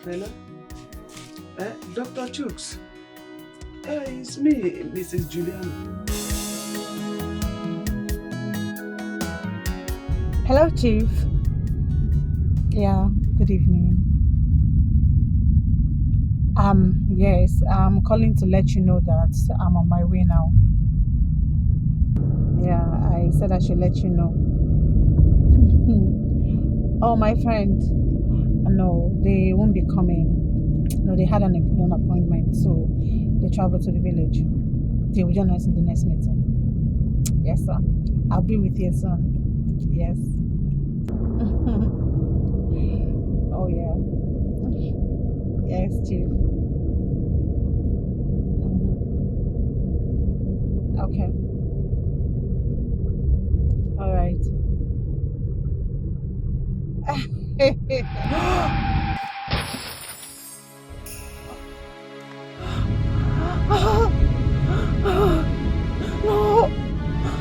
Hello? Dr. Chooks. It's me, Mrs. Juliana. Hello, Chief. Yeah, good evening. Yes, I'm calling to let you know that I'm on my way now. Yeah, I said I should let you know. Oh, my friend. No, they won't be coming. No, they had an appointment, so they traveled to the village. They will join us in the next meeting. Yes, sir. I'll be with you soon. Yes. Oh, yeah. Yes, Chief. Okay. All right. No!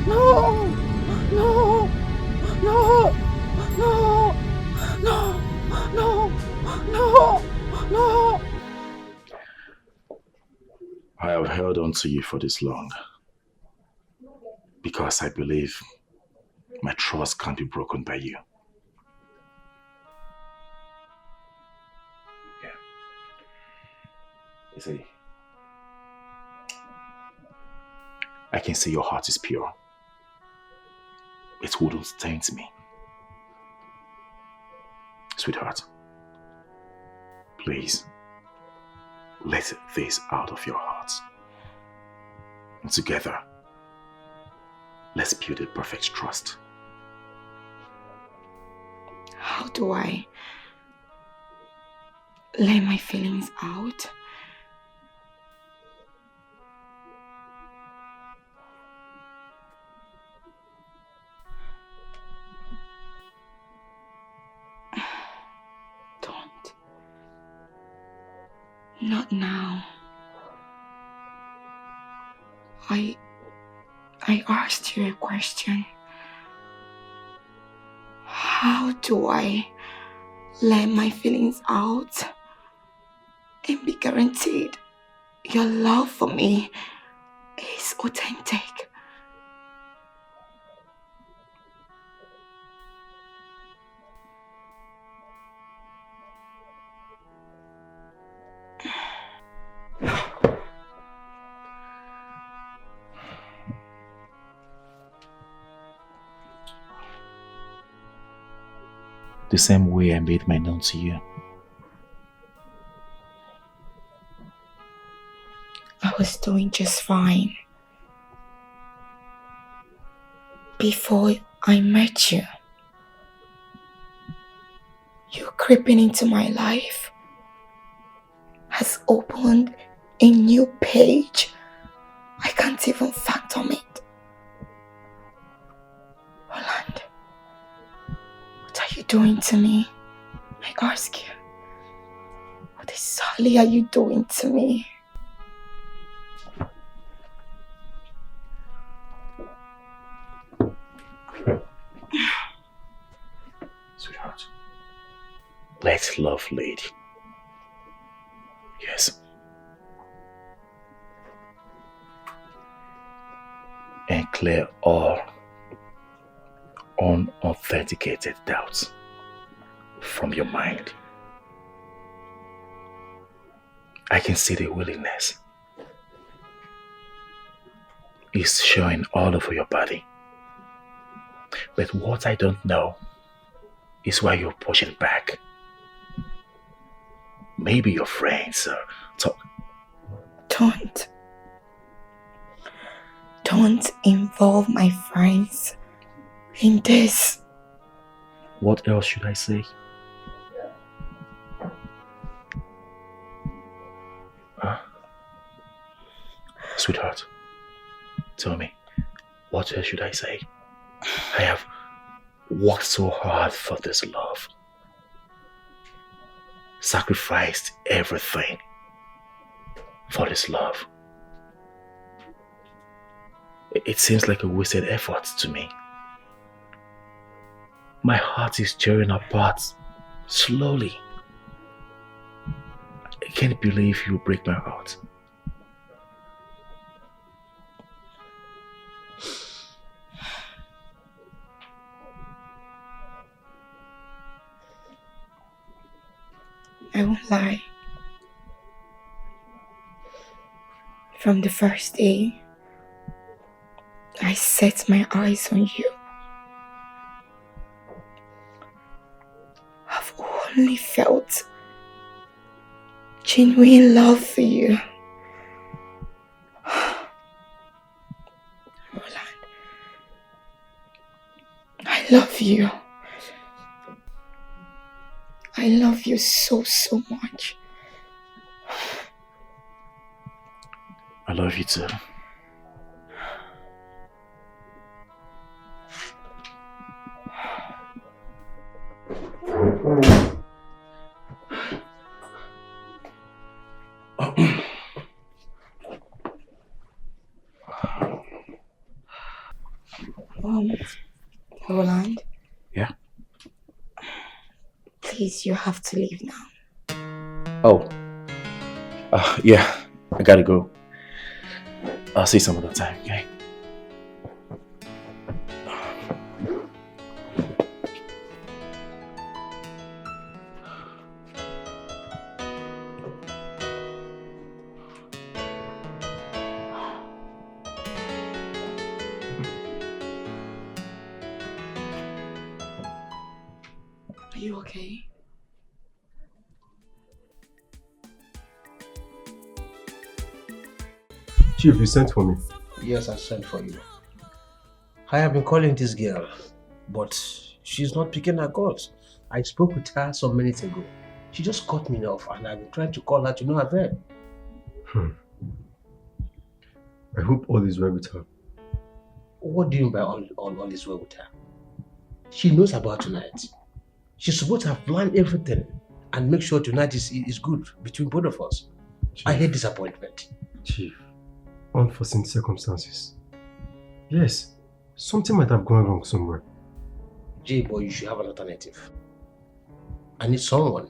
No! No! No! No! No! No! No! No! I have held on to you for this long because I believe my trust can't be broken by you. Yeah. You see, I can see your heart is pure. It wouldn't taint me. Sweetheart, please, let this out of your heart. And together, let's build a perfect trust. How do I let my feelings out? Don't. Not now. I asked you a question. How do I let my feelings out and be guaranteed your love for me is authentic? The same way I made my known to you. I was doing just fine before I met you. creeping into my life has opened a new page. I can't even fathom it. Roland, what are you doing to me? I ask you. What exactly are you doing to me? Sweetheart, let's love lady. Yes. And clear all unauthenticated doubts from your mind. I can see the willingness. It's showing all over your body. But what I don't know is why you're pushing back. Maybe your friends are Don't involve my friends in this. What else should I say? Huh? Sweetheart, tell me, what else should I say? I have worked so hard for this love. Sacrificed everything for this love. It seems like a wasted effort to me. My heart is tearing apart slowly. I can't believe you break my heart. I won't lie. From the first day I set my eyes on you, I've only felt genuine love for you. Roland, I love you. I love you so much. I love you too. Roland? Yeah? Please, you have to leave now. Oh. Yeah, I gotta go. I'll see you some other time, okay? Are you okay? Chief, you sent for me. Yes, I sent for you. I have been calling this girl, but she's not picking her calls. I spoke with her some minutes ago. She just cut me off and I've been trying to call her to no avail. I hope all is well with her. What do you mean by all is well with her? She knows about tonight. She's supposed to have planned everything and make sure tonight is good between both of us. Chief. I hate disappointment. Chief, unforeseen circumstances. Yes, something might have gone wrong somewhere. Jay boy, you should have an alternative. I need someone.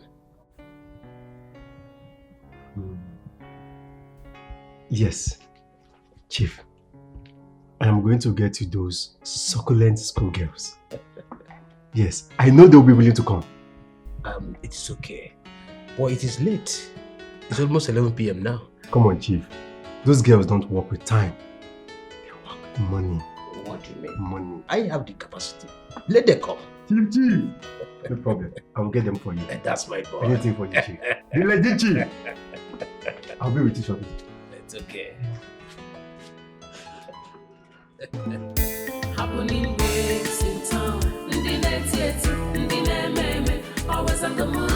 Yes, Chief. I am going to get you those succulent schoolgirls. Yes, I know they'll be willing to come. It is okay. Boy, it is late. It's almost 11 p.m. now. Come on, Chief. Those girls don't work with time. They work with money. What do you mean? Money. I have the capacity. Let them come. Chief. No problem. I will get them for you. That's my boy. Anything for you, Chief. The legit Chief. I'll be with you shortly. It's okay. Happening waves in town. Always on the move.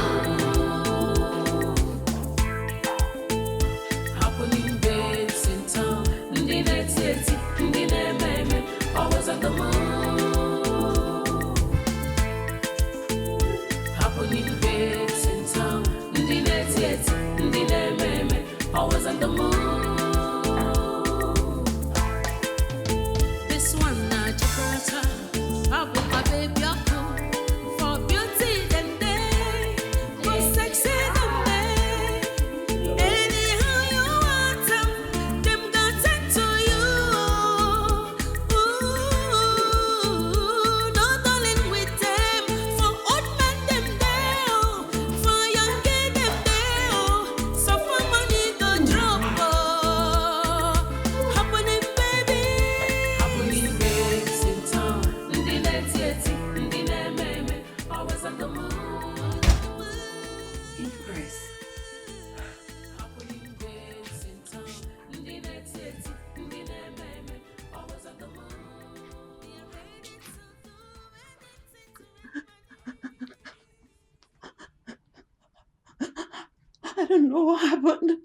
don't know what happened.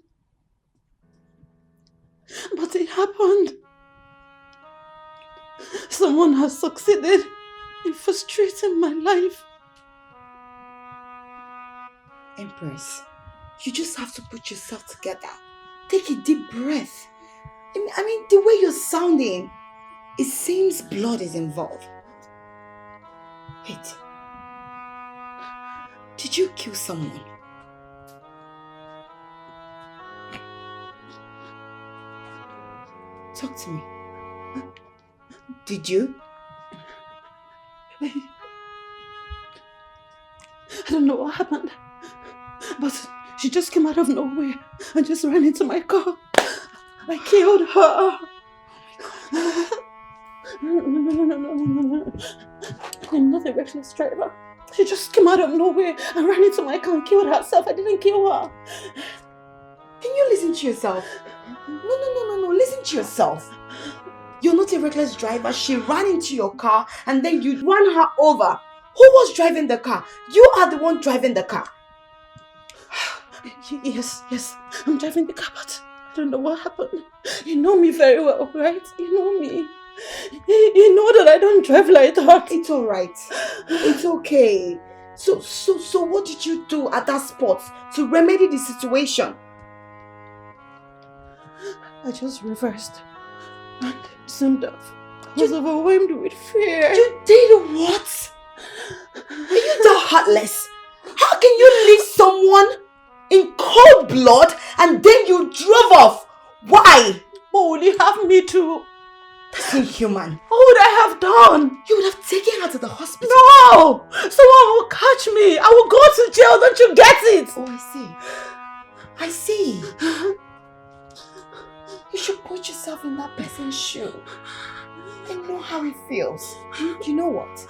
But it happened. Someone has succeeded in frustrating my life. Empress, you just have to put yourself together. Take a deep breath. I mean, the way you're sounding, it seems blood is involved. Wait. Did you kill someone? Talk to me. Did you? I don't know what happened, but she just came out of nowhere and just ran into my car. I killed her. No. I'm not a reckless driver. She just came out of nowhere and ran into my car and killed herself. I didn't kill her. Can you listen to yourself? No. Listen to yourself. You're not a reckless driver. She ran into your car and then you ran her over. Who was driving the car? You are the one driving the car. Yes. I'm driving the car, but I don't know what happened. You know me very well, right? You know me. You know that I don't drive like that. It's alright. It's okay. So what did you do at that spot to remedy the situation? I just reversed and zoomed off. I was overwhelmed with fear. You did what? Are you that heartless? How can you leave someone in cold blood and then you drove off? Why? What would you have me to? That's inhuman. What would I have done? You would have taken her to the hospital. No! Someone will catch me. I will go to jail. Don't you get it? Oh, I see. You should put yourself in that person's shoe and know how it feels. You know what?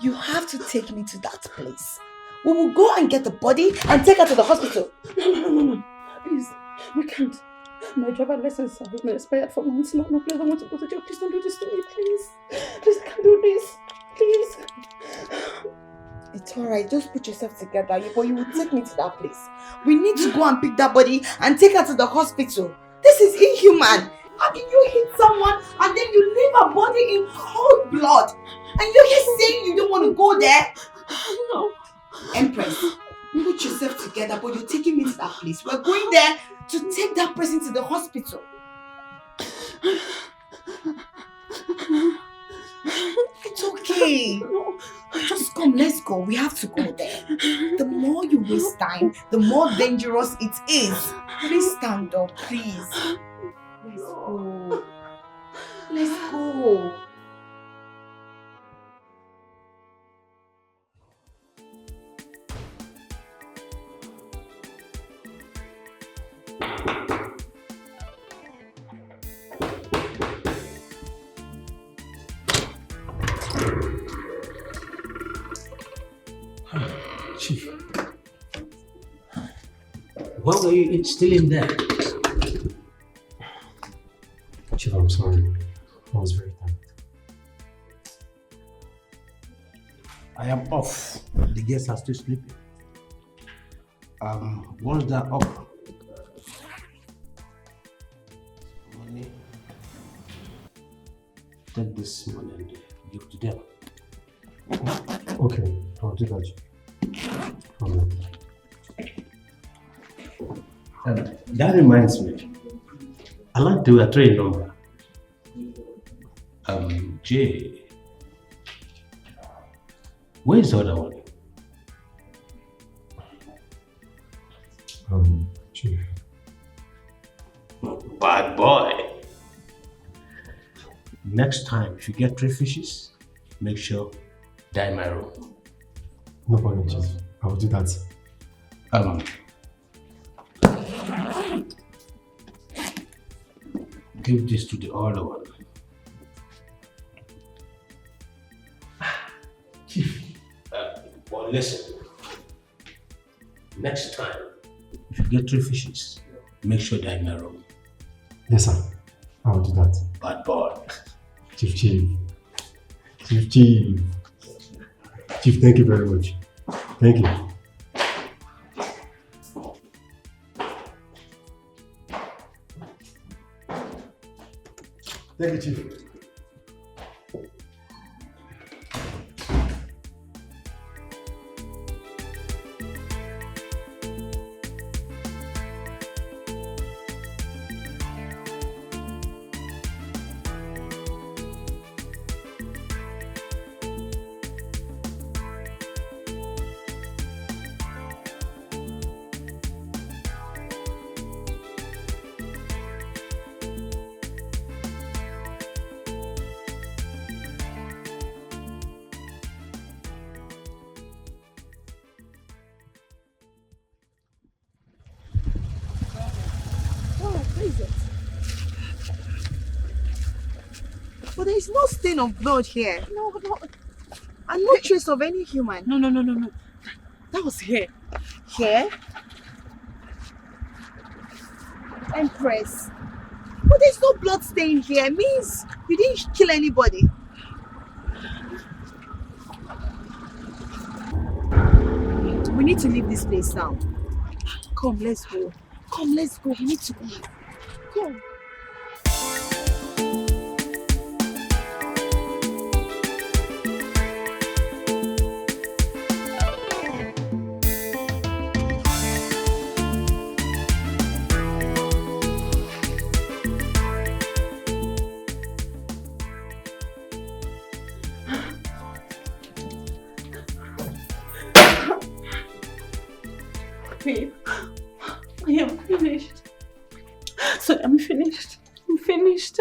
You have to take me to that place. We will go and get the body and take her to the hospital. No. Please, we can't. My driver license has been expired for months now. No, please, I want to go to jail. Please don't do this to me, please. Please, I can't do this. Please. It's alright, just put yourself together. But you will take me to that place. We need to go and pick that body and take her to the hospital. This is inhuman. How can you hit someone and then you leave her body in cold blood? And you're here saying you don't want to go there? No. Empress, put yourself together, but you're taking me to that place. We're going there to take that person to the hospital. It's okay. No. Just come, let's go. We have to go there. The more you waste time, the more dangerous it is. Please stand up, please. Let's go. Let's go. Chief, why were you still in there? Chief, I'm sorry. I was very tired. I am off. The guests are still sleeping. Once they're up, money, take this money and give to them. Okay, I'll do that. That reminds me, I like the train number. J. Where is the other one? Chief. Bad boy. Next time, if you get 3 fishes, make sure dye my room. No problem, Chief. I will do that. Give this to the other one. Chief. Well, listen. Next time, if you get 3 fishes, make sure dye my room. Yes, sir. I will do that. Bad boy. Chief. Chief, thank you very much. Thank you. Thank you, Chief. But there is no stain of blood here. No. And no trace of any human. No. That was hair. Hair? Empress. But there's no blood stain here. It means you didn't kill anybody. We need to leave this place now. Come, let's go. Come, let's go. We need to leave. Come. Babe, I am finished. So I'm finished. I'm finished.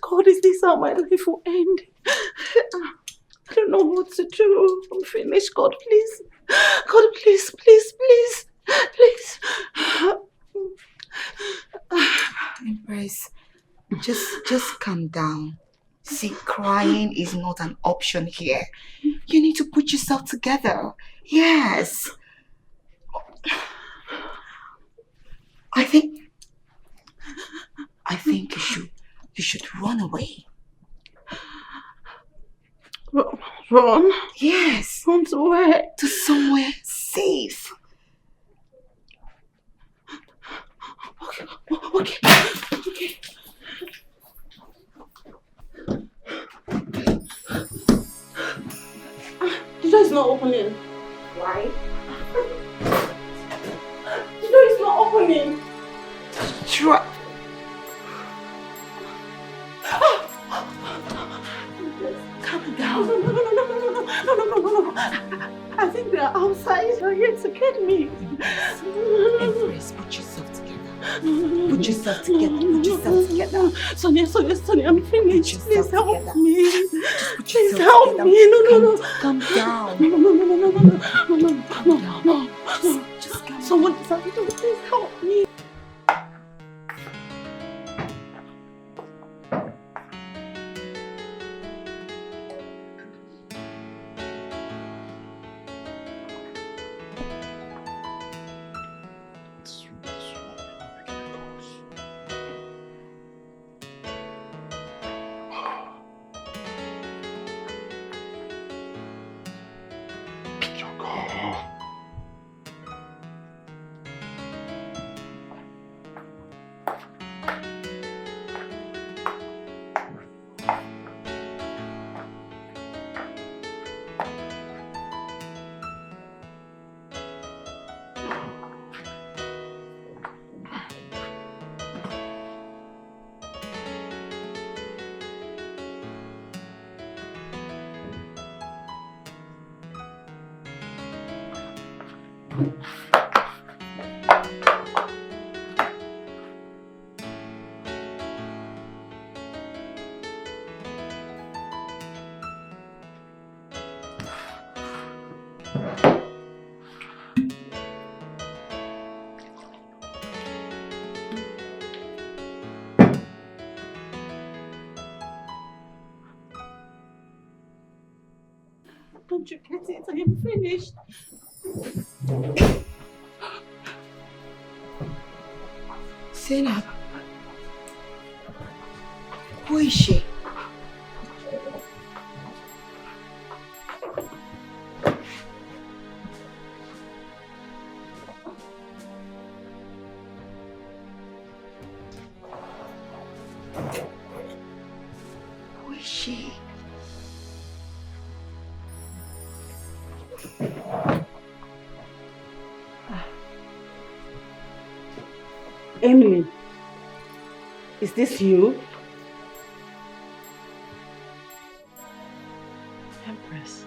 God, is this how my life will end? I don't know what to do. I'm finished. God, please. God, please. Empress, just calm down. See, crying is not an option here. You need to put yourself together. Yes. I think you should run away. Run? Yes. Run to where? To somewhere safe. Okay. The door is not opening. Why? The door is not opening. Try. Calm down. No. I think they are outside. They're here to get me. Empress, put yourself together. Put yourself together. Sonia, I'm finished. Please help me. Just put Please yourself help together. me. No. Calm down. No. Just calm down. Someone is out there. Please help me. Don't you get it? I am finished. Zainab, who is she? is she? Emily, is this you? Empress.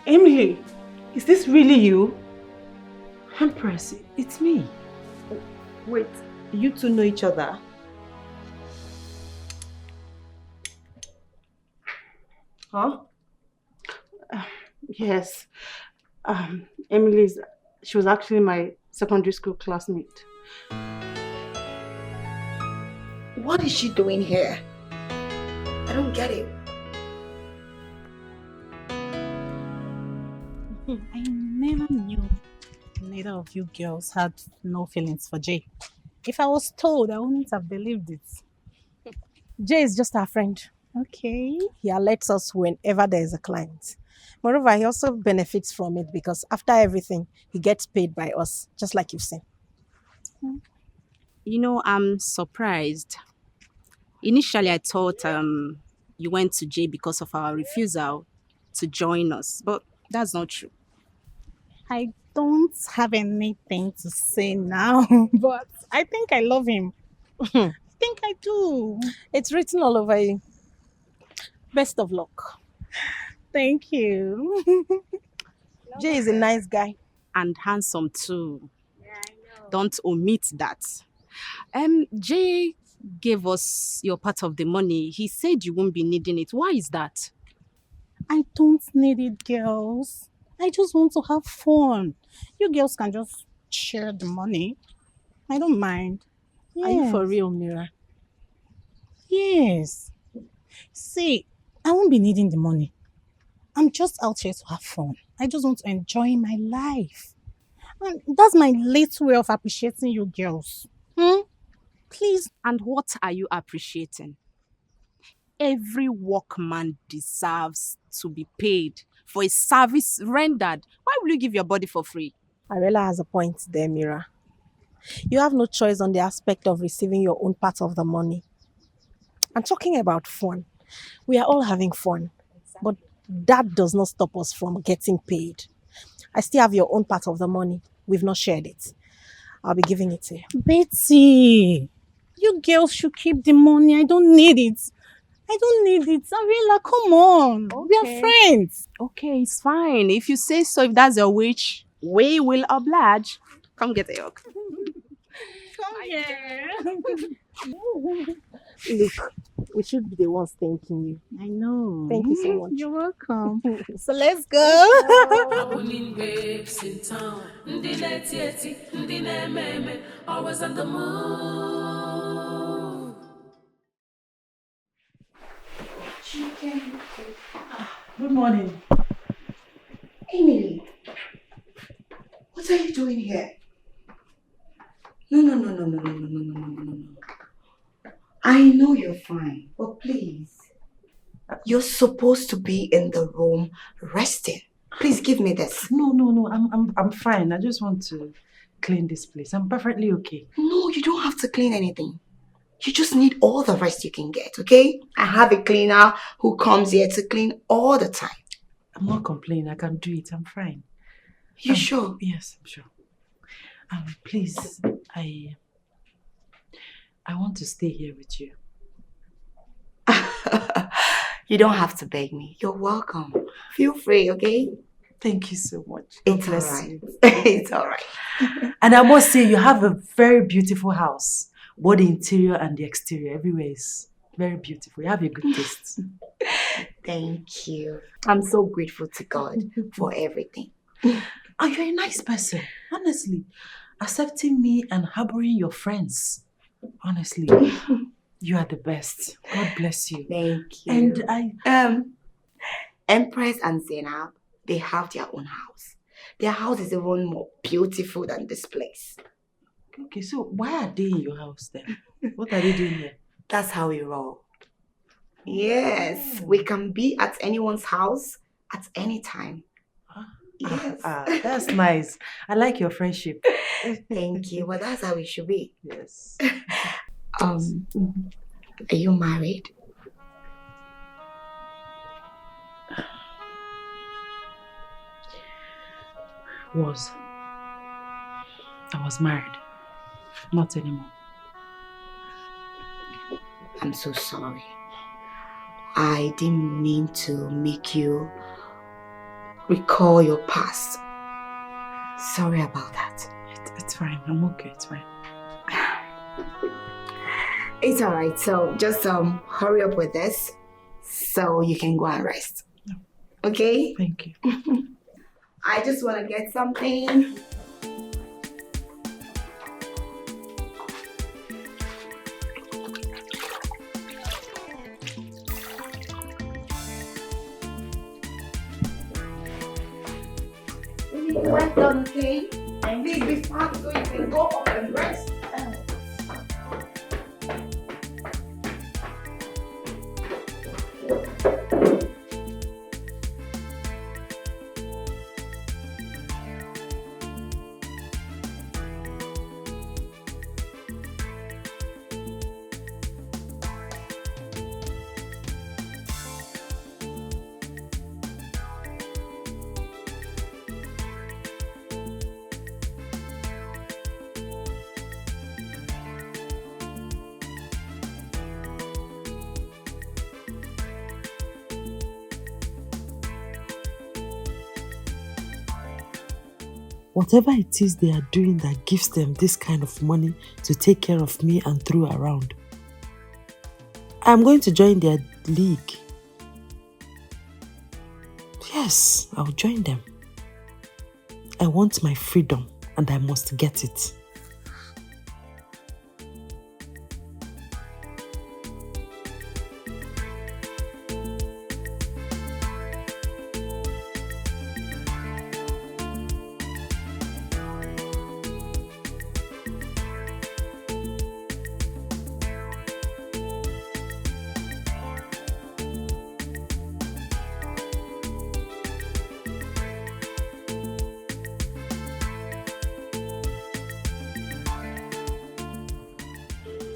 Emily, is this really you? Empress, it's me. Wait, you two know each other? Huh? Yes. Emily's, she was actually my secondary school classmate. What is she doing here? I don't get it. I never knew neither of you girls had no feelings for Jay. If I was told, I wouldn't have believed it. Jay is just our friend. Okay. He alerts us whenever there is a client. Moreover, he also benefits from it because after everything, he gets paid by us, just like you've seen. You know, I'm surprised. Initially, I thought you went to Jay because of our refusal to join us, but that's not true. I don't have anything to say now, but I think I love him. I think I do. It's written all over you. Best of luck. Thank you. Jay is a nice guy. And handsome too. Yeah, I know. Don't omit that. Jay gave us your part of the money. He said you won't be needing it. Why is that? I don't need it, girls. I just want to have fun. You girls can just share the money. I don't mind. Are you for real, Mira? Yes. See, I won't be needing the money. I'm just out here to have fun. I just want to enjoy my life. And that's my little way of appreciating you girls. Please. And what are you appreciating? Every workman deserves to be paid for a service rendered. Why will you give your body for free? Arella has a point there, Mira. You have no choice on the aspect of receiving your own part of the money. And talking about fun, we are all having fun, but that does not stop us from getting paid. I still have your own part of the money. We've not shared it. I'll be giving it to you. Betty, you girls should keep the money. I don't need it. I don't need it. Ariela, come on. Okay. We are friends. Okay, it's fine. If you say so, if that's your wish, we will oblige. Come get a hug. Come here. Look, we should be the ones thanking you. I know. Thank you so much. You're welcome. So let's go. Always on the move. Chicken. Good morning. Emily, what are you doing here? No. I know you're fine, but please. You're supposed to be in the room resting. Please give me this. No. I'm fine. I just want to clean this place. I'm perfectly okay. No, you don't have to clean anything. You just need all the rest you can get, okay? I have a cleaner who comes here to clean all the time. I'm not complaining. I can do it. I'm fine. You sure? Yes, I'm sure. Please, I want to stay here with you. You don't have to beg me. You're welcome. Feel free, okay? Thank you so much. It's alright. It's alright. And I must say, you have a very beautiful house. Both the interior and the exterior, everywhere is very beautiful. You have a good taste. Thank you. I'm so grateful to God for everything. Oh, you're a nice person. Honestly. Accepting me and harboring your friends. Honestly. You are the best. God bless you. Thank you. And Empress and Zainab, they have their own house. Their house is even more beautiful than this place. Okay, so why are they in your house then? What are they doing here? That's how we roll. Yes, we can be at anyone's house at any time. Yes. That's nice. I like your friendship. Thank you. Well, that's how it should be. Yes. Are you married? was I was married. Not anymore. I'm so sorry. I didn't mean to make you recall your past. Sorry about that. It's fine. I'm okay. It's fine. It's alright. So just hurry up with this so you can go and rest. No. Okay? Thank you. I just want to get something. Well done, okay? And please be fast so you can go up and rest. Whatever it is they are doing that gives them this kind of money to take care of me and throw around, I'm going to join their league. Yes, I'll join them. I want my freedom and I must get it.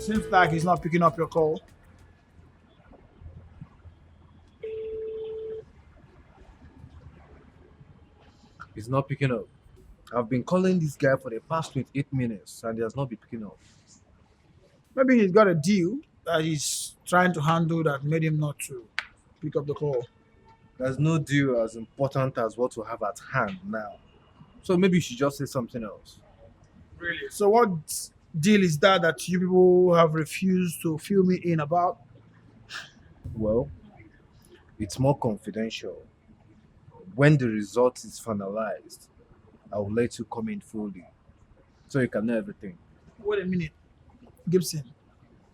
Seems like he's not picking up your call. He's not picking up. I've been calling this guy for the past 28 minutes and he has not been picking up. Maybe he's got a deal that he's trying to handle that made him not to pick up the call. There's no deal as important as what we have at hand now. So maybe you should just say something else. Really? So what deal is that you people have refused to fill me in about? Well, it's more confidential. When the result is finalized, I will let you come in fully so you can know everything. Wait a minute, Gibson.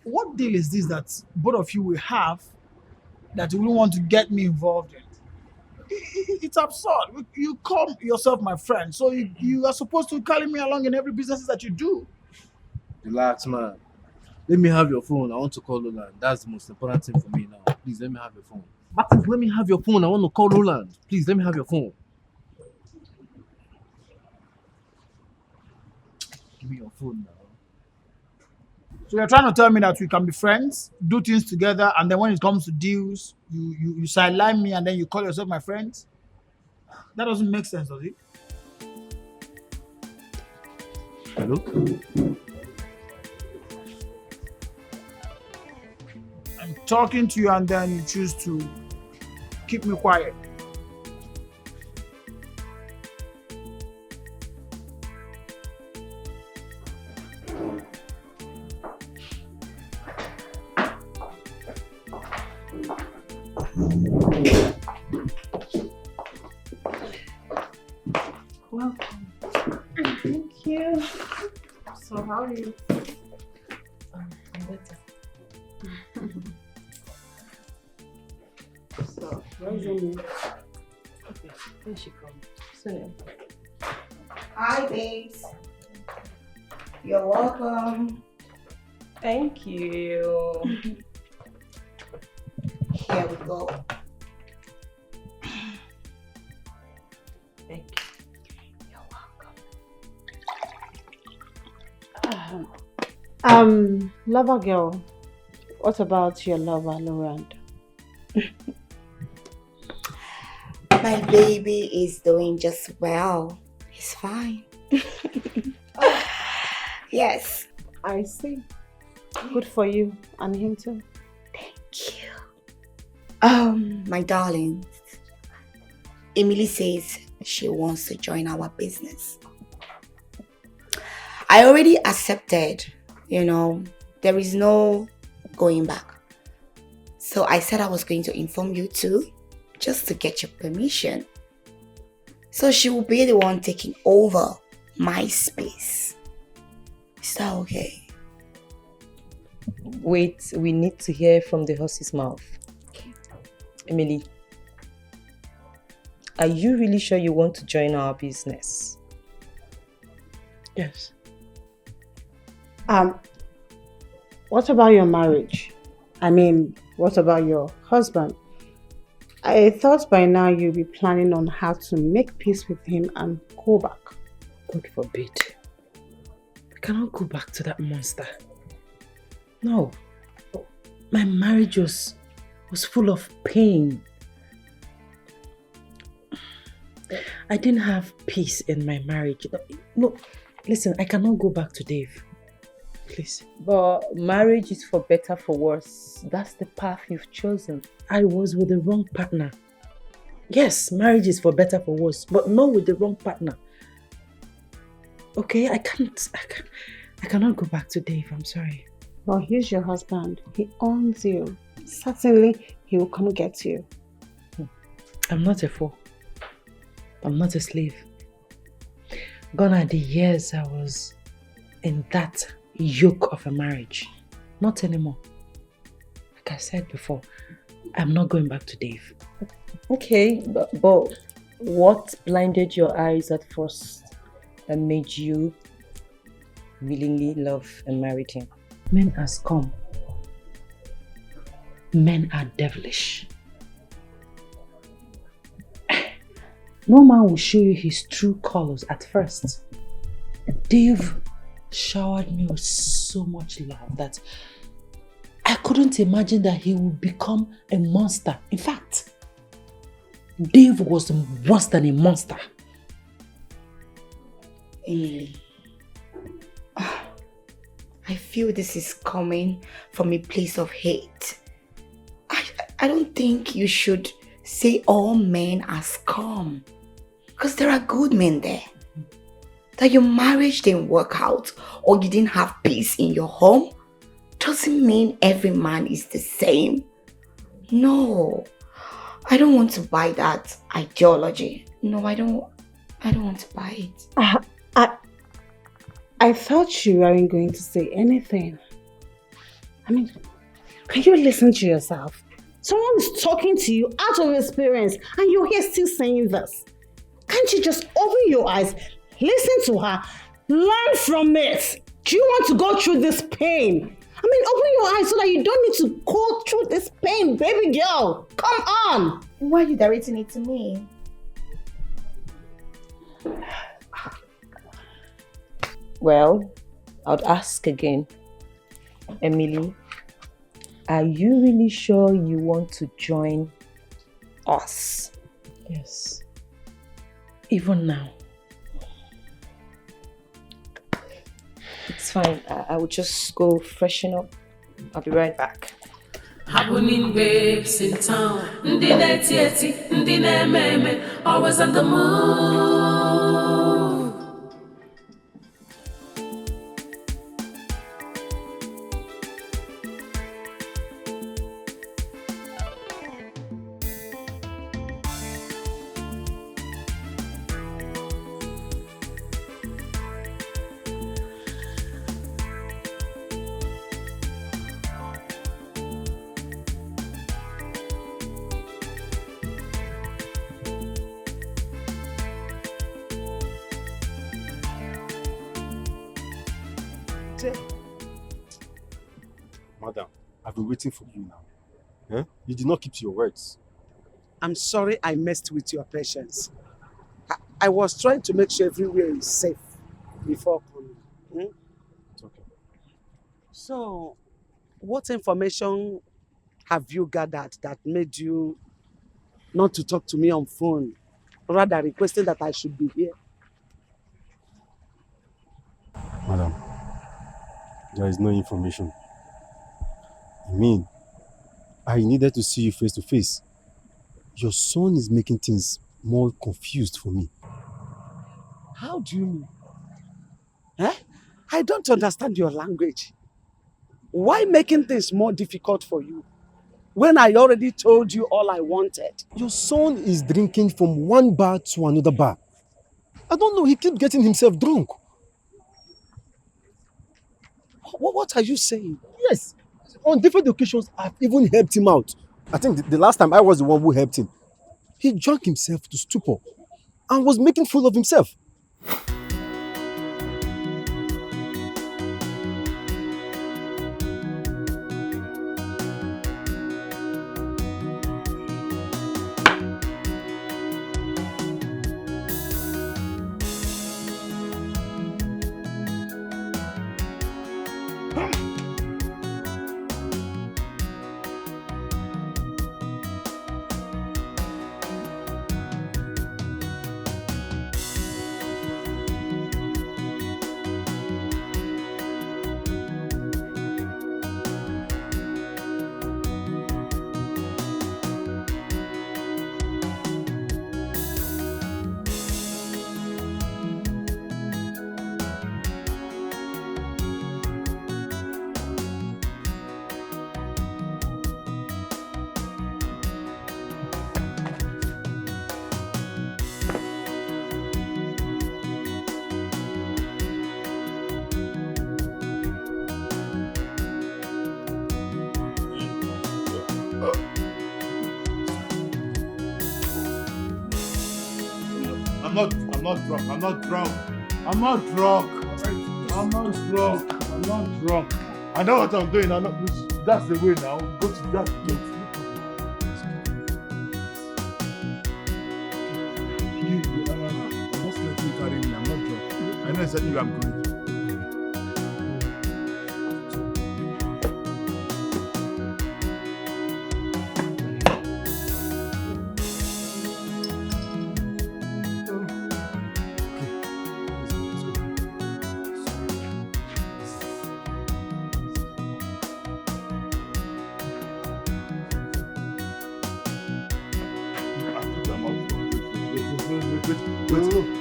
What deal is this that both of you will have that you will want to get me involved in? It's absurd. You call yourself my friend, so you are supposed to carry me along in every business that you do. Relax, man. Let me have your phone. I want to call Roland. That's the most important thing for me now. Please, let me have your phone. Martins, let me have your phone. I want to call Roland. Please, let me have your phone. Give me your phone now. So you're trying to tell me that we can be friends, do things together, and then when it comes to deals, you sideline me and then you call yourself my friend? That doesn't make sense, does it? Hello? I'm talking to you and then you choose to keep me quiet. Welcome. Thank you. So how are you? I'm better. So, where's Ini? Okay, here she comes. So, Hi, babes. You're welcome. Thank you. Here we go. thank you. Lover girl, what about your lover, Laurent? My baby is doing just well. He's fine. Yes. I see. Good for you and him too. Thank you. My darling, Emily says she wants to join our business. I already accepted, there is no going back. So I said I was going to inform you too, just to get your permission. So she will be the one taking over my space. Is that okay? Wait, we need to hear from the horse's mouth. Okay. Emily, are you really sure you want to join our business? Yes. What about your marriage? I mean, what about your husband? I thought by now you'd be planning on how to make peace with him and go back. God forbid. I cannot go back to that monster. No. My marriage was full of pain. I didn't have peace in my marriage. No, listen, I cannot go back to Dave. Please. But marriage is for better, for worse. That's the path you've chosen. I was with the wrong partner. Yes, marriage is for better, for worse, but not with the wrong partner. Okay, I cannot go back to Dave. I'm sorry. Well, he's your husband. He owns you. Certainly, he will come get you. I'm not a fool. I'm not a slave. Gone are the years I was in that yoke of a marriage. Not anymore. Like I said before, I'm not going back to Dave. Okay, but what blinded your eyes at first and made you willingly love and marry him? Men are scum. Men are devilish. No man will show you his true colors at first. Dave showered me with so much love that I couldn't imagine that he would become a monster. In fact, Dave was worse than a monster. Emily, I feel this is coming from a place of hate. I don't think you should say all men are scum. Because there are good men there. That your marriage didn't work out or you didn't have peace in your home doesn't mean every man is the same. No, I don't want to buy that ideology. No, I don't want to buy it. I thought you weren't going to say anything. I mean, can you listen to yourself? Someone is talking to you out of experience and you're here still saying this. Can't you just open your eyes, listen to her, learn from it? Do you want to go through this pain? I mean, open your eyes so that you don't need to go through this pain, baby girl. Come on. Why are you directing it to me? Well, I'd ask again. Emily, are you really sure you want to join us? Yes. Even now. It's fine. I will just go freshen up. I'll be right back. Happening babes in town. Ndi na-eti, ndi na-eme, always on the move. Madam, I've been waiting for you now. Eh? You did not keep to your words. I'm sorry I messed with your patience. I was trying to make sure everywhere is safe before coming. Hmm? It's okay. So, what information have you gathered that made you not to talk to me on phone, rather requesting that I should be here? There is no information. I mean, I needed to see you face to face. Your son is making things more confused for me. How do you mean? Eh? I don't understand your language. Why making things more difficult for you when I already told you all I wanted? Your son is drinking from one bar to another bar. I don't know, he keeps getting himself drunk. What are you saying? Yes, on different occasions, I've even helped him out. I think the last time I was the one who helped him. He drank himself to stupor and was making fool of himself. I'm not drunk. I'm not drunk. I'm not drunk. I'm not drunk. I'm not drunk. I know what I'm doing. That's the way now. Go to that gate. I'm just letting you carry me. I'm not drunk. I know exactly where I'm going.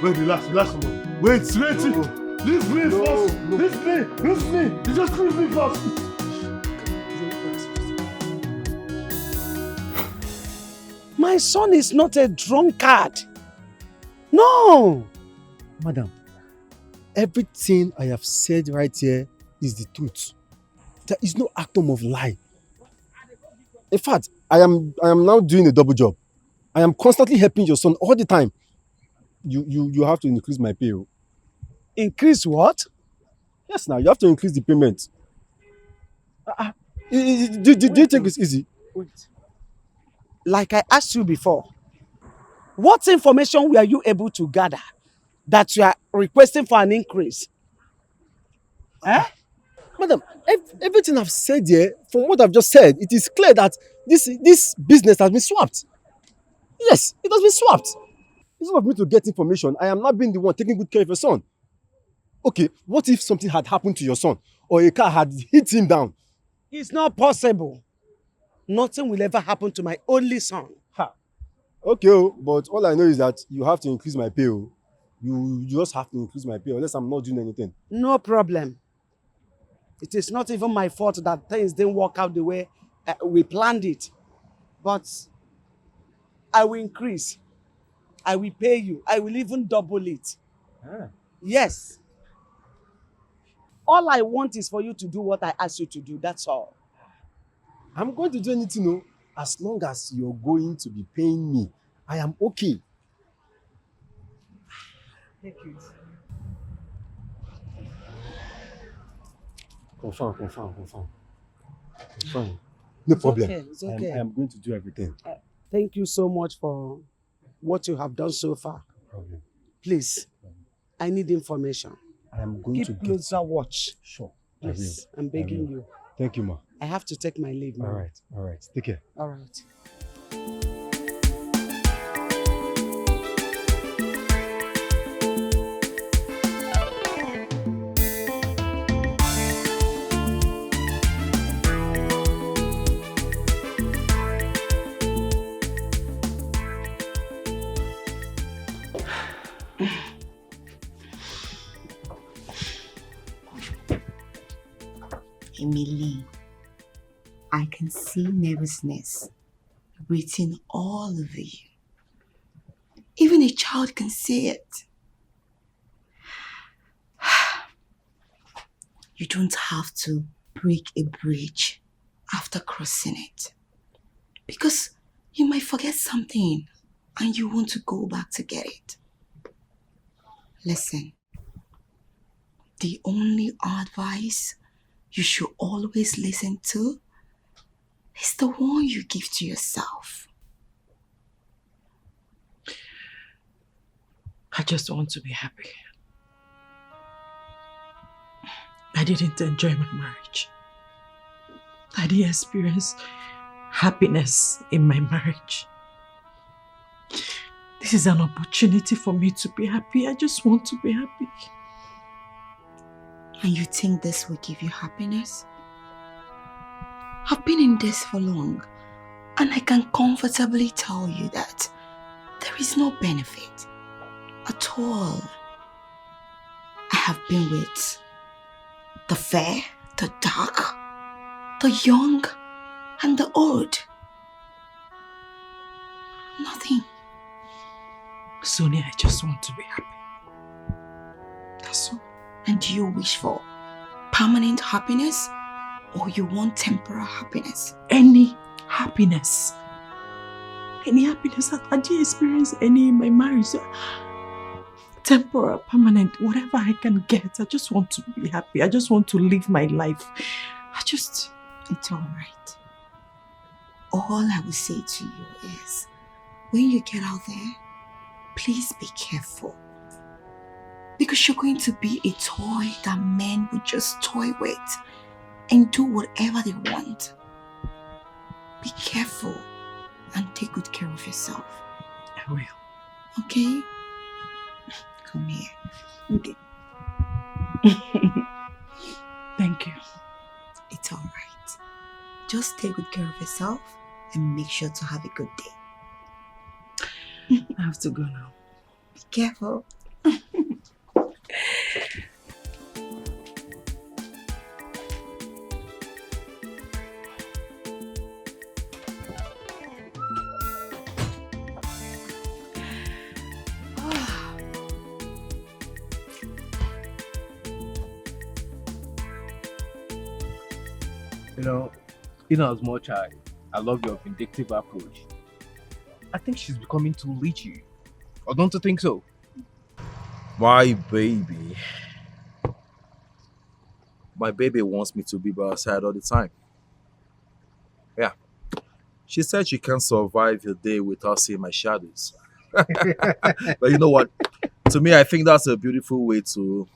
Wait, relax a moment. Wait, leave me first. Leave me. You just leave me first. My son is not a drunkard. No. Madam, everything I have said right here is the truth. There is no atom of lie. In fact, I am now doing a double job. I am constantly helping your son all the time. You have to increase my pay. Increase what? Yes, now you have to increase the payment. Do you think it's easy? Wait. Like I asked you before, what information were you able to gather that you are requesting for an increase? Madam, everything I've said here, from what I've just said, it is clear that this business has been swapped. Yes, it has been swapped. Instead of me to get information, I am not being the one taking good care of your son. Okay, what if something had happened to your son or a car had hit him down? It's not possible. Nothing will ever happen to my only son. Okay, but all I know is that you have to increase my pay. You just have to increase my pay unless I'm not doing anything. No problem. It is not even my fault that things didn't work out the way we planned it. But I will increase. I will pay you. I will even double it. Yes. All I want is for you to do what I asked you to do. That's all. I'm going to do anything, as long as you're going to be paying me. I am okay. Take it. Confirm. No problem. It's okay. I am going to do everything. Thank you so much for what you have done so far. Okay. Please, I need information. I am going to keep closer watch. Sure. Please, I'm begging you. Thank you, ma. I have to take my leave now. All right. Take care. All right. Emily, I can see nervousness written all over you. Even a child can see it. You don't have to break a bridge after crossing it. Because you might forget something and you want to go back to get it. Listen, the only advice you should always listen to is the one you give to yourself. I just want to be happy. I didn't enjoy my marriage. I didn't experience happiness in my marriage. This is an opportunity for me to be happy. I just want to be happy. And you think this will give you happiness? I've been in this for long, and I can comfortably tell you that there is no benefit at all. I have been with the fair, the dark, the young, and the old. Nothing. Sonia, I just want to be happy. That's all. And do you wish for permanent happiness or you want temporary happiness? Any happiness. Any happiness. I didn't experience any in my marriage. Temporary, permanent, whatever I can get. I just want to be happy. I just want to live my life. It's all right. All I will say to you is, when you get out there, please be careful. Because you're going to be a toy that men would just toy with and do whatever they want. Be careful and take good care of yourself. I will. Okay? Come here. Okay. Thank you. It's all right. Just take good care of yourself and make sure to have a good day. I have to go now. Be careful. You know, as much I love your vindictive approach, I think she's becoming too leechy. Or don't you think so? My baby. My baby wants me to be by her side all the time. Yeah. She said she can't survive a day without seeing my shadows. But you know what? To me, I think that's a beautiful way to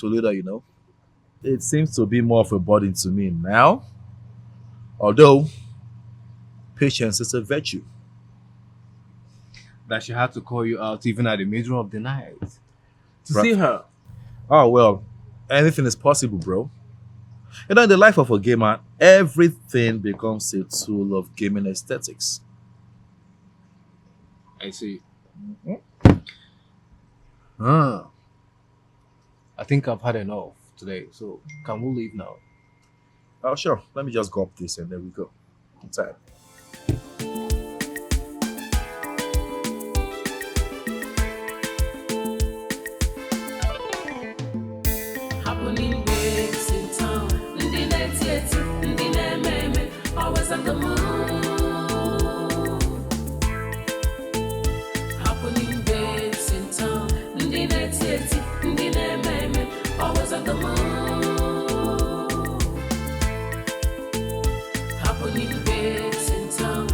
lead her, you know. It seems to be more of a burden to me now. Although, patience is a virtue. That she had to call you out even at the middle of the night to see her. Oh, well, anything is possible, bro. You know, in the life of a gamer, everything becomes a tool of gaming aesthetics. I see. Ah. I think I've had enough today, so can we leave now? Oh, sure. Let me just go up this and there we go. I'm tired. Happening waves in town. Ndi netieti, ndi nememe, always on the move. Happening waves in town. Ndi netieti, ndi nememe, always on the move. Happening waves in town.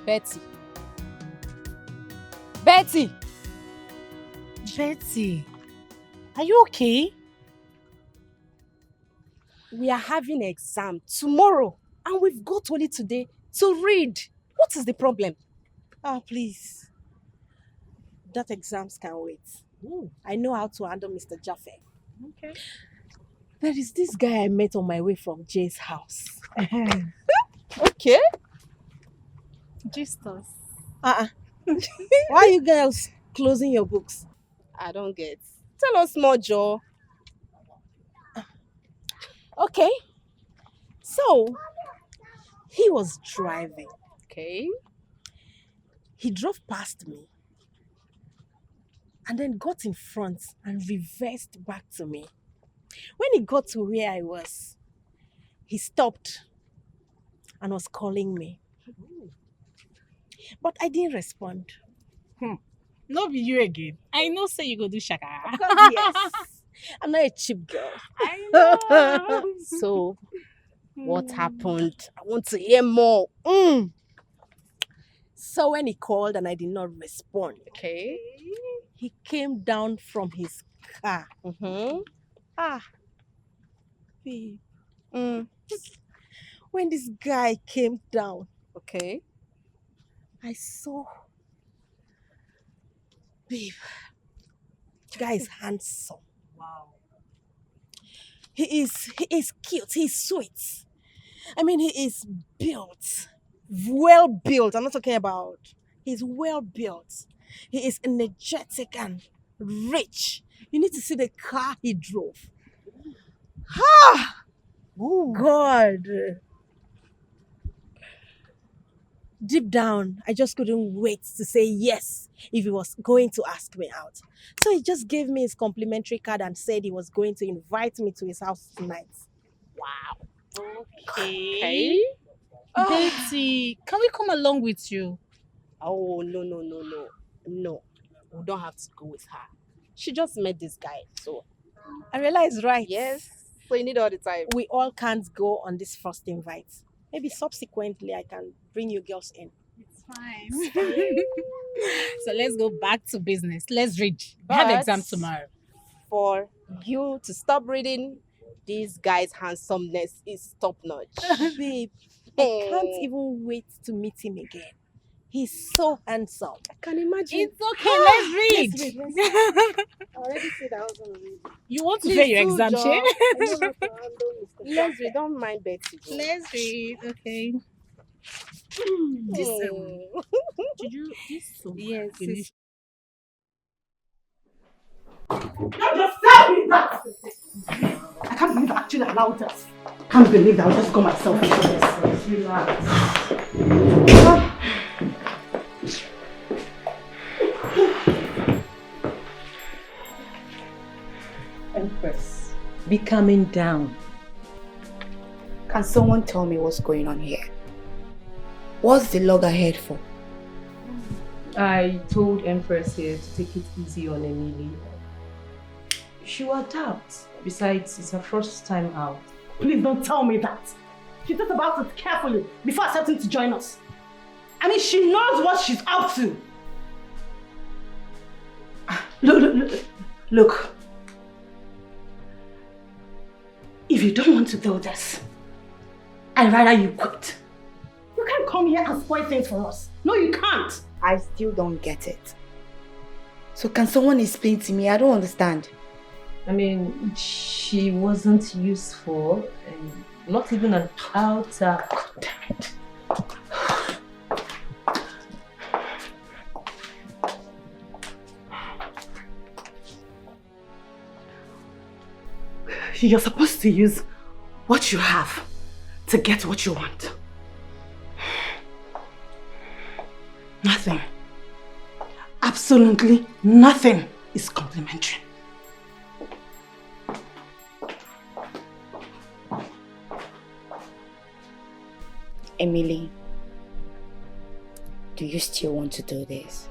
Betty. Betty! Betty, are you okay? We are having an exam tomorrow and we've got only today to read. What is the problem? Ah, please. That exams can wait. I know how to handle Mr. Jaffe. Okay. There is this guy I met on my way from Jay's house. Okay. Jesus. Why are you girls closing your books? I don't get. Tell us more, Joe. Okay. So, he was driving. Okay. He drove past me and then got in front and reversed back to me. When he got to where I was, he stopped and was calling me. But I didn't respond. No be you again. I know say you go do shaka. Yes. I'm not a cheap girl. I know. So, what happened? I want to hear more. So when he called and I did not respond, Okay. he came down from his car. Babe. When this guy came down, okay, I saw, babe, the guy is handsome. Wow. He is cute. He's sweet. I mean, he is built, well built. I'm not talking about. He's well built. He is energetic and rich. You need to see the car he drove. God. Deep down, I just couldn't wait to say yes if he was going to ask me out. So he just gave me his complimentary card and said he was going to invite me to his house tonight. Wow. Okay. Betty, can we come along with you? Oh, no. No, we don't have to go with her. She just met this guy, so. I realize, right? Yes, so you need all the time. We all can't go on this first invite. Maybe subsequently I can bring you girls in. It's fine. So let's go back to business. Let's read. We have exam tomorrow. For you to stop reading, this guy's handsomeness is top notch. Babe, I can't even wait to meet him again. He's so handsome. I can imagine. It's okay, let's read. Let's read. I already said I was going to read. You want to fail your exam, Che? I know how to handle Mr. Let's read. Don't mind Betty. Let's read. Okay. This did you yes, finish? Just tell me that! I can't believe I actually allowed this. I can't believe that I'll just go myself into this. Relax. Empress, be calming down. Can someone tell me what's going on here? What's the loggerhead for? I told Empress here to take it easy on Emily. She will adapt. Besides, it's her first time out. Please don't tell me that. She thought about it carefully before accepting to join us. I mean, she knows what she's up to. Look. If you don't want to do this, I'd rather you quit. You can't come here and spoil things for us. No, you can't. I still don't get it. So can someone explain to me? I don't understand. I mean, she wasn't useful and not even an outer. God damn it. You're supposed to use what you have to get what you want. Nothing. Absolutely nothing is complimentary. Emily, do you still want to do this?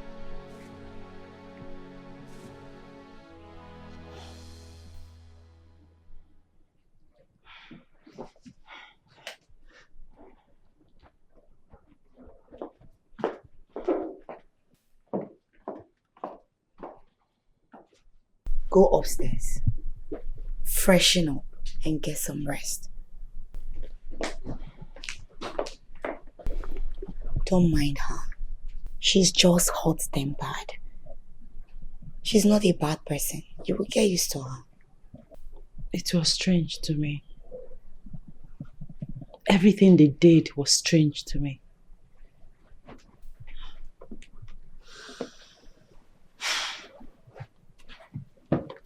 Go upstairs, freshen up, and get some rest. Don't mind her. She's just hot-tempered. She's not a bad person. You will get used to her. It was strange to me. Everything they did was strange to me.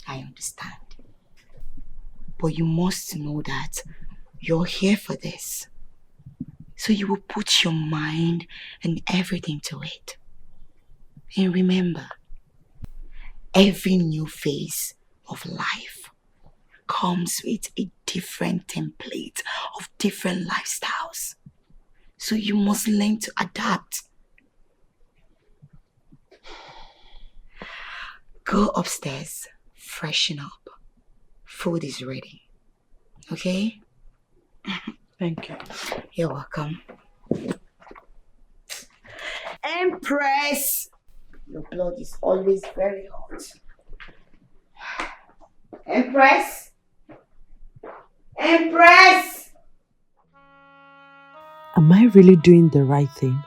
I understand. But you must know that you're here for this. So you will put your mind and everything to it. And remember, every new phase of life comes with a different template of different lifestyles. So you must learn to adapt. Go upstairs, freshen up. Food is ready. Okay? Thank you. You're welcome. Empress! Your blood is always very hot. Empress! Empress! Am I really doing the right thing?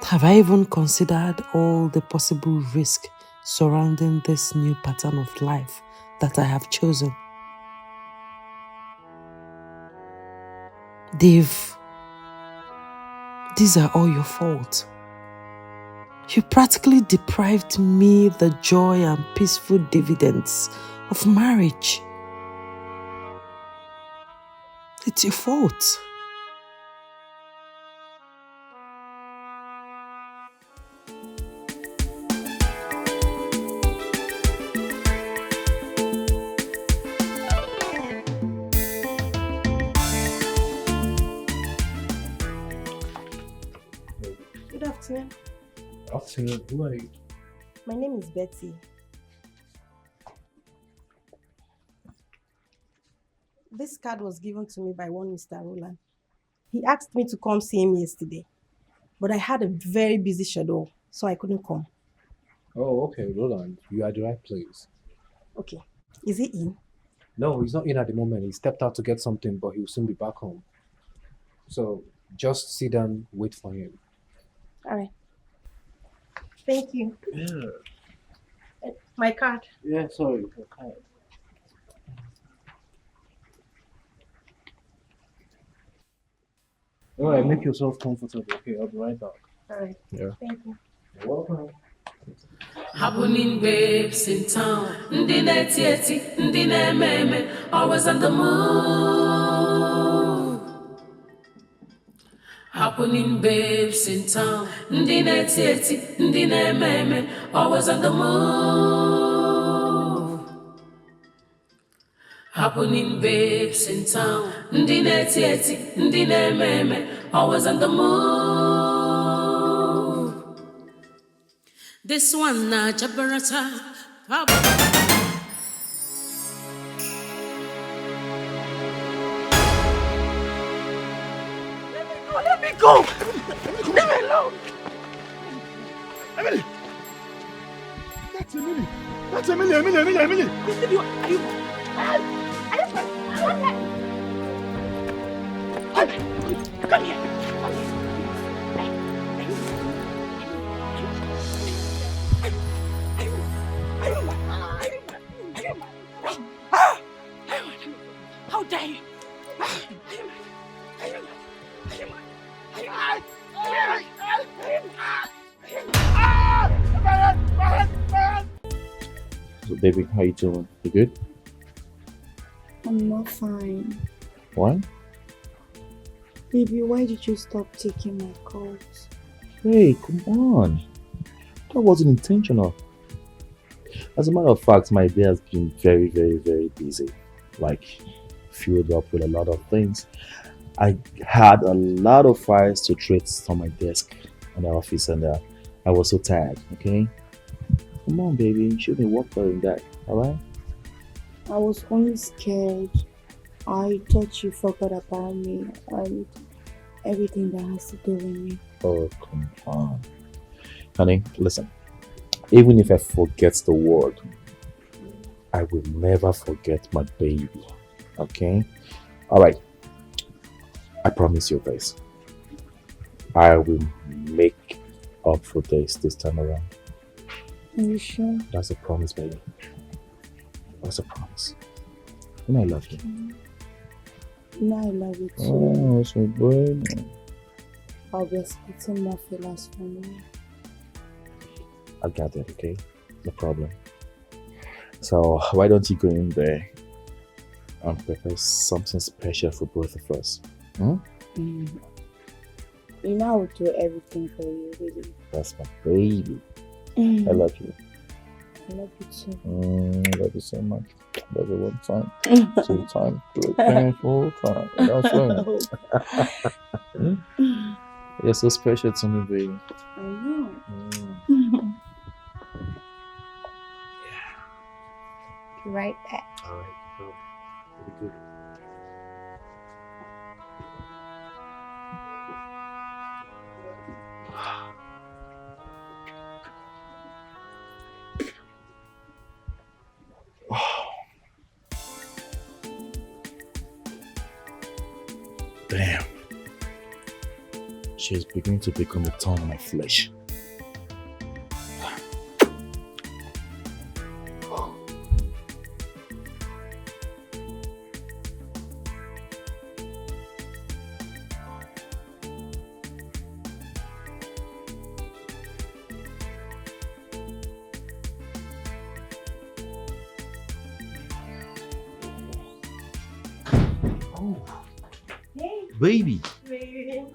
Have I even considered all the possible risk surrounding this new pattern of life that I have chosen? Dave, these are all your fault. You practically deprived me the joy and peaceful dividends of marriage. It's your fault. Good afternoon. Afternoon, who are you? My name is Betty. This card was given to me by one Mr. Roland. He asked me to come see him yesterday, but I had a very busy schedule, so I couldn't come. Oh, okay, Roland, you are at the right place. Okay. Is he in? No, he's not in at the moment. He stepped out to get something, but he'll soon be back home. So just sit down, wait for him. All right. Thank you. Yeah. My card. Yeah, sorry. Okay. All right, make yourself comfortable. Okay, I'll be right back. All right. Yeah. Thank you. You're welcome. Happening babes in town, ndi neti eti, ndi meme, always on the move. Happening babes in town, ndi neti eti, ndi meme, always on the move. Happening babes in town, ndi neti eti, ndi meme, always on the move. This one na Jabarata. Let me go! Leave me alone! Emily! That's Emily! That's Emily! Emily! Are you... Come here! How dare you! So baby, how you doing? You good? I'm not fine. Why? Baby, why did you stop taking my calls? Hey, come on. That wasn't intentional. As a matter of fact, my day has been very, very, very busy. Like, filled up with a lot of things. I had a lot of files to treat on my desk in the office, and I was so tired, okay? Come on, baby. You shouldn't work on that, alright? I was only scared. I thought you forgot about me and everything that has to do with me. Oh, come on. Honey, listen. Even if I forget the word, I will never forget my baby. Okay? Alright. I promise you this. I will make up for this time around. Are you sure? That's a promise, baby. That's a promise. And I love you. No, I love you too. Oh, so good. I'll be expecting more feelings from you. I got it, okay? No problem. So why don't you go in there and prepare something special for both of us? Hmm? You know I will do everything for you, really. That's my baby. I love you. I love you too. I love you so much. Love you one time, 2 times, 3 times, 4 times. That's right. You're so special to me, baby. I know. Be right back. Alright, be good. Damn. She's beginning to become a thorn in my flesh. Baby,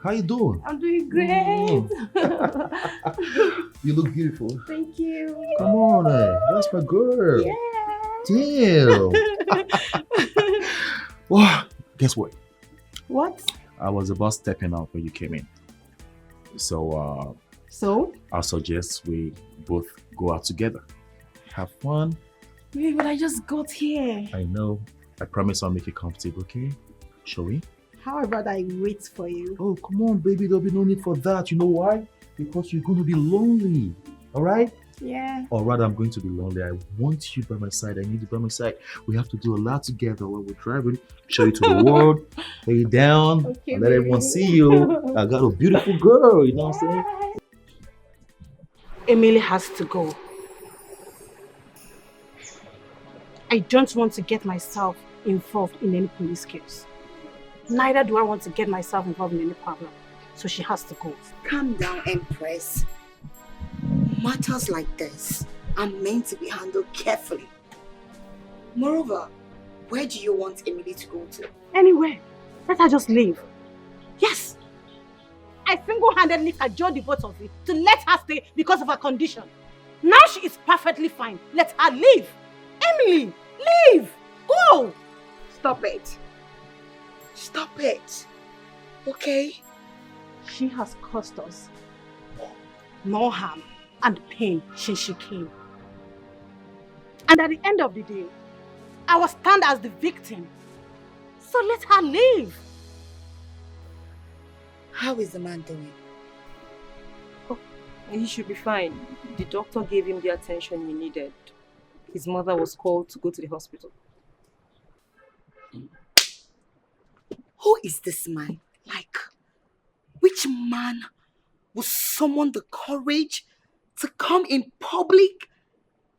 how you doing? I'm doing great. You look beautiful. Thank you. Come on, that's my girl. Yeah. Damn. Wow. Guess what? What? I was about stepping out when you came in. So, So? I suggest we both go out together. Have fun. Wait, but I just got here. I know. I promise I'll make you comfortable, okay? Shall we? How about I wait for you? Oh, come on, baby. There'll be no need for that. You know why? Because you're going to be lonely. All right? Yeah. Or rather, I'm going to be lonely. I want you by my side. I need you by my side. We have to do a lot together while we're driving. Show you to the world. Lay you down. Okay, and let everyone see you. I got a beautiful girl. You know what I'm saying? Emily has to go. I don't want to get myself involved in any police case. Neither do I want to get myself involved in any problem. So she has to go. Calm down, Empress. Matters like this are meant to be handled carefully. Moreover, where do you want Emily to go to? Anywhere. Let her just leave. Yes. I single-handedly cajoled the both of you to let her stay because of her condition. Now she is perfectly fine. Let her leave. Emily, leave. Go. Stop it. Stop it. Okay? She has caused us more harm and pain since she came. And at the end of the day, I will stand as the victim. So let her leave. How is the man doing? Oh, he should be fine. The doctor gave him the attention he needed. His mother was called to go to the hospital. Who is this man? Like, which man will summon the courage to come in public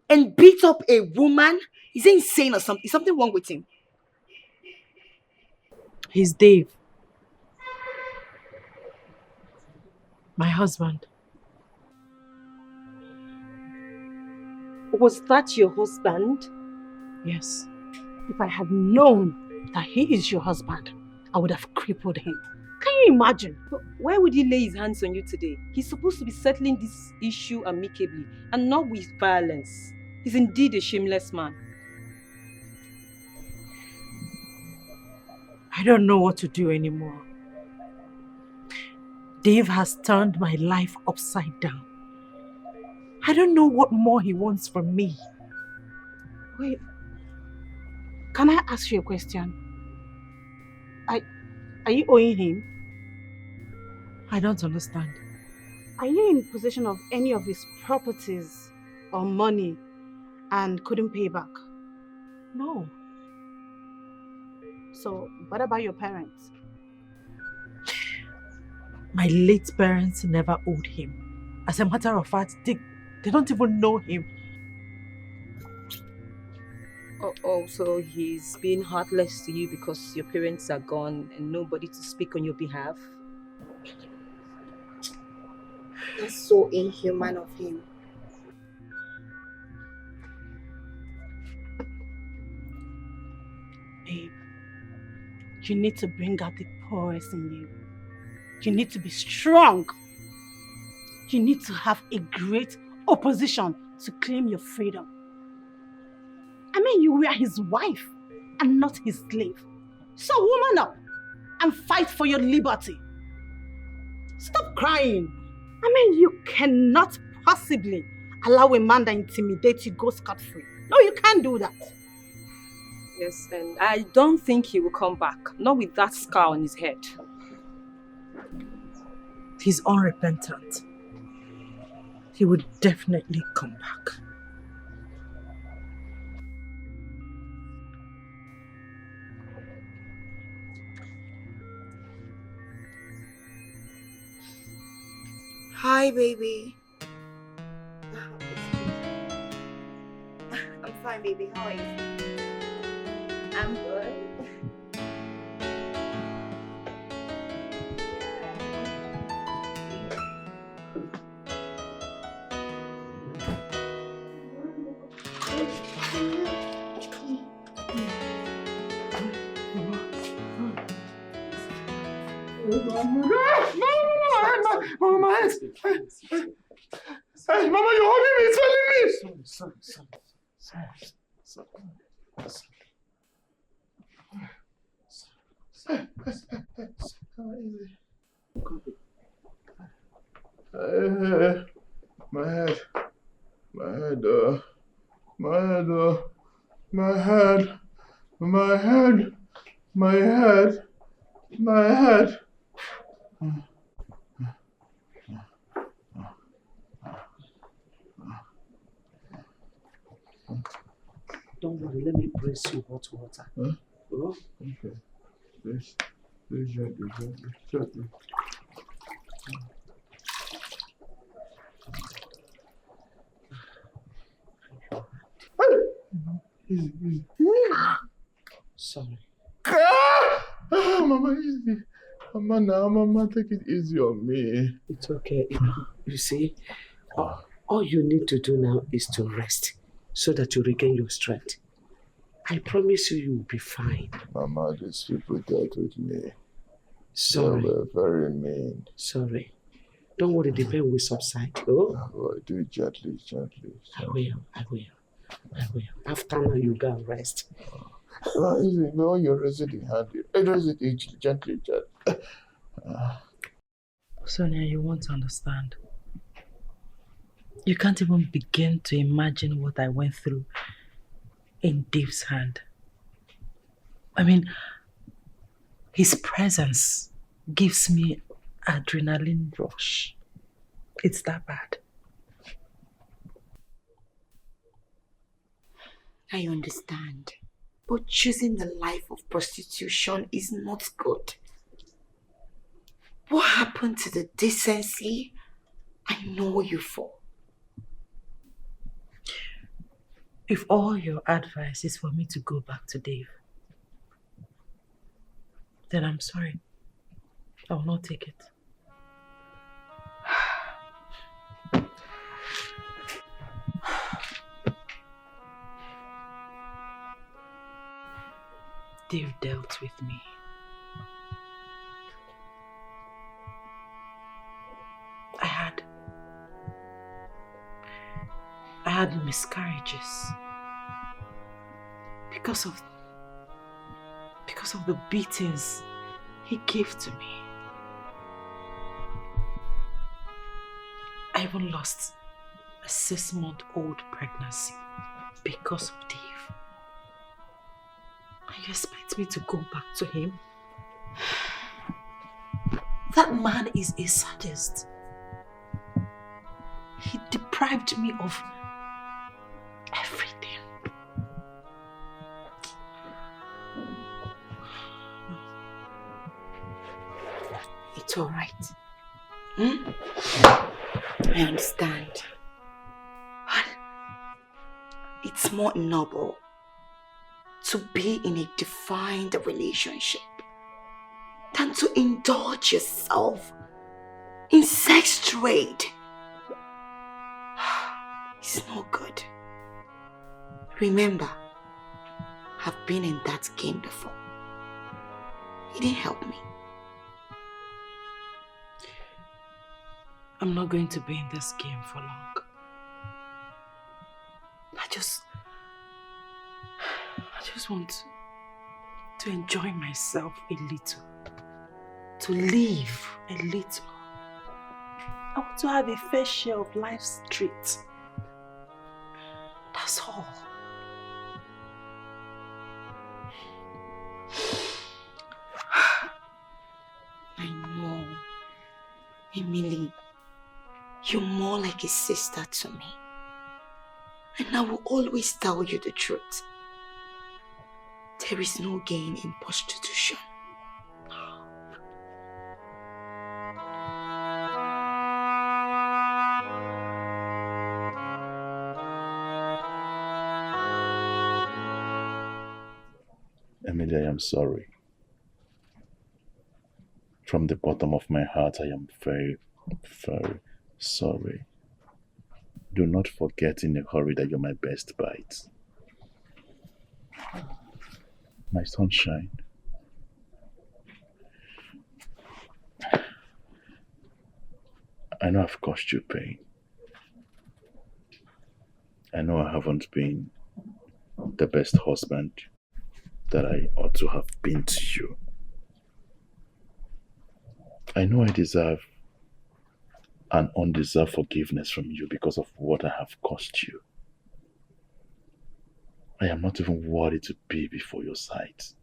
and beat up a woman? Is he insane or something? Is something wrong with him? He's Dave. My husband. Was that your husband? Yes. If I had known that he is your husband, I would have crippled him. Can you imagine? But why would he lay his hands on you today? He's supposed to be settling this issue amicably and not with violence. He's indeed a shameless man. I don't know what to do anymore. Dave has turned my life upside down. I don't know what more he wants from me. Wait, can I ask you a question? Are you owing him? I don't understand. Are you in possession of any of his properties or money and couldn't pay back? No. So, what about your parents? My late parents never owed him. As a matter of fact, they don't even know him. Oh, so he's being heartless to you because your parents are gone and nobody to speak on your behalf? That's so inhuman of him. Babe, you need to bring out the poorest in you. You need to be strong. You need to have a great opposition to claim your freedom. I mean, you were his wife and not his slave. So woman up and fight for your liberty. Stop crying. I mean, you cannot possibly allow a man that intimidates you go scot-free. No, you can't do that. Yes, and I don't think he will come back. Not with that scar on his head. He's unrepentant. He would definitely come back. Hi, baby. I'm fine, baby. How are you? I'm good. Mama, my head. Hey, Mama, you're holding me, it's telling me. My head, my head, my head, my head, my head, my head, my head. Don't worry, let me press you hot water. Huh? Oh? Okay. This gently. Easy. Sorry. Mama, easy. Mama, take it easy on me. It's okay. You see, all you need to do now is to rest so that you regain your strength. I promise you, you'll be fine. Mama, these people dealt with me. Sorry. They were very mean. Sorry. Don't worry, the pain will subside. Oh? Do it gently. I will. After now, you go and rest. Easy. No, you're resting handy. Raise it gently. Sonia, you won't understand. You can't even begin to imagine what I went through in Dave's hand. I mean, his presence gives me adrenaline rush. It's that bad. I understand. But choosing the life of prostitution is not good. What happened to the decency I know you for? If all your advice is for me to go back to Dave, then I'm sorry. I will not take it. Dave dealt with me. I had miscarriages because of the beatings he gave to me. I even lost a 6-month-old pregnancy because of Dave. And you expect me to go back to him? That man is a sadist. He deprived me of It's all right. I understand. But it's more noble to be in a defined relationship than to indulge yourself in sex trade. It's not good. Remember, I've been in that game before. It didn't help me. I'm not going to be in this game for long. I just want to enjoy myself a little. To live a little. I want to have a fair share of life's treats. That's all. I know. Emily, you're more like a sister to me. And I will always tell you the truth. There is no gain in prostitution. Emily, I am sorry. From the bottom of my heart, I am very, very sorry. Do not forget in a hurry that you're my best bite. My sunshine. I know I've caused you pain. I know I haven't been the best husband that I ought to have been to you. I know I deserve an undeserved forgiveness from you because of what I have caused you. I am not even worthy to be before your sight.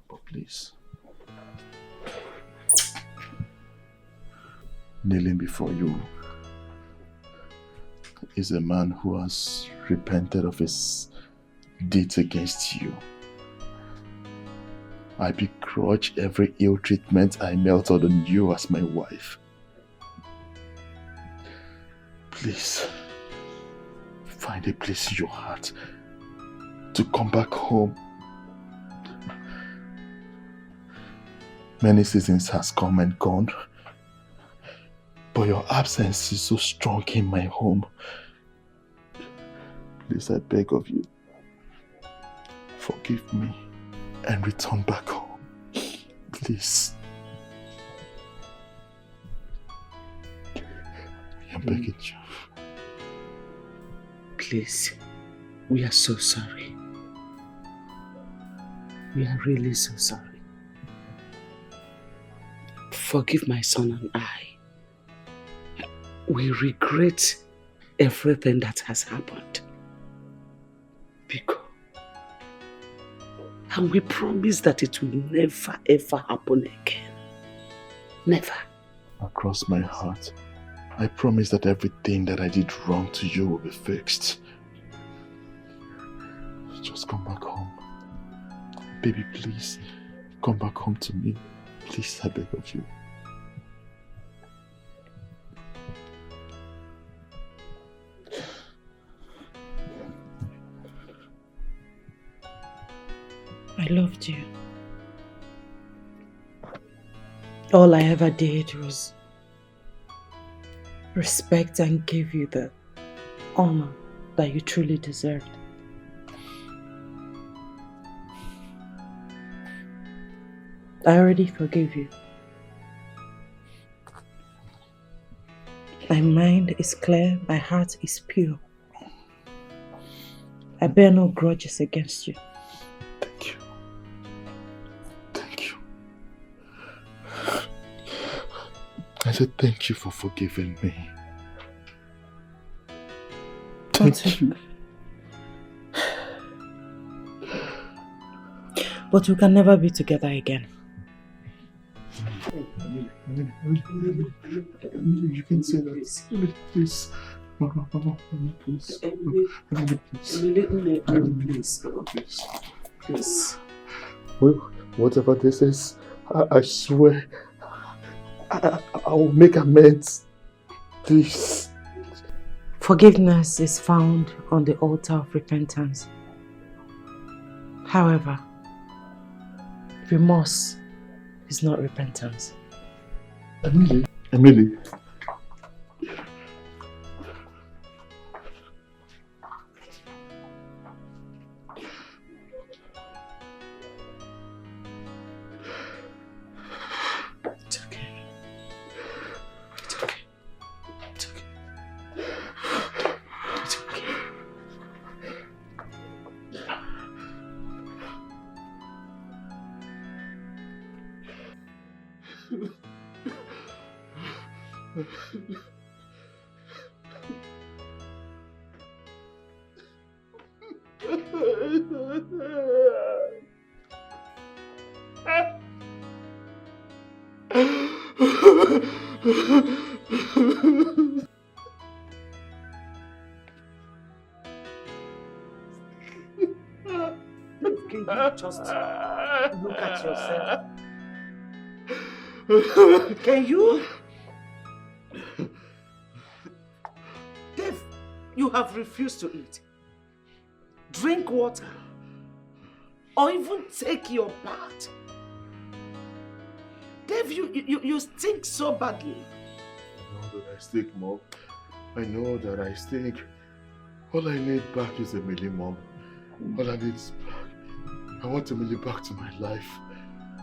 But please, kneeling before you is a man who has repented of his deeds against you. I begrudge every ill treatment I melted on you as my wife. Please, find a place in your heart to come back home. Many seasons has come and gone, but your absence is so strong in my home. Please, I beg of you, forgive me and return back home. Please. I'm begging you. Please, we are so sorry. We are really so sorry. Forgive my son and I. We regret everything that has happened. And we promise that it will never ever happen again. Never. Across my heart, I promise that everything that I did wrong to you will be fixed. Just come back home. Baby, please, come back home to me. Please, I beg of you. I loved you. All I ever did was respect and give you the honor that you truly deserved. I already forgive you. My mind is clear, my heart is pure. I bear no grudges against you. I said thank you for forgiving me. Thank you. But we can never be together again. You can say that. Please. Mama, please. Please. Please. Whatever this is, I swear, I will make amends. Please. Forgiveness is found on the altar of repentance. However, remorse is not repentance. Emily. Can you just look at yourself? Can you? Dave, you have refused to eat, drink water, or even take your bath. Dave, you stink so badly. I know that I stink, Mom. I know that I stink. All I need back is Emily, Mom. All I need is back. I want Emily back to my life.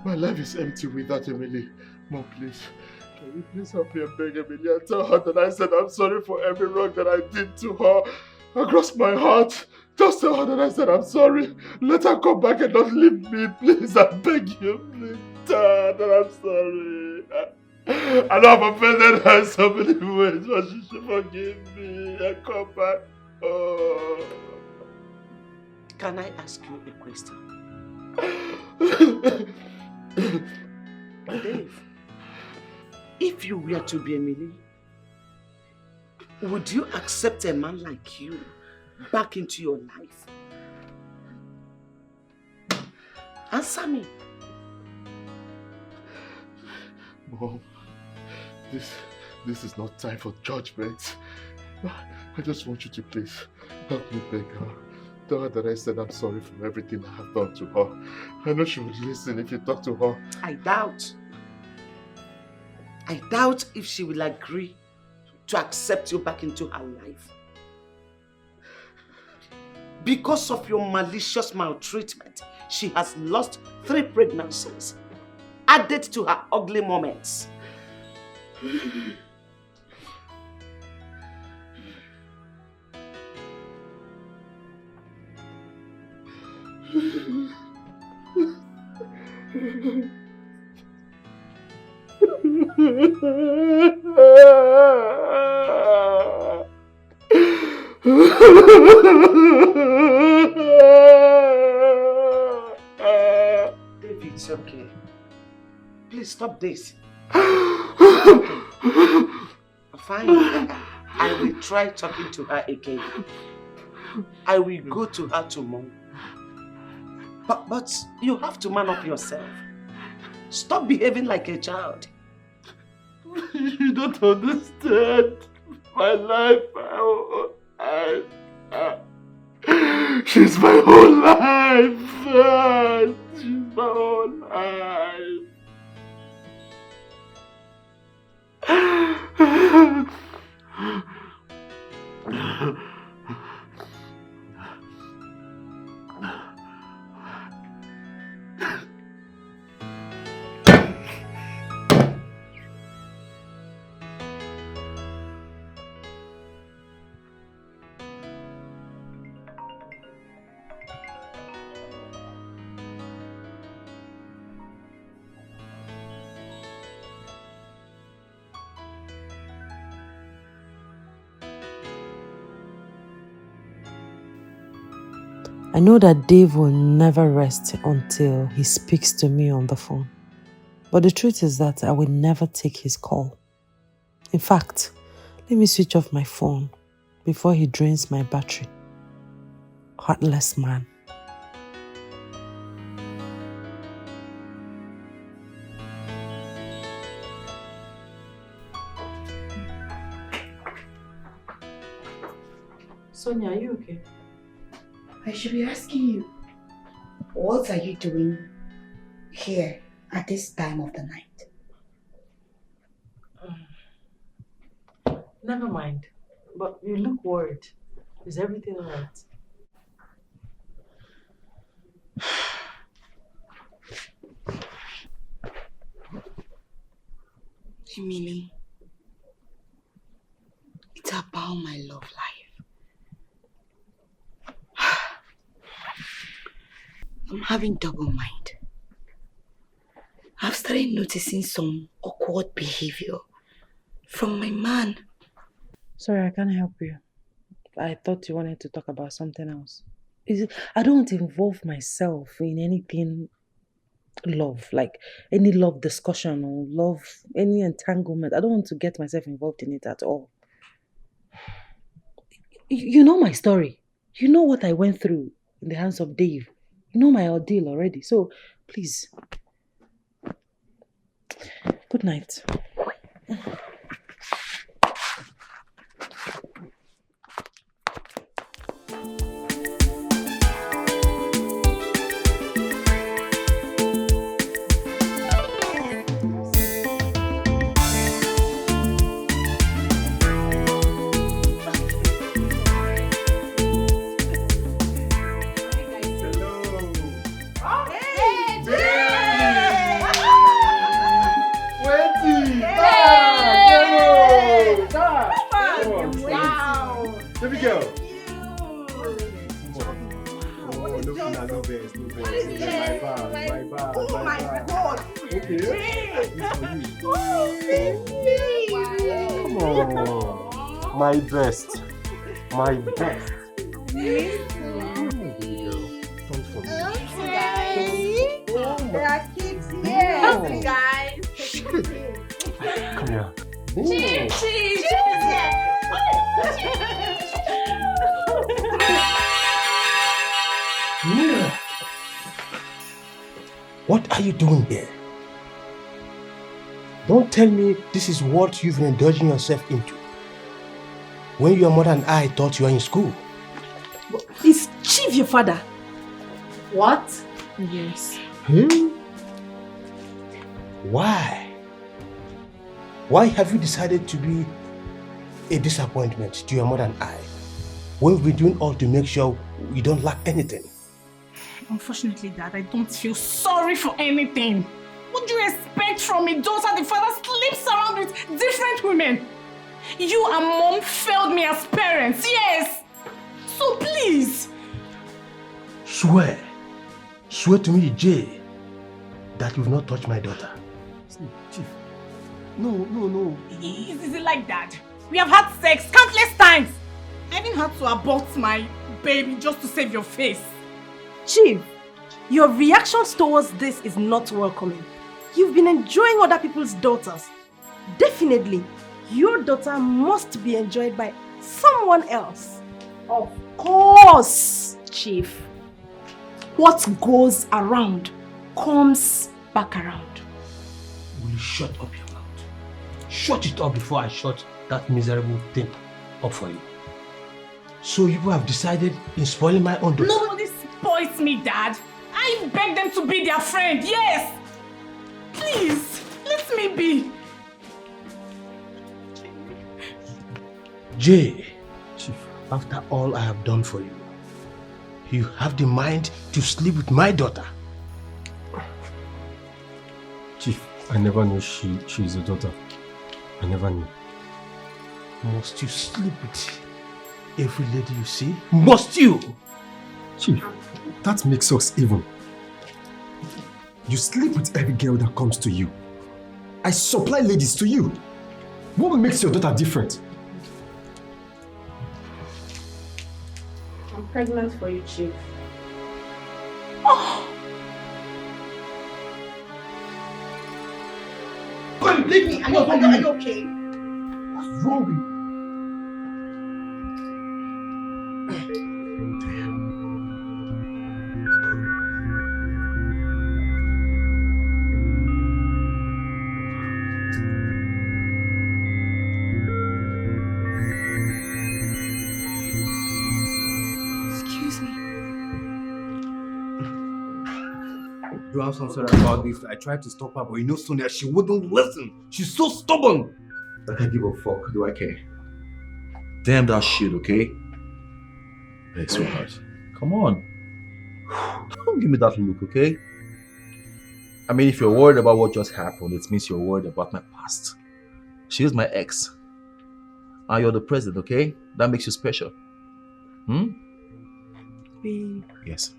My life is empty without Emily. Mom, please. Can you please help me and beg Emily and tell her that I said I'm sorry for every wrong that I did to her across my heart. Just tell her that I said I'm sorry. Let her come back and not leave me. Please, I beg you. Please tell her that I'm sorry. I know I've offended her in so many ways, but she should forgive me and come back. Oh. Can I ask you a question? Dave, if you were to be Emily, would you accept a man like you back into your life? Answer me. Mom, this is not time for judgment. I just want you to please help me beg her. Tell her that I said I'm sorry for everything I have done to her. I know she would listen if you talk to her. I doubt. I doubt if she will agree to accept you back into her life. Because of your malicious maltreatment, she has lost 3 pregnancies, added to her ugly moments. David, it's okay. Please stop this. Fine. I will try talking to her again. I will go to her tomorrow. But you have to man up yourself. Stop behaving like a child. You don't understand. My life, she's my whole life. She's my whole life. I know that Dave will never rest until he speaks to me on the phone. But the truth is that I will never take his call. In fact, let me switch off my phone before he drains my battery. Heartless man. Sonia, are you okay? I should be asking you, what are you doing here at this time of the night? Never mind. But you look worried. Is everything alright? Emily, it's about my love life. I'm having double mind. I've started noticing some awkward behavior from my man. Sorry, I can't help you. I thought you wanted to talk about something else. I don't involve myself in anything love, like any love discussion or love, any entanglement. I don't want to get myself involved in it at all. You know my story. You know what I went through in the hands of Dave. You know my ordeal already. So, please. Good night. My best. My best. There are kids here. Guys. Come here. Cheese. Mira, what are you doing here? Don't tell me this is what you've been indulging yourself into. When your mother and I thought you were in school. Is Chief your father? What? Yes. Why? Why have you decided to be a disappointment to your mother and I? When we've been doing all to make sure we don't lack anything. Unfortunately, Dad, I don't feel sorry for anything. What do you expect from a daughter the father sleeps around with different women? You and Mom failed me as parents, yes! So please! Swear to me, Jay, that you've not touched my daughter. Chief, no. Is it like that? We have had sex countless times! I even had to abort my baby just to save your face. Chief, your reactions towards this is not welcoming. You've been enjoying other people's daughters. Definitely, your daughter must be enjoyed by someone else. Of course, Chief. What goes around comes back around. Will you shut up your mouth? Shut it up before I shut that miserable thing up for you. So you have decided in spoiling my own daughter? Nobody spoils me, Dad. I beg them to be their friend, yes! Please, let me be. Jay, Chief, after all I have done for you, you have the mind to sleep with my daughter. Chief, I never knew she is a daughter. I never knew. Must you sleep with every lady you see? Must you? Chief, that makes us even. You sleep with every girl that comes to you. I supply ladies to you. What makes your daughter different? I'm pregnant for you, Chief. Oh! Come, leave me! Are you okay? What's wrong with you? do have some sorry about this. I tried to stop her, but you know Sonia, she wouldn't listen. She's so stubborn. I can't give a fuck. Do I care? Damn that shit, okay? Hey, sweetheart. Come on. Don't give me that look, okay? I mean, if you're worried about what just happened, it means you're worried about my past. She is my ex. And you're the president, okay? That makes you special. Babe, Yes.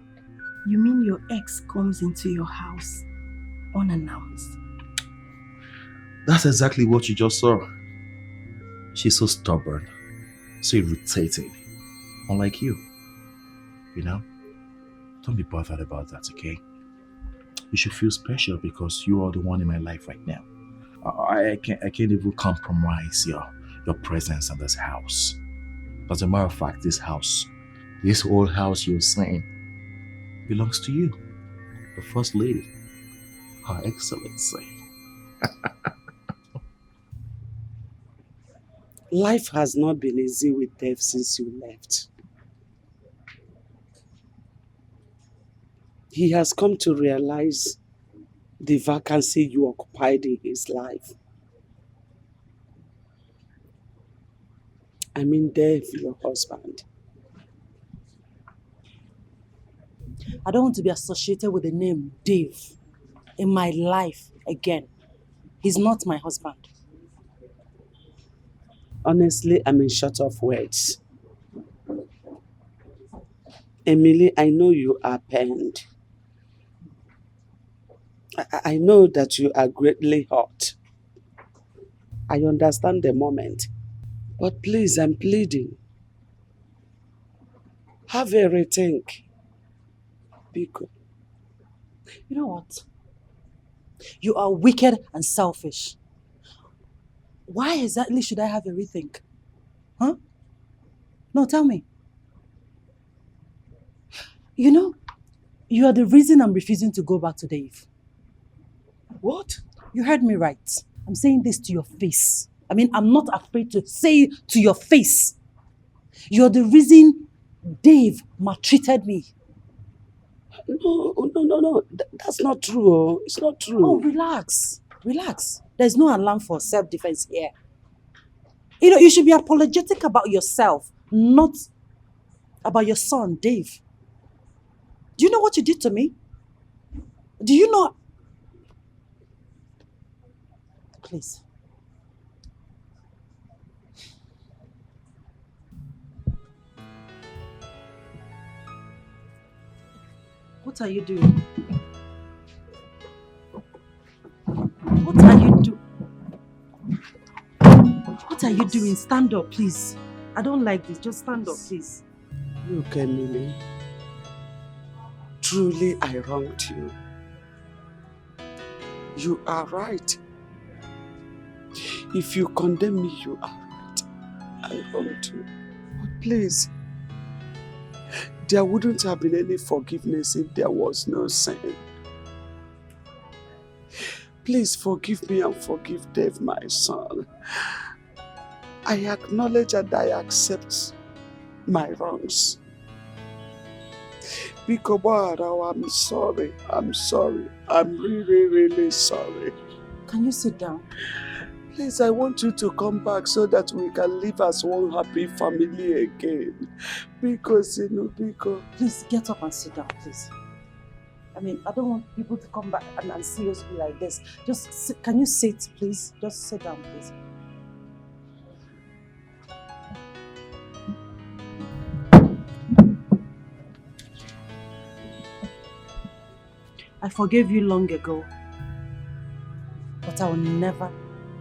you mean your ex comes into your house unannounced? That's exactly what you just saw. She's so stubborn, so irritating. Unlike you. You know? Don't be bothered about that, okay? You should feel special because you are the one in my life right now. I can't even compromise your presence in this house. As a matter of fact, this whole house you're saying, belongs to you. The First Lady. Her Excellency. Life has not been easy with Dave since you left. He has come to realize the vacancy you occupied in his life. I mean Dave, your husband. I don't want to be associated with the name Dave in my life again. He's not my husband. Honestly, I'm in short of words. Emily, I know you are pained. I know that you are greatly hurt. I understand the moment. But please, I'm pleading. Have a rethink. Be good. You know what? You are wicked and selfish. Why exactly should I have a rethink? Huh? No, tell me. You know, you are the reason I'm refusing to go back to Dave. What? You heard me right. I'm saying this to your face. I mean, I'm not afraid to say it to your face. You're the reason Dave maltreated me. No. That's not true. It's not true. Oh, relax. Relax. There's no alarm for self-defense here. You know, you should be apologetic about yourself, not about your son, Dave. Do you know what you did to me? Do you know? Please. What are you doing? What are you doing? What are you doing? Stand up, please. I don't like this. Just stand up, please. Look, Emily. Truly, I wronged you. You are right. If you condemn me, you are right. I wronged you. But please, there wouldn't have been any forgiveness if there was no sin. Please forgive me and forgive Dave, my son. I acknowledge and I accept my wrongs. Bikobara, I'm sorry. I'm sorry. I'm really, really sorry. Can you sit down? Please, I want you to come back so that we can live as one happy family again. Because, Please get up and sit down, please. I mean, I don't want people to come back and see us be like this. Just sit. Can you sit, please? Just sit down, please. I forgave you long ago, but I will never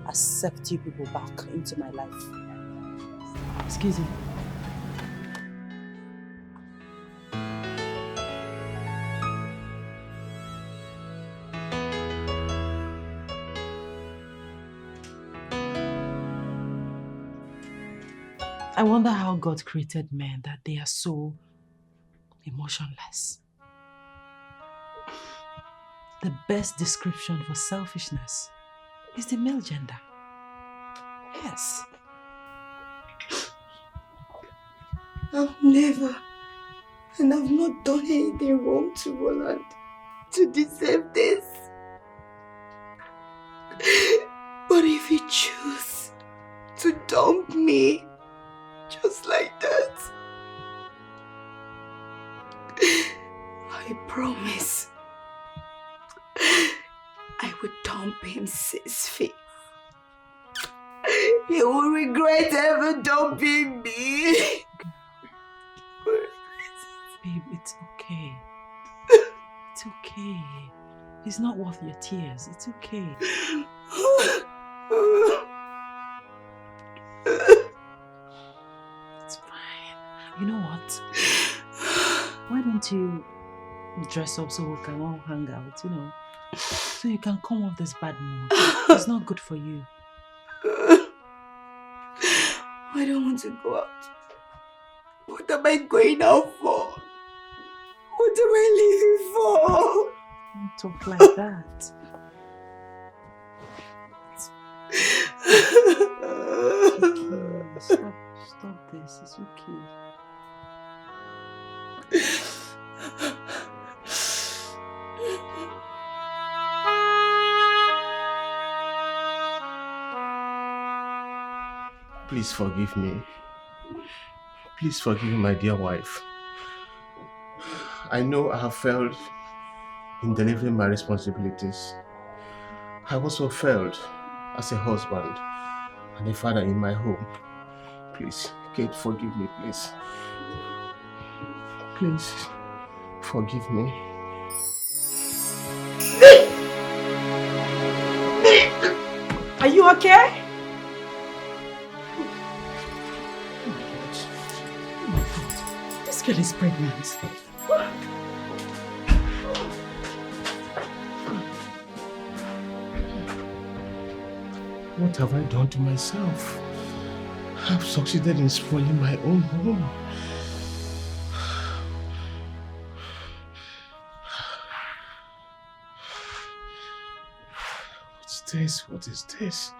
accept you people back into my life. Excuse me. I wonder how God created men that they are so emotionless. The best description for selfishness is the male gender. Yes. I've never, and I've not done anything wrong to Roland. to deserve this. But if you choose to dump me just like that, I promise I would dump him 6 feet. He will regret ever dumping me. Babe, it's okay. It's okay. It's not worth your tears. It's okay. It's fine. You know what? Why don't you dress up so we can all hang out, so you can come off this bad mood. It's not good for you. I don't want to go out. What am I going out for? What am I leaving for? Don't talk like that. It's okay. Stop this. It's okay. Please forgive me. Please forgive me, my dear wife. I know I have failed in delivering my responsibilities. I also failed as a husband and a father in my home. Please, Kate, forgive me, please. Please, forgive me. Are you okay? This girl is pregnant. What have I done to myself? I've succeeded in spoiling my own home. What's this? What is this?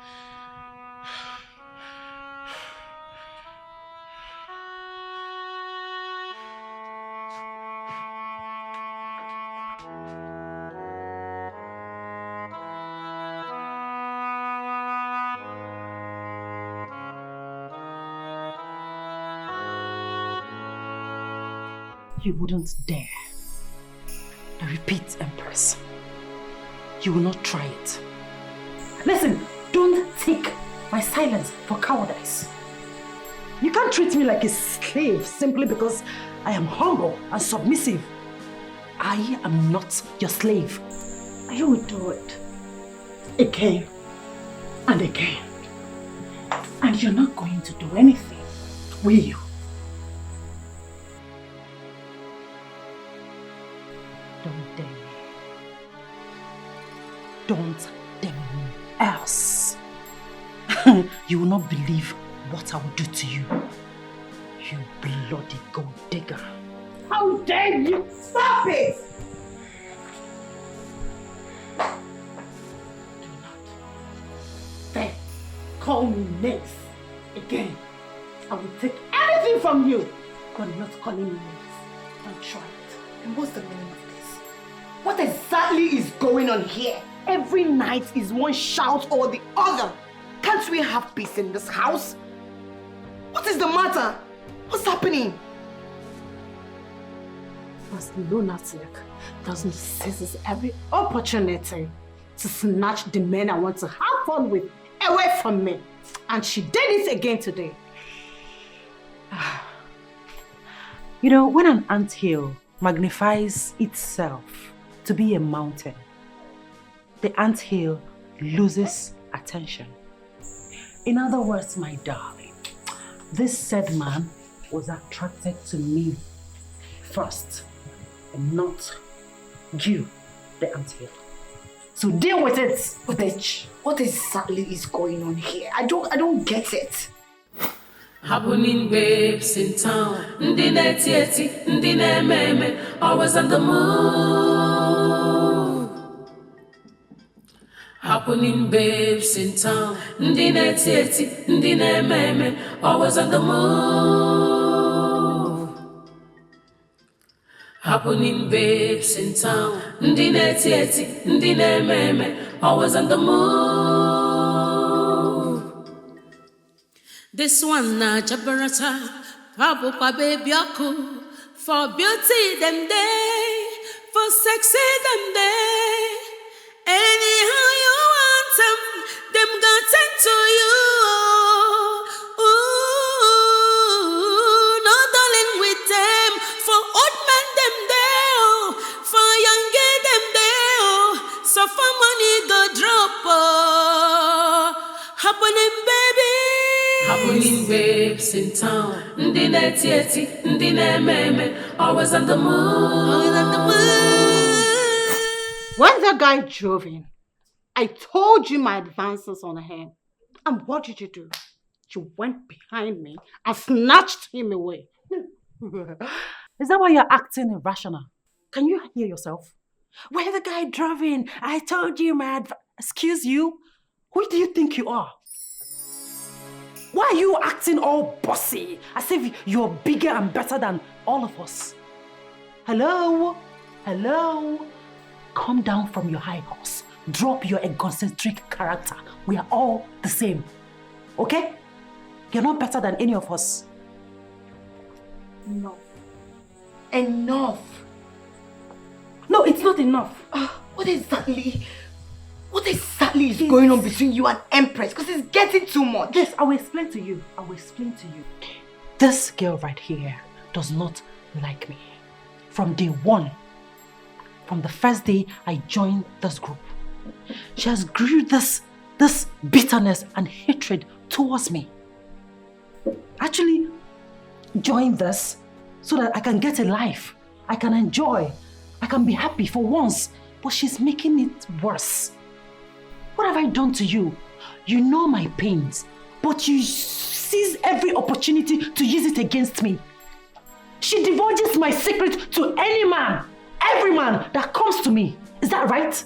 You wouldn't dare. I repeat, Empress. You will not try it. Listen, don't take my silence for cowardice. You can't treat me like a slave simply because I am humble and submissive. I am not your slave. You will do it again and again. And you're not going to do anything, will you? Don't dare me. Don't dare me else. You will not believe what I will do to you. You bloody gold digger. How dare you! Stop it! Do not dare call me names again. I will take anything from you, but not calling me names. Don't try it. And what's the meaning of this? What exactly is going on here? Every night is one shout or the other. Can't we have peace in this house? What is the matter? What's happening? This lunatic doesn't seize every opportunity to snatch the men I want to have fun with away from me. And she did it again today. You know, when an anthill magnifies itself to be a mountain, the anthill loses attention. In other words, my darling, this said man was attracted to me first, and not you, the anthill. So deal with it, bitch. What exactly is going on here? I don't get it. Happening babes in town. Ndi neti, ndi meme, always on the move. Happening babes in town. Ndi neti, ndi meme, always on the move. Happening babes in town. Ndi neti eti, ndi meme, always on the move. This one na jabarata, pabu pa baby aku. For beauty them day, for sexy them day. Anyhow you want them got sent to you. Ooh, no darling with them. For old men them there, for young girl them there. So for money go drop. Happening baby. Happening babes in town. Ndi neti eti, ndi meme, always on the move. Always on the move. When the guy drove in, I told you my advances on him. And what did you do? You went behind me and snatched him away. Is that why you're acting irrational? Can you hear yourself? When the guy drove in, I told you my Excuse you? Who do you think you are? Why are you acting all bossy? As if you're bigger and better than all of us. Hello? Hello? Come down from your high horse. Drop your egocentric character. We are all the same. Okay? You're not better than any of us. Enough. Enough. No, it's not enough. What exactly is going on between you and Empress? Because it's getting too much. Yes, I will explain to you. This girl right here does not like me. From day one, from the first day I joined this group, she has grew this bitterness and hatred towards me. Actually, join this so that I can get a life. I can enjoy. I can be happy for once. But she's making it worse. What have I done to you? You know my pains, but you seize every opportunity to use it against me. She divulges my secret to any man, every man that comes to me. Is that right?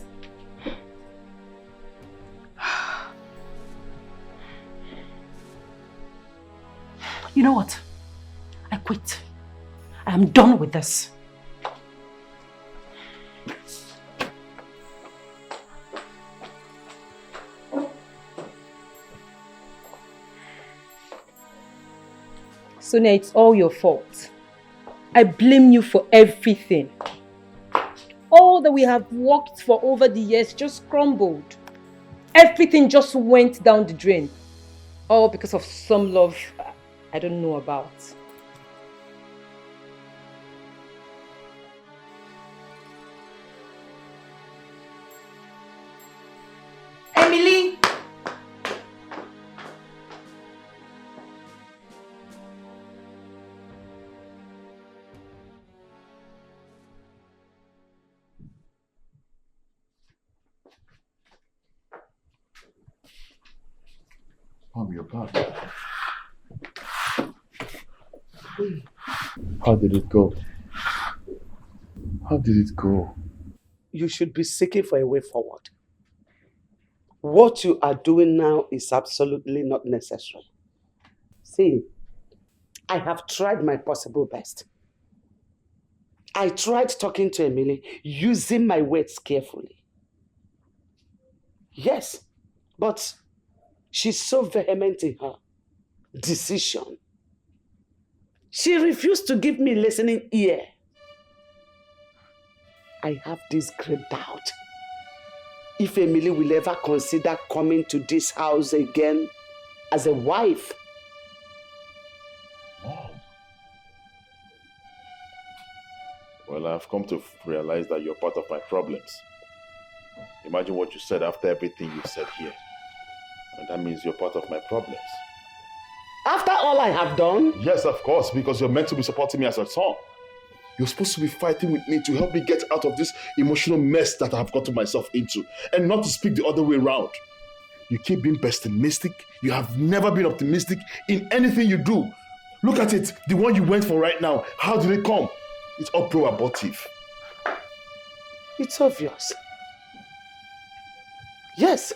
You know what? I quit. I am done with this. Sonia, it's all your fault. I blame you for everything. All that we have worked for over the years just crumbled. Everything just went down the drain. All because of some love I don't know about. Emily! Mom, you're back. How did it go? How did it go? You should be seeking for a way forward. What you are doing now is absolutely not necessary. See, I have tried my possible best. I tried talking to Emily, using my words carefully. Yes, but she's so vehement in her decision. She refused to give me listening ear. I have this great doubt if Emily will ever consider coming to this house again as a wife. Mom. Well, I've come to realize that you're part of my problems. Imagine what you said after everything you said here. And that means you're part of my problems. After all I have done? Yes, of course, because you're meant to be supporting me as a son. You're supposed to be fighting with me to help me get out of this emotional mess that I've gotten myself into, and not to speak the other way around. You keep being pessimistic. You have never been optimistic in anything you do. Look at it, the one you went for right now. How did it come? It's all pro-abortive. It's obvious. Yes,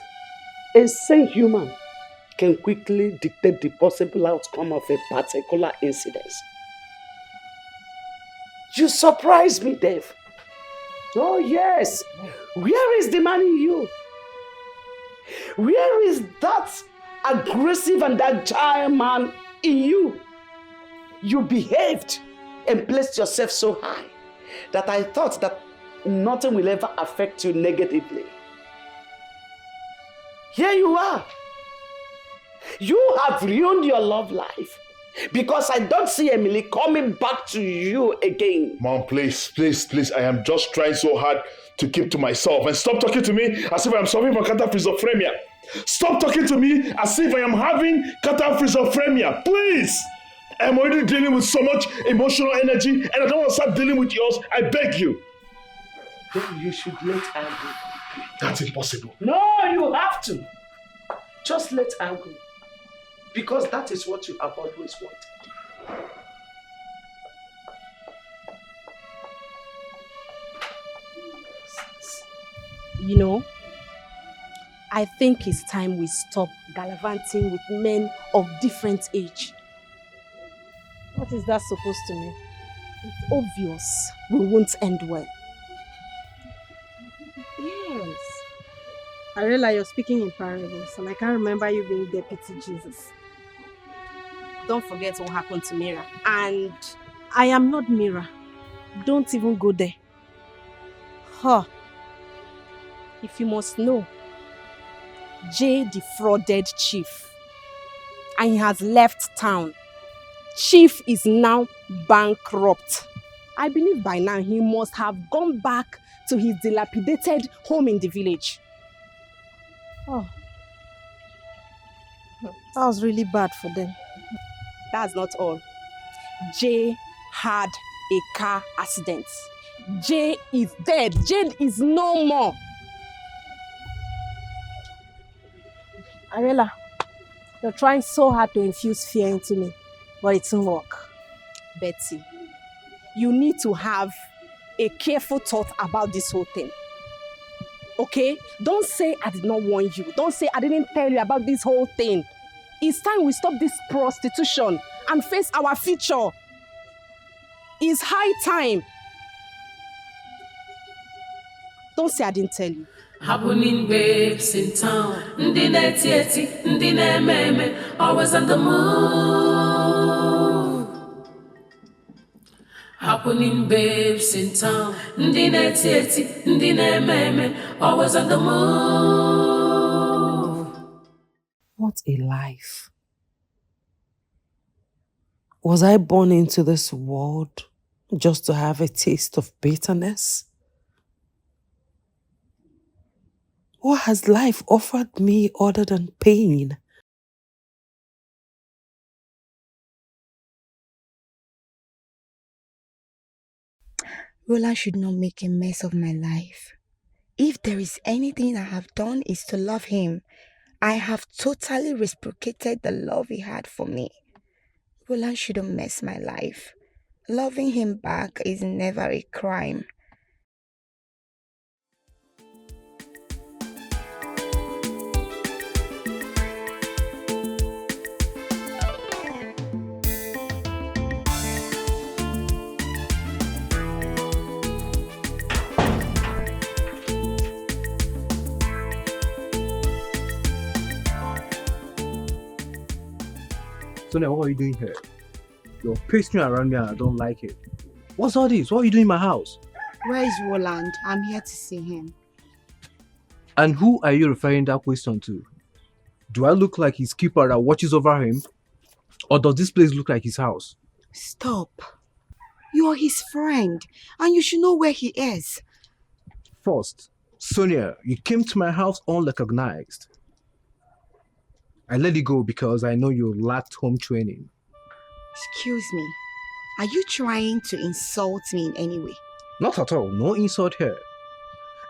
a sane human can quickly dictate the possible outcome of a particular incident. You surprised me, Dave. Oh yes. Where is the man in you? Where is that aggressive and agile man in you? You behaved and placed yourself so high that I thought that nothing will ever affect you negatively. Here you are. You have ruined your love life because I don't see Emily coming back to you again. Mom, please. I am just trying so hard to keep to myself. And stop talking to me as if I am suffering from schizophrenia. Stop talking to me as if I am having schizophrenia. Please. I am already dealing with so much emotional energy and I don't want to start dealing with yours. I beg you. Then you should let her go. That's impossible. No, you have to. Just let her go. Because that is what you have always wanted. You know, I think it's time we stop gallivanting with men of different age. What is that supposed to mean? It's obvious we won't end well. Yes. I realize you're speaking in parables and I can't remember you being Deputy Jesus. Don't forget what happened to Mira. And I am not Mira. don't even go there. Huh. If you must know, Jay defrauded Chief and he has left town. Chief is now bankrupt. I believe by now he must have gone back to his dilapidated home in the village. Oh. That was really bad for them. That's not all. Jay had a car accident. Jay is dead. Jay is no more. Arela, you're trying so hard to infuse fear into me, but it won't work. Betty, you need to have a careful thought about this whole thing. Okay? Don't say I did not warn you. Don't say I didn't tell you about this whole thing. It's time we stop this prostitution and face our future. It's high time. Don't say I didn't tell you. Happening babes in town. Ndi netieti, ndi meme, always on the move. Happening babes in town. Ndi netieti, ndi meme, always on the move. What a life. Was I born into this world just to have a taste of bitterness? What has life offered me other than pain? Roland should not make a mess of my life. If there is anything I have done is to love him. I have totally reciprocated the love he had for me. Roland shouldn't mess my life. Loving him back is never a crime. Sonia, what are you doing here? You're pasting around me and I don't like it. What's all this? What are you doing in my house? Where is Roland? I'm here to see him. And who are you referring that question to? Do I look like his keeper that watches over him? Or does this place look like his house? Stop. You're his friend and you should know where he is. First, Sonia, you came to my house unrecognized. I let you go because I know you lacked home training. Excuse me. Are you trying to insult me in any way? Not at all. No insult here.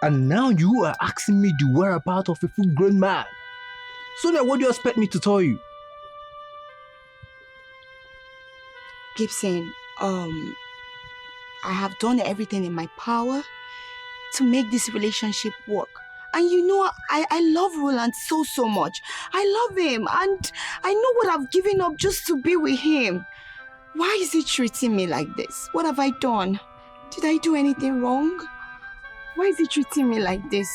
And now you are asking me the whereabouts of a full-grown man. Sonia, what do you expect me to tell you? Gibson, I have done everything in my power to make this relationship work. And you know, I love Roland so much. I love him and I know what I've given up just to be with him. Why is he treating me like this? What have I done? Did I do anything wrong? Why is he treating me like this?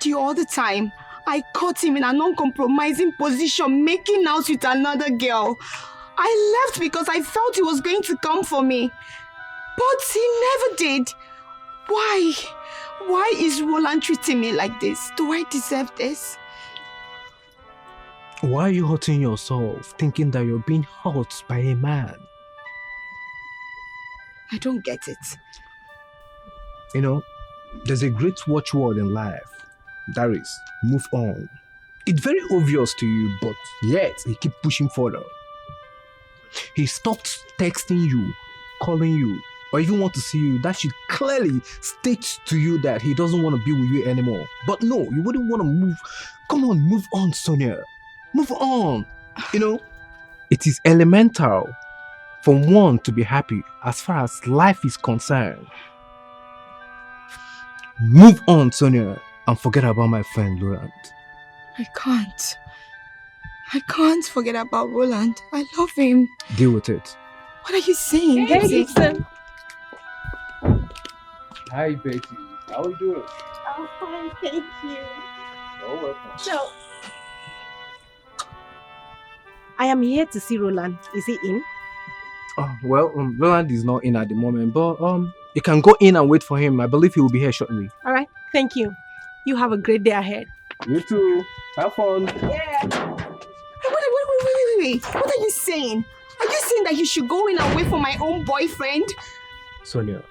The other time, I caught him in an uncompromising position making out with another girl. I left because I felt he was going to come for me. But he never did. Why? Why is Roland treating me like this? Do I deserve this? Why are you hurting yourself, thinking that you're being hurt by a man? I don't get it. You know, there's a great watchword in life. That is, move on. It's very obvious to you, but yet he keep pushing further. He stopped texting you, calling you, or even want to see you. That should clearly state to you that he doesn't want to be with you anymore. But no, you wouldn't want to move. Come on, move on, Sonia. Move on. You know, it is elemental for one to be happy as far as life is concerned. Move on, Sonia, and forget about my friend Laurent. I can't forget about Roland. I love him. Deal with it. What are you saying? Hey, Gibson. Hi, Betty. How are you doing? I'm fine, thank you. You're welcome. So, I am here to see Roland. Is he in? Well, Roland is not in at the moment, but you can go in and wait for him. I believe he will be here shortly. All right, thank you. You have a great day ahead. You too. Have fun. Yeah. Wait. What are you saying? Are you saying that you should go in and wait for my own boyfriend? Sonia,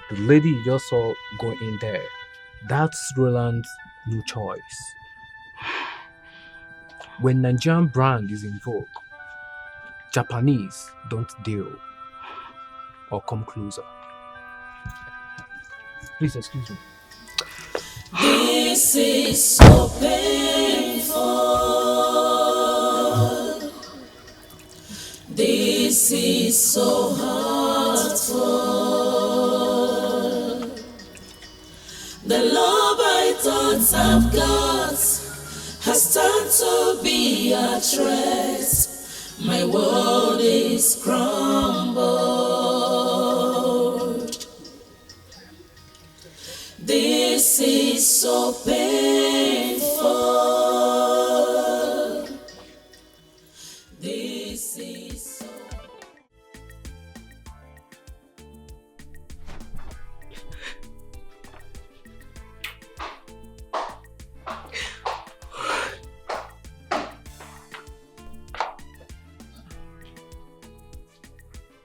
the lady you just saw go in there, that's Roland's new choice. When Nigerian brand is in vogue, Japanese don't deal or come closer. Please excuse me. This is so painful. This is so hurtful. The love I thought I've got has turned to be a threat. My world is crumbled. This is so painful. This is so...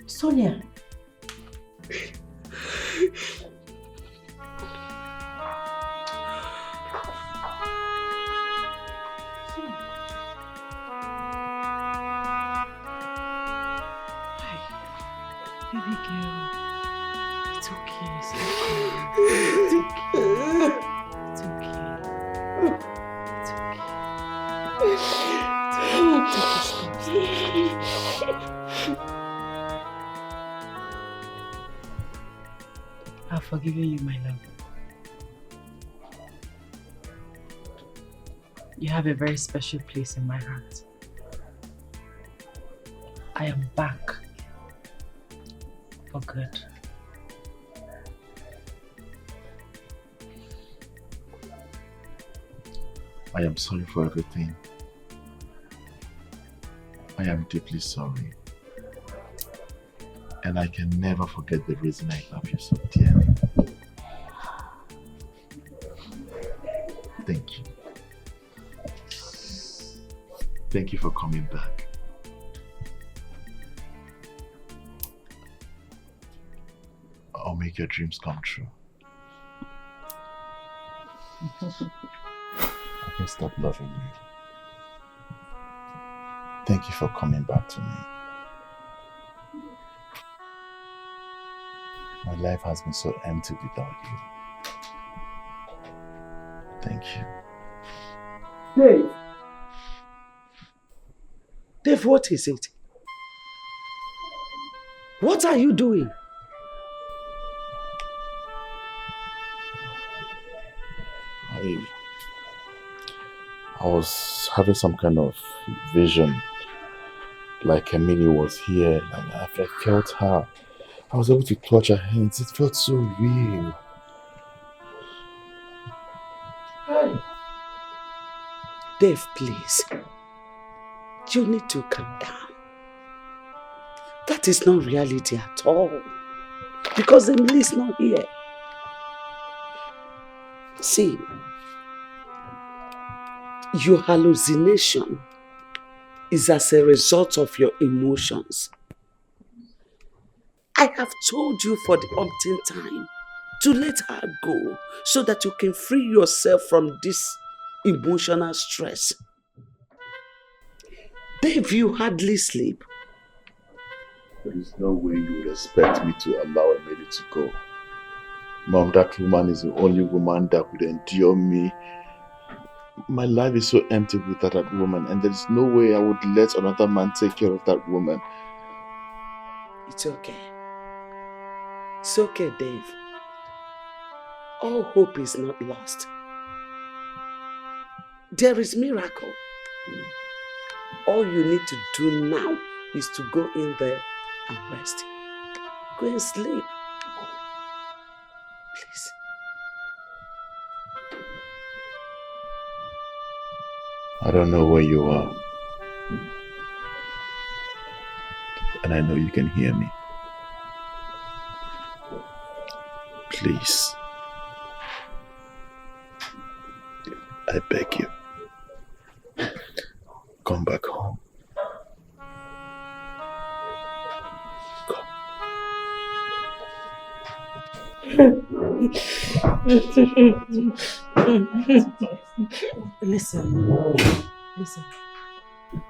Sonia. Baby girl, it's okay. It's okay. I've forgiven you, my love. You have a very special place in my heart. I am back for good. I am sorry for everything. I am deeply sorry. And I can never forget the reason I love you so dearly. Thank you. Thank you for coming back. I'll make your dreams come true. I can stop loving you. Thank you for coming back to me. My life has been so empty without you. Thank you. Dave. Dave, what is it? What are you doing? I was having some kind of vision, like Emily was here, and I felt her I was able to touch her hands. It felt so real. Hey. Dave, please. You need to calm down. That is not reality at all. Because Emily is not here. See, your hallucination is as a result of your emotions. I have told you for the umpteenth time to let her go so that you can free yourself from this emotional stress. Dave, you hardly sleep. There is no way you would expect me to allow Emily to go. Mom, that woman is the only woman that could endure me. My life is so empty without that woman, and there is no way I would let another man take care of that woman. It's okay. It's okay, Dave. All hope is not lost. There is miracle. All you need to do now is to go in there and rest. Go and sleep. Please. I don't know where you are. And I know you can hear me. Please. I beg you. Come back home. Listen.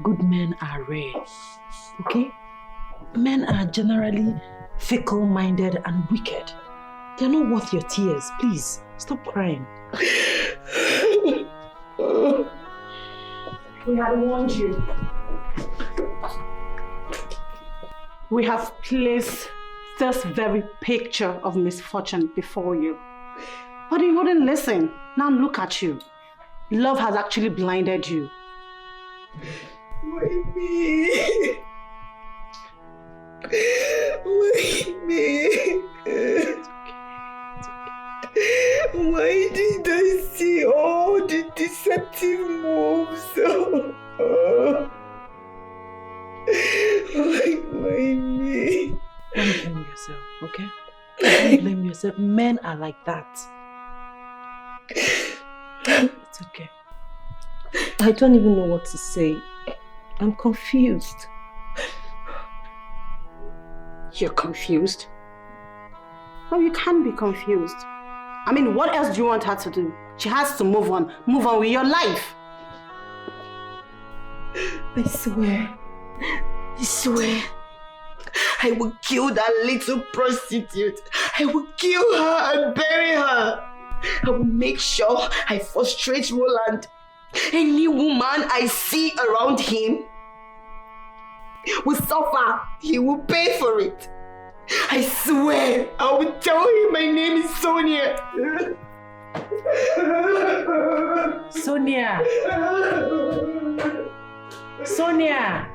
Good men are rare, okay? Men are generally fickle-minded and wicked. They're not worth your tears. Please, stop crying. We had warned you. We have placed this very picture of misfortune before you. But you wouldn't listen. Now look at you. Love has actually blinded you. Why me? Why did I see all the deceptive moves? Why me? Don't blame yourself, okay? Don't blame yourself. Men are like that. It's okay. I don't even know what to say. I'm confused. You're confused? No, you can't be confused. I mean, what else do you want her to do? She has to move on. Move on with your life. I swear, I will kill that little prostitute. I will kill her and bury her. I will make sure I frustrate Roland. Any woman I see around him will suffer. He will pay for it. I swear, I will tell him my name is Sonia. Sonia! Sonia!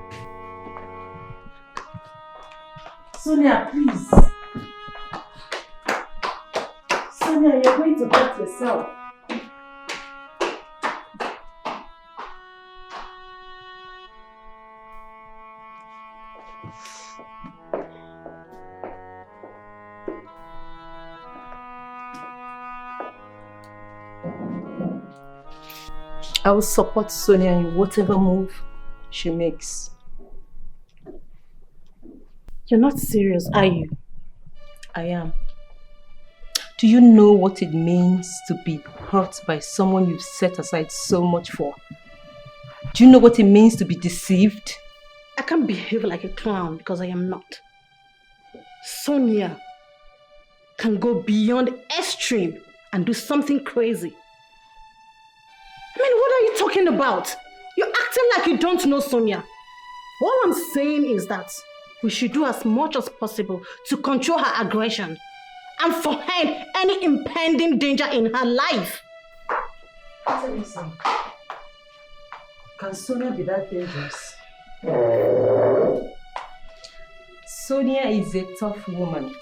Sonia, please. Sonia, you're going to hurt yourself. I will support Sonia in whatever move she makes. You're not serious, are you? I am. Do you know what it means to be hurt by someone you've set aside so much for? Do you know what it means to be deceived? I can't behave like a clown because I am not. Sonia can go beyond extreme and do something crazy. I mean, what are you talking about? You're acting like you don't know Sonia. All I'm saying is that we should do as much as possible to control her aggression and forehead any impending danger in her life. Tell me something. Can Sonia be that dangerous? Sonia is a tough woman.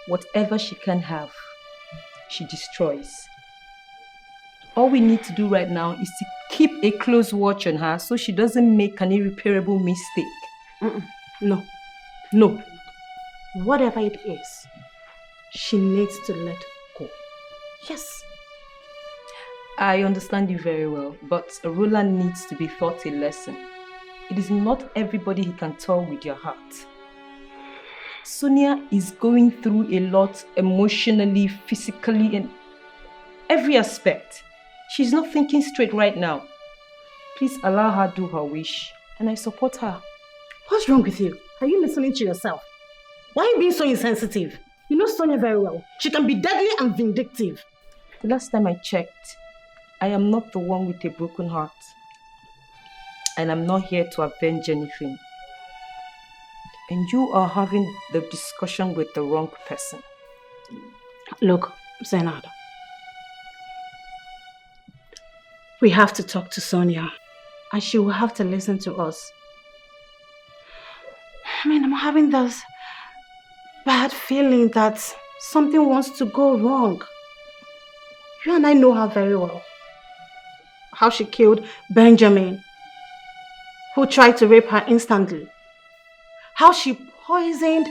Whatever she can have, she destroys. All we need to do right now is to keep a close watch on her so she doesn't make an irreparable mistake. No. No. Whatever it is, she needs to let go. Yes. I understand you very well, but Roland needs to be taught a lesson. It is not everybody he can tell with your heart. Sonia is going through a lot emotionally, physically, in every aspect. She's not thinking straight right now. Please allow her do her wish, and I support her. What's wrong with you? Are you listening to yourself? Why are you being so insensitive? You know Sonia very well. She can be deadly and vindictive. The last time I checked, I am not the one with a broken heart. And I'm not here to avenge anything. And you are having the discussion with the wrong person. Look, Zainab. We have to talk to Sonia. And she will have to listen to us. I mean, I'm having this bad feeling that something wants to go wrong. You and I know her very well. How she killed Benjamin, who tried to rape her instantly. How she poisoned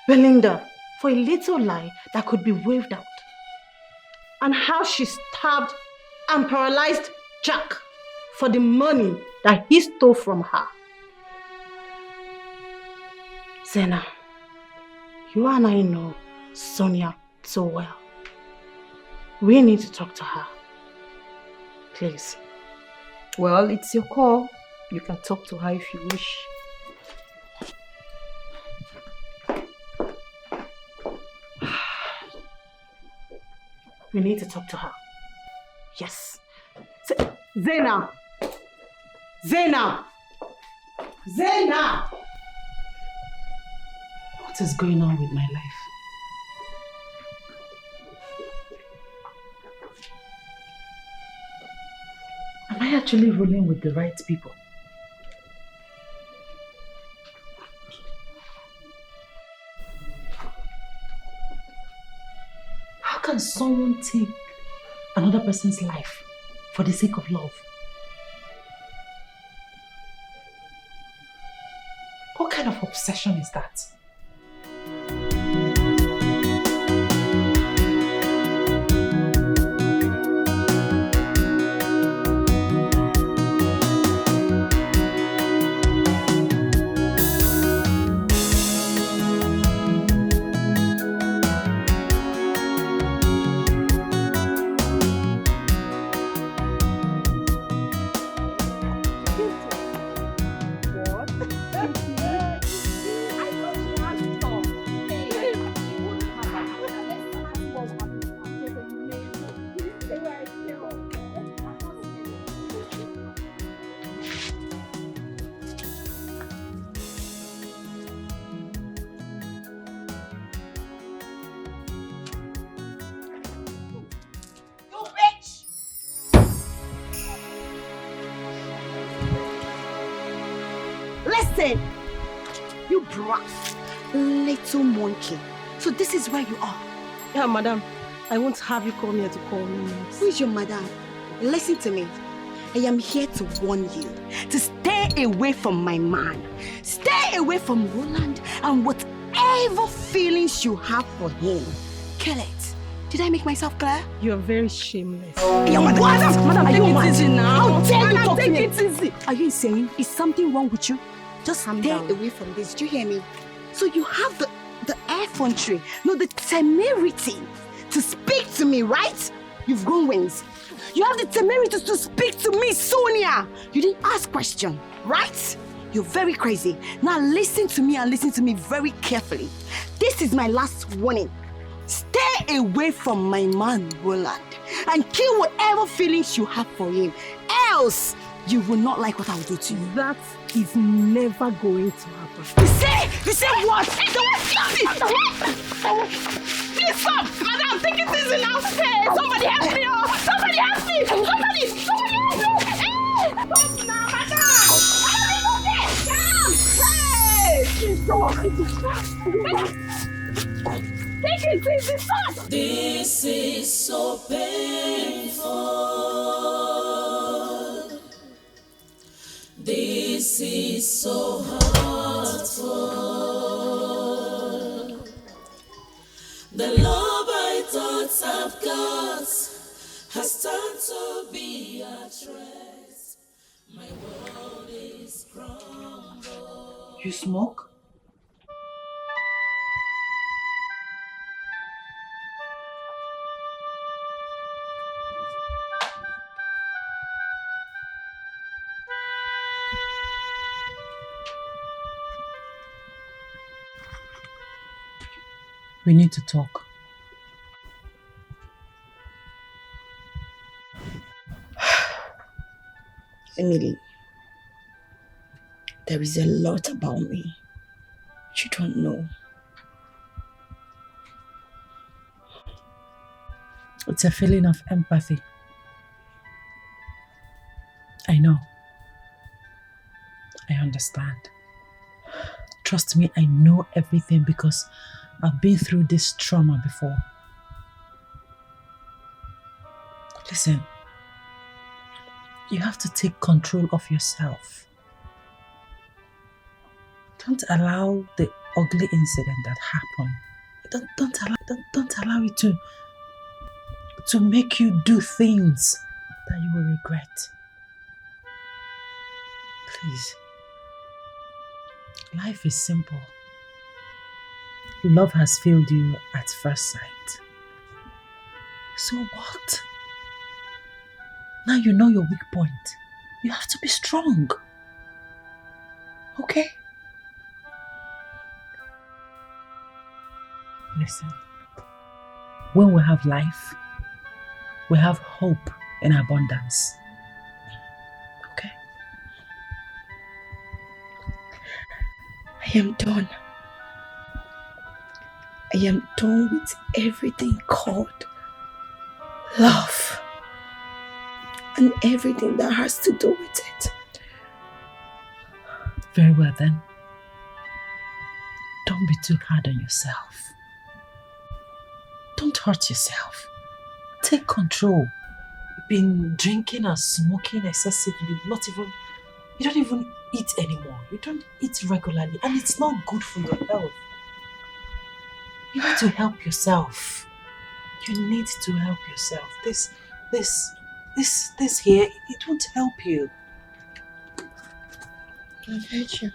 Belinda for a little lie that could be waved out. And how she stabbed and paralyzed Jack for the money that he stole from her. Zena, you and I know Sonia so well. We need to talk to her. Please. Well, it's your call. You can talk to her if you wish. We need to talk to her. Yes. Zena! Zena! Zena! What is going on with my life? Am I actually rolling with the right people? How can someone take another person's life for the sake of love? What kind of obsession is that? Listen, you brat, little monkey. So this is where you are. Yeah, madam. I won't have you come here to call me names. Who is your madam? Listen to me. I am here to warn you to stay away from my man. Stay away from Roland and whatever feelings you have for him. Kill it. Did I make myself clear? You are very shameless. Madam, are you take it mad? easy now. How dare you Madam, talk to take me? it easy. Are you insane? Is something wrong with you? Just Calm stay down. away from this. Do you hear me? So you have the effrontery, no, the temerity to speak to me, right? You've grown wings. You have the temerity to speak to me, Sonia. You didn't ask question, right? You're very crazy. Now listen to me and listen to me very carefully. This is my last warning. Stay away from my man, Roland, and kill whatever feelings you have for him. Else, you will not like what I will do to you. That is never going to happen. You say what? Please stop! Madam, take it easy now! Hey, somebody help me! Oh! Somebody help me! Somebody help me! Hey! Stop now, madam! Help me! Hey! Please don't. Take it, Chizzy, stop! This is so painful. This is so hurtful. The love I thought I've got has turned to be a threat. My world is crumbled. You smoke? We need to talk. Emily, there is a lot about me you don't know. It's a feeling of empathy. I know. I understand. Trust me, I know everything because I've been through this trauma before. Listen, you have to take control of yourself. Don't allow the ugly incident that happened. Don't allow it to make you do things that you will regret. Please. Life is simple. Love has failed you at first sight. So what? Now you know your weak point. You have to be strong. Okay? Listen. When we have life, we have hope in abundance. Okay? I am done. I am done with everything called love and everything that has to do with it. Very well then. Don't be too hard on yourself. Don't hurt yourself. Take control. You've been drinking and smoking excessively. You don't even eat anymore. You don't eat regularly and it's not good for your health. You need to help yourself. You need to help yourself. This here, it won't help you. I've heard you.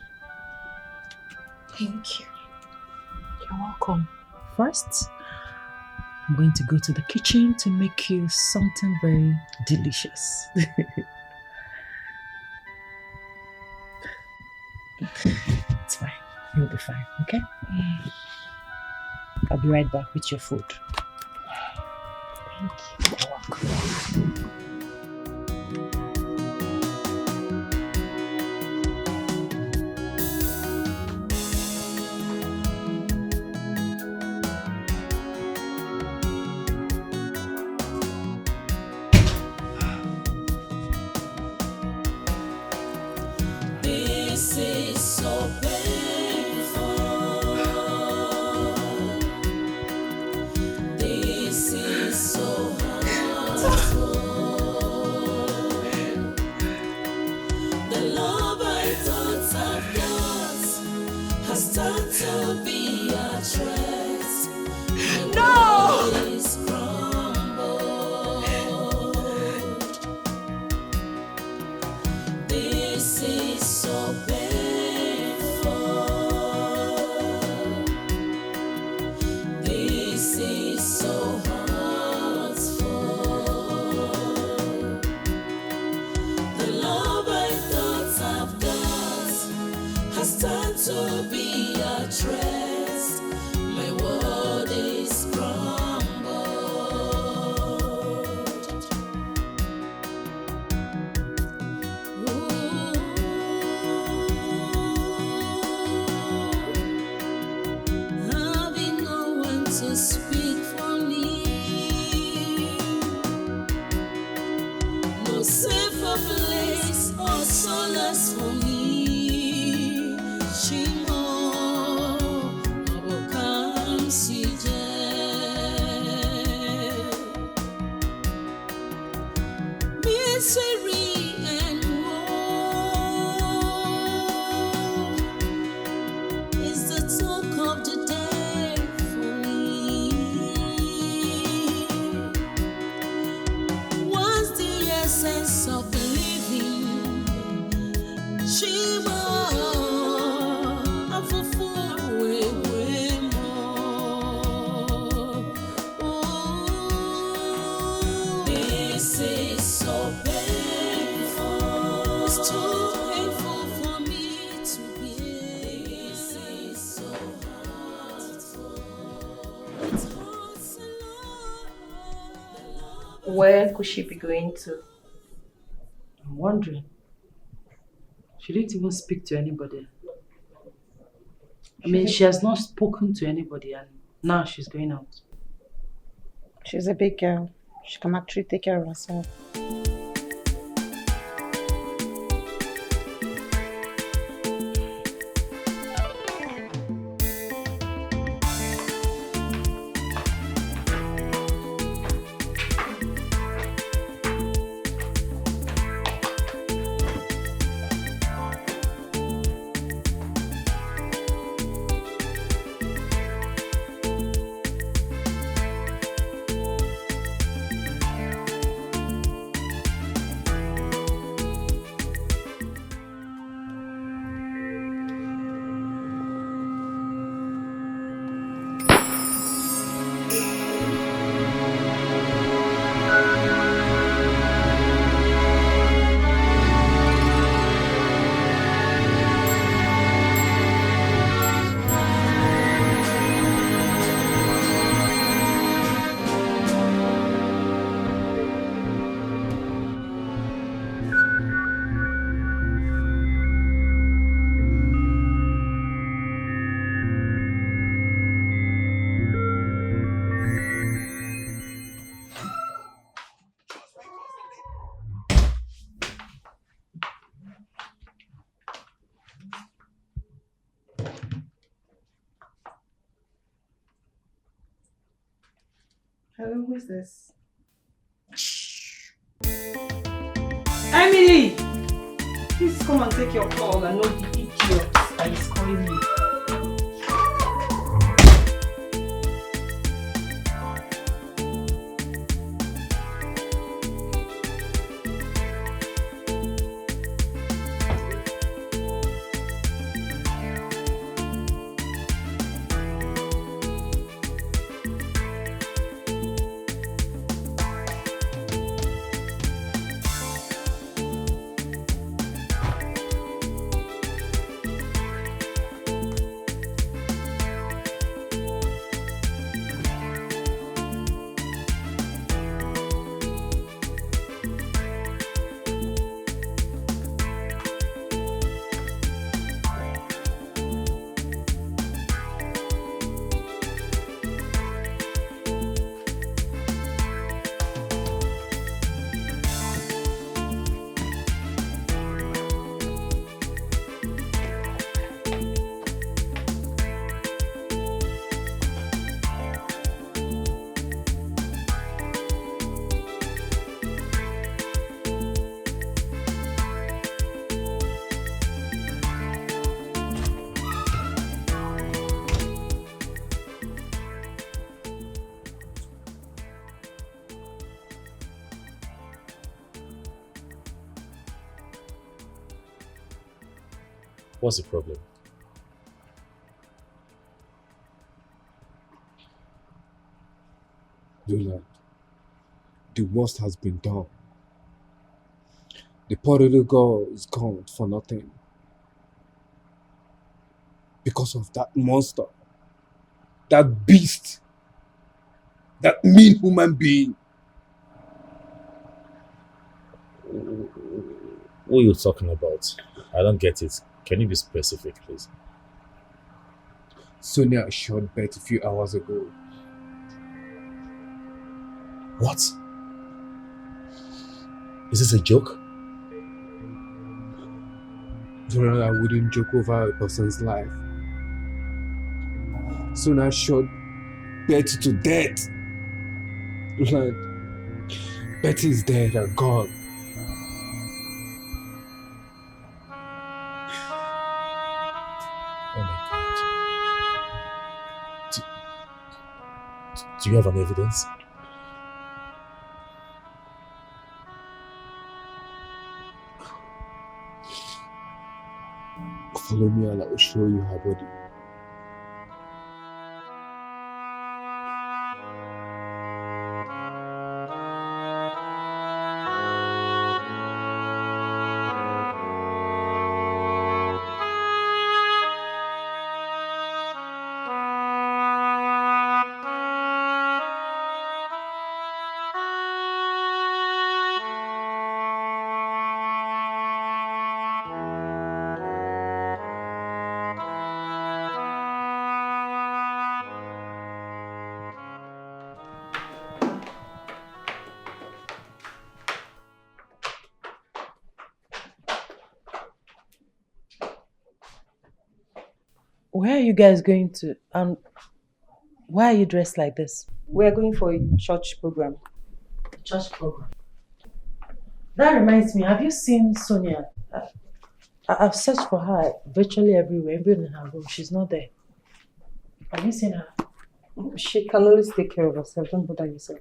Thank you. You're welcome. First, I'm going to go to the kitchen to make you something very delicious. It's fine. You'll be fine, okay? I'll be right back with your food. Thank you. You're welcome. This is so painful. This is so hurtful. The love I thought I've got has turned to be a threat. No! Is crumbled. This is so painful. This is so hurtful. The love I thought I've got has turned to be a threat. My world is crumbled. Having no one to speak for me, no safer place or solace for me. Shimo, abo misery and woe is the talk of the day for me. What's the essence of living? Shima, afufu wewe mo. This is so painful. It's too painful for me to bear. This is so hurtful. It hurts a lot. Where could she be going to? I'm wondering. She didn't even speak to anybody. I mean, she has not spoken to anybody and now she's going out. She's a big girl. She can actually take care of herself. Hello, who is this? Emily! Please come and take your call and not the idiot that is calling me. What's the problem? Roland, the worst has been done. The poor little girl is gone for nothing. Because of that monster. That beast. That mean human being. Who are you talking about? I don't get it. Can you be specific, please? Sonia shot Beth a few hours ago. What? Is this a joke? Roland, I wouldn't joke over a person's life. Sonia shot Betty to death. Roland, Betty is dead and gone. Do you have an evidence? Follow me and I will show you her body. Where are you guys going to? And why are you dressed like this? We're going for a church program. Church program? That reminds me, have you seen Sonia? I've searched for her virtually everywhere, even in her room. She's not there. Have you seen her? She can always take care of herself. Don't bother yourself.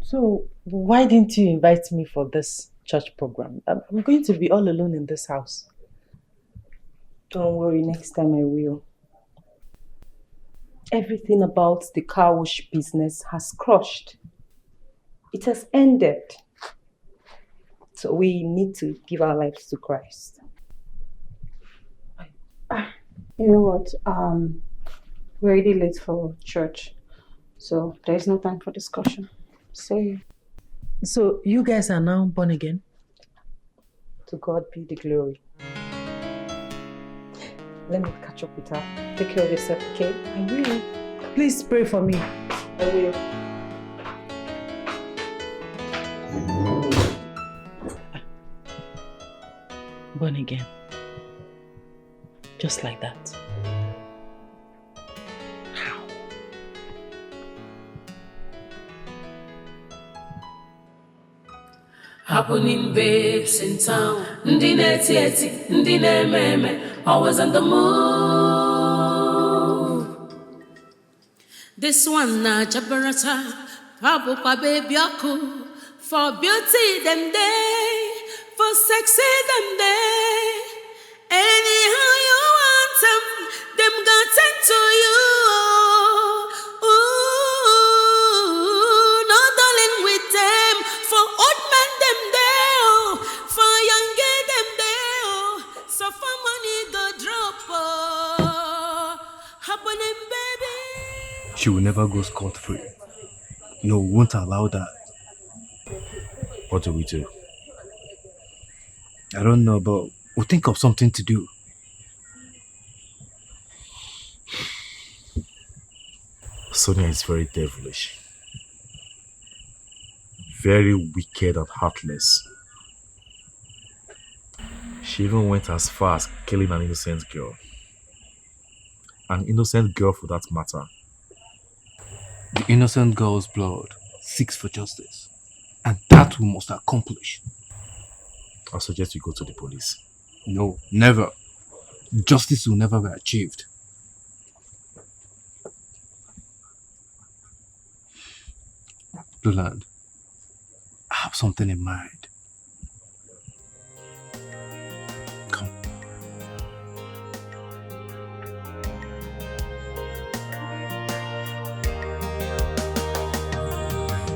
So, why didn't you invite me for this church program? I'm going to be all alone in this house. Don't worry, next time I will. Everything about the car wash business has crushed. It has ended. So we need to give our lives to Christ. You know what? We're already late for church, so there's no time for discussion. See. So you guys are now born again? To God be the glory. Let me catch up with her. Take care of yourself, okay? I will. Please pray for me. I will. Born again. Just like that. How? Happening babes in town, ndi neti, ndi meme, always on the move. This one na jabarata, pabu pa baby aku, for beauty them day, for sexy them day. Anyhow you want them got sent to you. Ooh, no darling with them, for old men them there, for young girl them there, so for money go drop. Happening baby. She will never go scot-free. No, we won't allow that. What do we do? I don't know, but we'll think of something to do. Sonia is very devilish. Very wicked and heartless. She even went as far as killing an innocent girl. An innocent girl for that matter. The innocent girl's blood seeks for justice. And that we must accomplish. I suggest you go to the police. No, never. Justice will never be achieved. Blueland, I have something in mind. Come.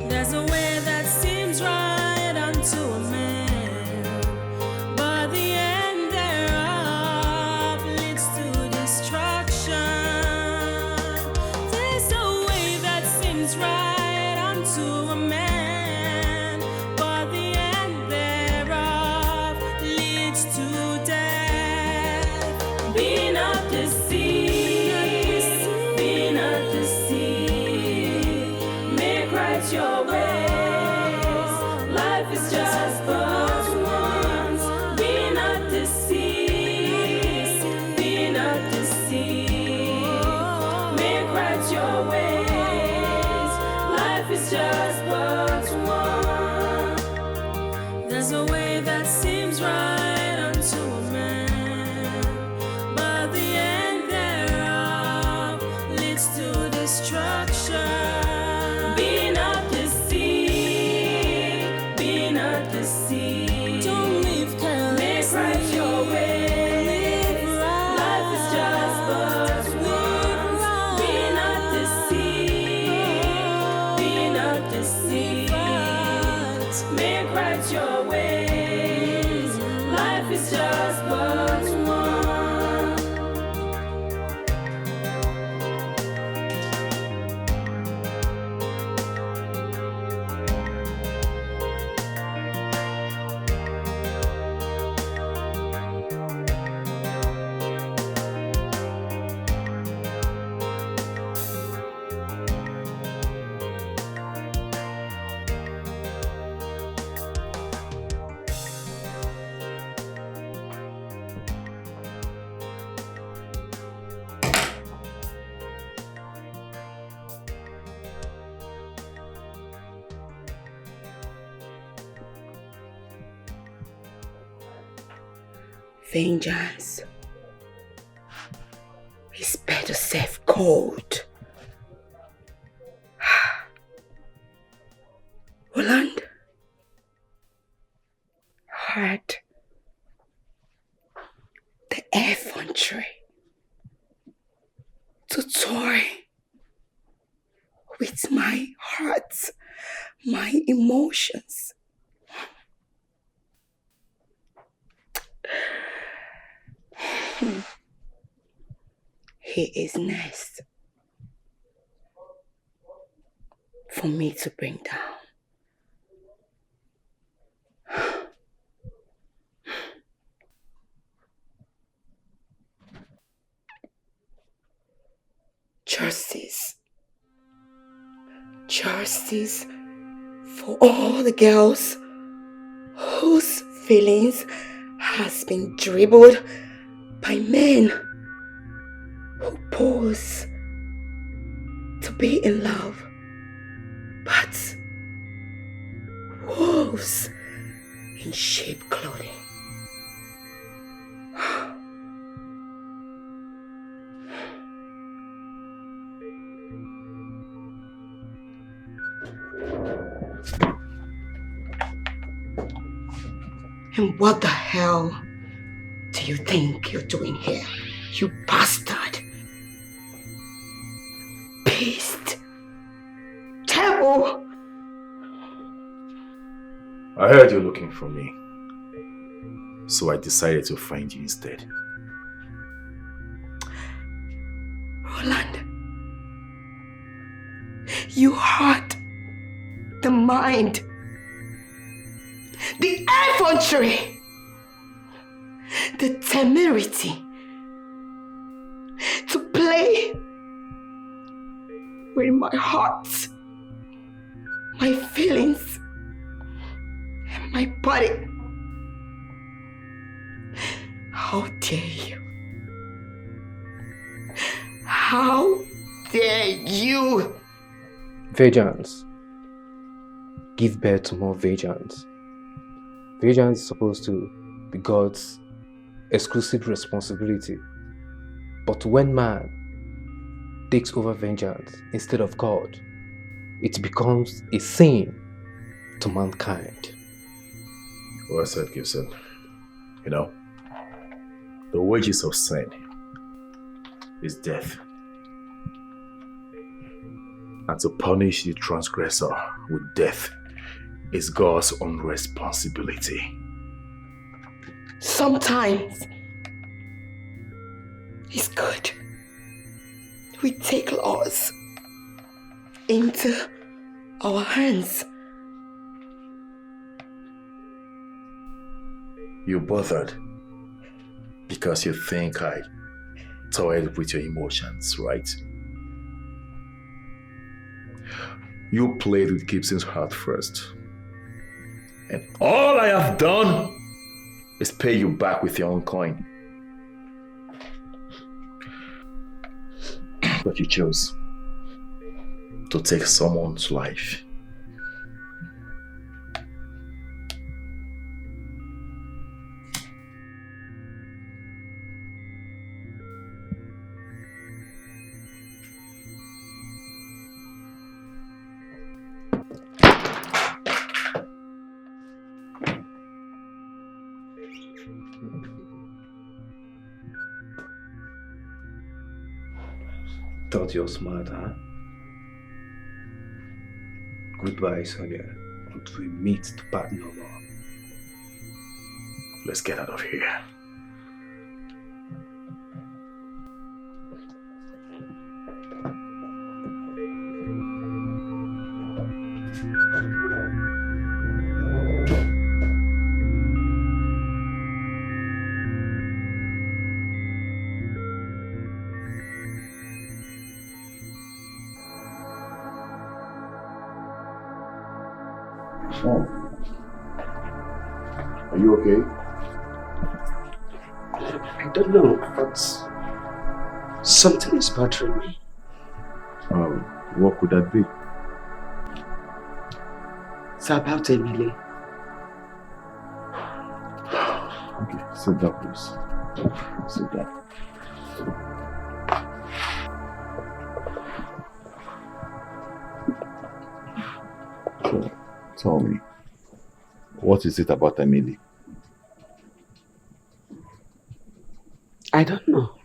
There's a way that seems right unto a man, but the end thereof leads to destruction. There's a way that seems right unto a man, but the end thereof leads to death. Be not deceived, be not deceived. Make right your ways. Life is just but once. Be not deceived, be not deceived. Make right your ways. Life is just but one. There's a way that seems right unto a man, but the end thereof leads to destruction. deceive. Don't live carelessly. Make right your ways. Life is just but one. Be not deceived. Be not deceived. Make right your ways. Life is just but one. Vengeance is better served cold. Roland heard the effrontery to toy with my heart, my emotions. He is next for me to bring down. Justice. Justice for all the girls whose feelings has been dribbled by men who pose to be in love, but wolves in sheep clothing. And what the hell do you think you're doing here, you bastard? Beast. Devil. I heard you looking for me, so I decided to find you instead. Roland, you hurt the mind, the effrontery, the temerity to play with my heart, my feelings, and my body. How dare you? How dare you? Vengeance. Give birth to more vengeance. Vengeance is supposed to be God's exclusive responsibility. But when man takes over vengeance instead of God, it becomes a sin to mankind. Well said, Gibson. You know, the wages of sin is death. And to punish the transgressor with death is God's own responsibility. Sometimes it's good we take laws into our hands. You bothered because you think I toyed with your emotions, right? You played with Gibson's heart first. And all I have done is pay you back with your own coin. But you chose to take someone's life. Thought you're smart, huh? Goodbye, Sonia. Until we meet to part no more. Let's get out of here. Sean, are you okay? I don't know, but something is bothering me. What could that be? It's about Emily. Okay, sit down, please. Sit down. So, tell me, what is it about Emily? I don't know.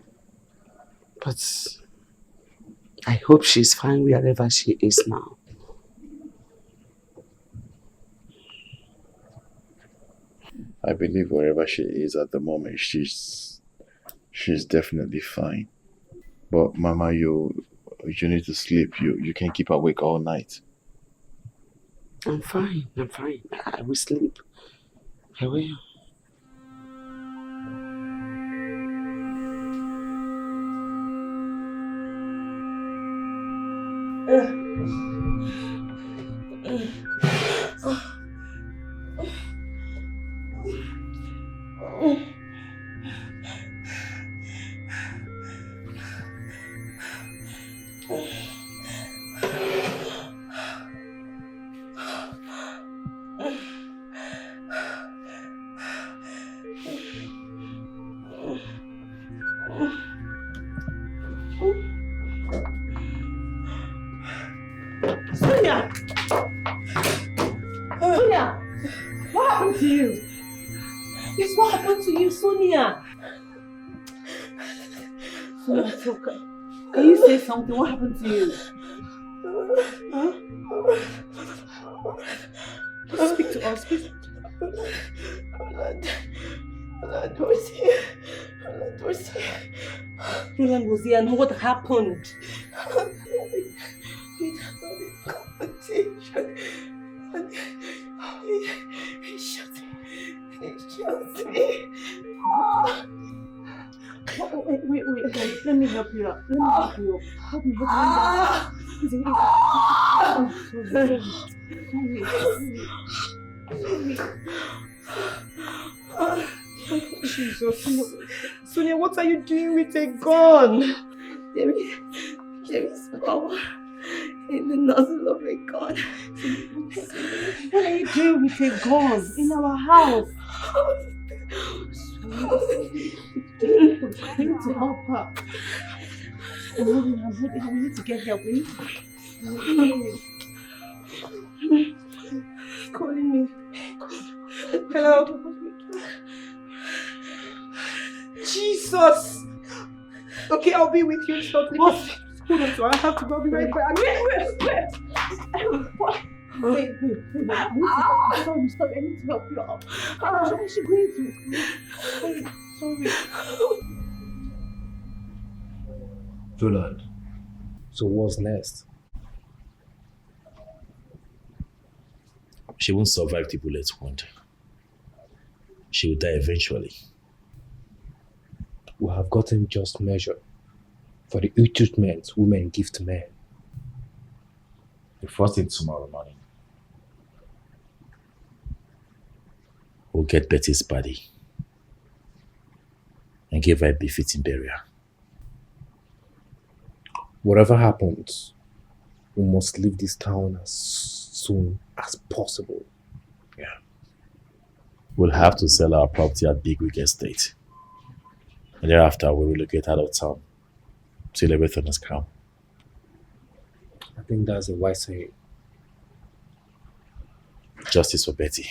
But I hope she's fine wherever she is now. I believe wherever she is at the moment, she's definitely fine. But Mama, you need to sleep. You can't keep awake all night. I'm fine. I will sleep. I will. Sonia! Sonia! What happened to you? Yes, what happened to you, Sonia? Sonia, talk. Can you say something? What happened to you? Huh? Speak to us, please. Roland was here. Roland was here. Roland was here, and what happened? He competition. And he shot me. He shot me. Wait. Let me help you out. Help me. Jesus. Sonia, what are you doing with a gun? There is power in the nozzle of a gun. What are you doing with a gun in our house? We need to help her. I'm holding. We need to get help. Calling me. Hello. Jesus. Okay, I'll be with you shortly. Hold on, so I have to go. I'll be right back. Wait. Wait. Sorry. I need to help you out. What is she going through? Sorry. Roland, so what's next? She won't survive the bullet wound. She will die eventually. We have gotten just measure for the ill treatment women give to men. The first thing tomorrow morning, we'll get Betty's body and give her a befitting burial. Whatever happens, we must leave this town as soon as possible. Yeah. We'll have to sell our property at Bigwig Estate. And thereafter, we'll relocate out of town till everything is calm. I think that's a wise saying. Justice for Betty.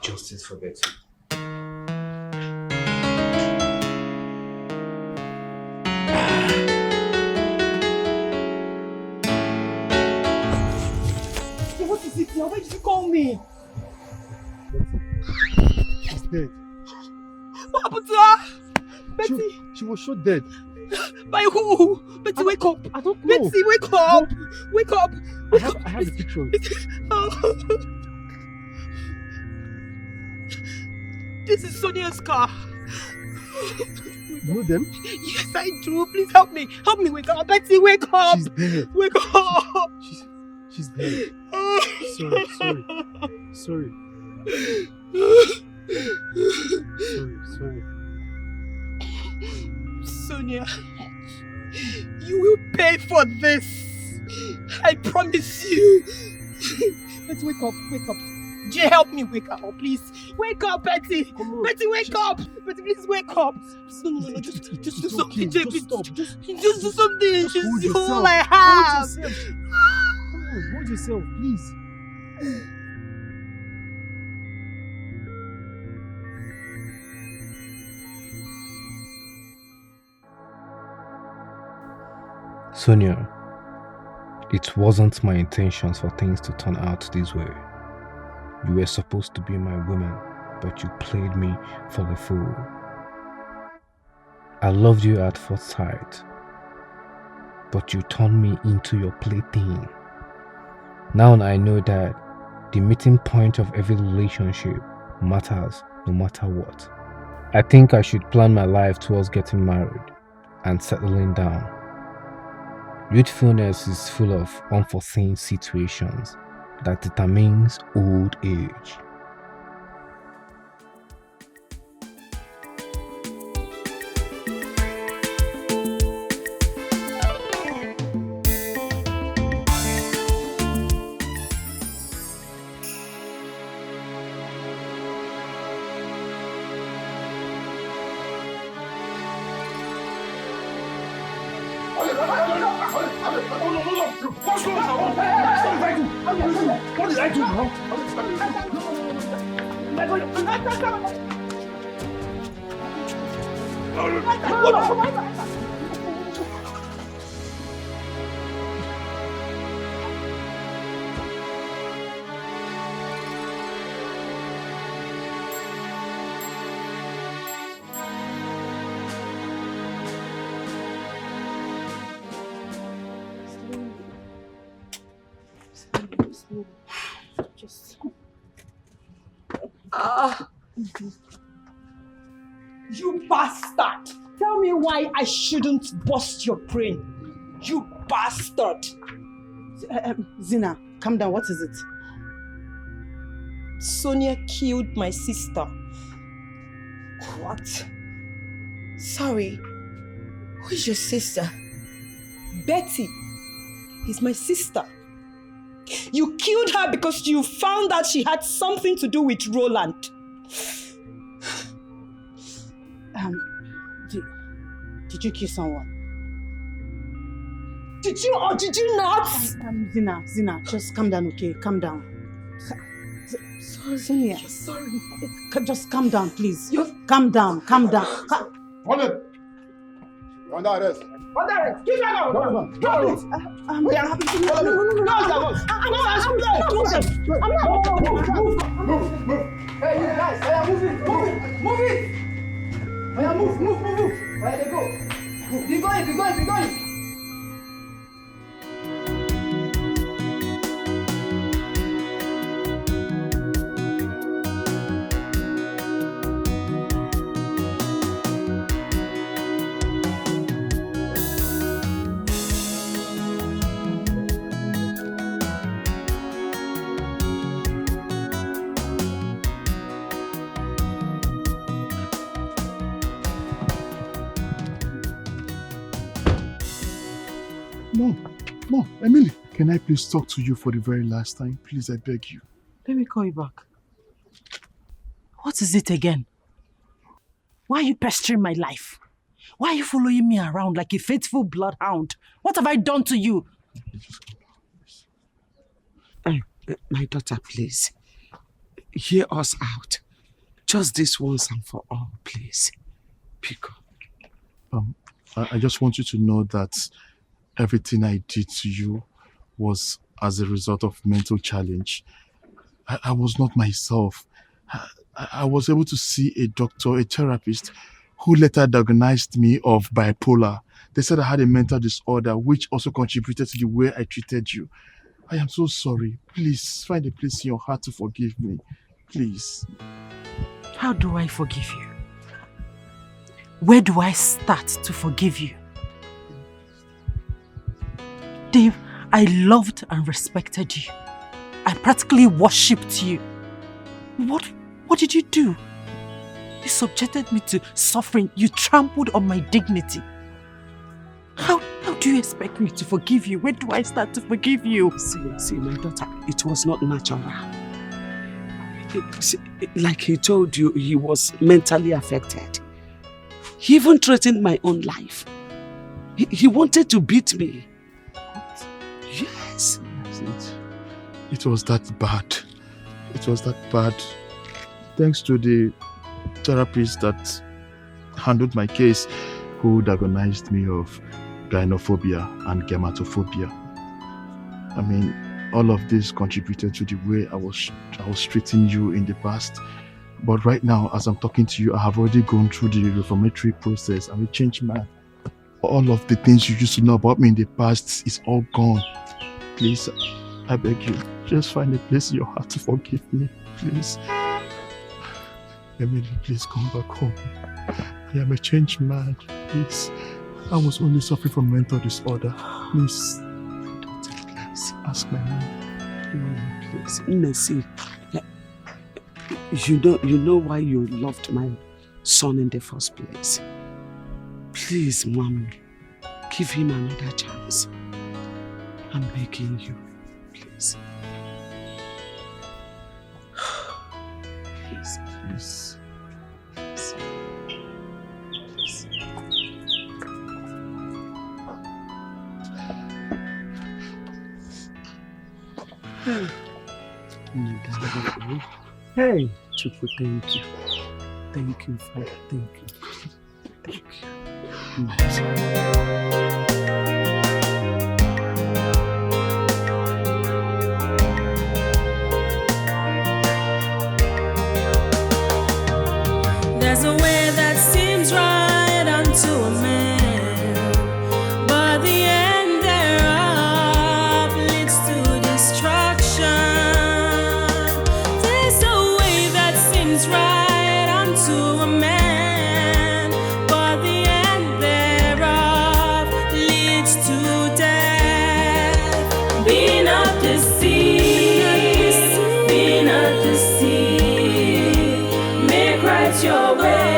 Justice for Betty. me. She's dead. What happened to her? Betty. She was shot dead. By who? Betty, wake up. I don't know. Betty, wake up. Wake up. I have the pictures. This is Sonia's car. You know them? Yes, I do. Please help me. Help me wake up. Betty, wake up. She's dead. Wake up. She's dead. Sorry. Sorry. Sonia, you will pay for this. I promise you. Let's wake up. Jay, help me wake up, please. Wake up, Betty. Betty, wake up. Betty, please wake up. No. Just do something, Jay. Just do something. She's all I have. Hold yourself, please. Sonia, it wasn't my intentions for things to turn out this way. You were supposed to be my woman, but you played me for a fool. I loved you at first sight, but you turned me into your plaything. Now I know that the meeting point of every relationship matters no matter what. I think I should plan my life towards getting married and settling down. Youthfulness is full of unforeseen situations that determines old age. What's wrong? What did I do now? You bastard! Tell me why I shouldn't bust your brain. You bastard! Zina, calm down. What is it? Sonia killed my sister. What? Sorry. Who is your sister? Betty is my sister. You killed her because you found out she had something to do with Roland. Did you kill someone? Did you or did you not? Zina, just calm down, okay? Calm down. Sonia, sorry. Just calm down, please. Calm down. Hold it. You're under arrest. Under arrest. Keep that out. No. I'm Move. Hey, you guys, move it. Move. Where they go? Be going. Mom, Emily, can I please talk to you for the very last time? Please, I beg you. Let me call you back. What is it again? Why are you pestering my life? Why are you following me around like a faithful bloodhound? What have I done to you? My daughter, please. Hear us out. Just this once and for all, please. Pick up. I just want you to know that everything I did to you was as a result of mental challenge. I was not myself. I was able to see a doctor, a therapist, who later diagnosed me of bipolar. They said I had a mental disorder, which also contributed to the way I treated you. I am so sorry. Please find a place in your heart to forgive me. Please. How do I forgive you? Where do I start to forgive you? Dave, I loved and respected you. I practically worshipped you. What did you do? You subjected me to suffering. You trampled on my dignity. How do you expect me to forgive you? Where do I start to forgive you? See, my daughter, it was not natural. Like he told you, he was mentally affected. He even threatened my own life. He wanted to beat me. What? Yes. It was that bad. It was that bad. Thanks to the therapist that handled my case, who diagnosed me of gynophobia and gamatophobia. I mean, all of this contributed to the way I was treating you in the past. But right now, as I'm talking to you, I have already gone through the reformatory process and we changed my... All of the things you used to know about me in the past is all gone. Please, I beg you, just find a place in your heart to forgive me, please. Emily, please come back home. I am a changed man, please. I was only suffering from mental disorder. Please, ask my mom. Please, Nessie. You know why you loved my son in the first place. Please, Mom, give him another chance. I'm begging you, please. Please, please. Hey, Chuku, thank you. Thank you, Father. Thank you. Thank you. There's a way that seems right unto a man, but the end thereof leads to destruction. There's a way that seems right unto a man, but the end thereof leads to death. Be not deceived, be not deceived. Make right your way.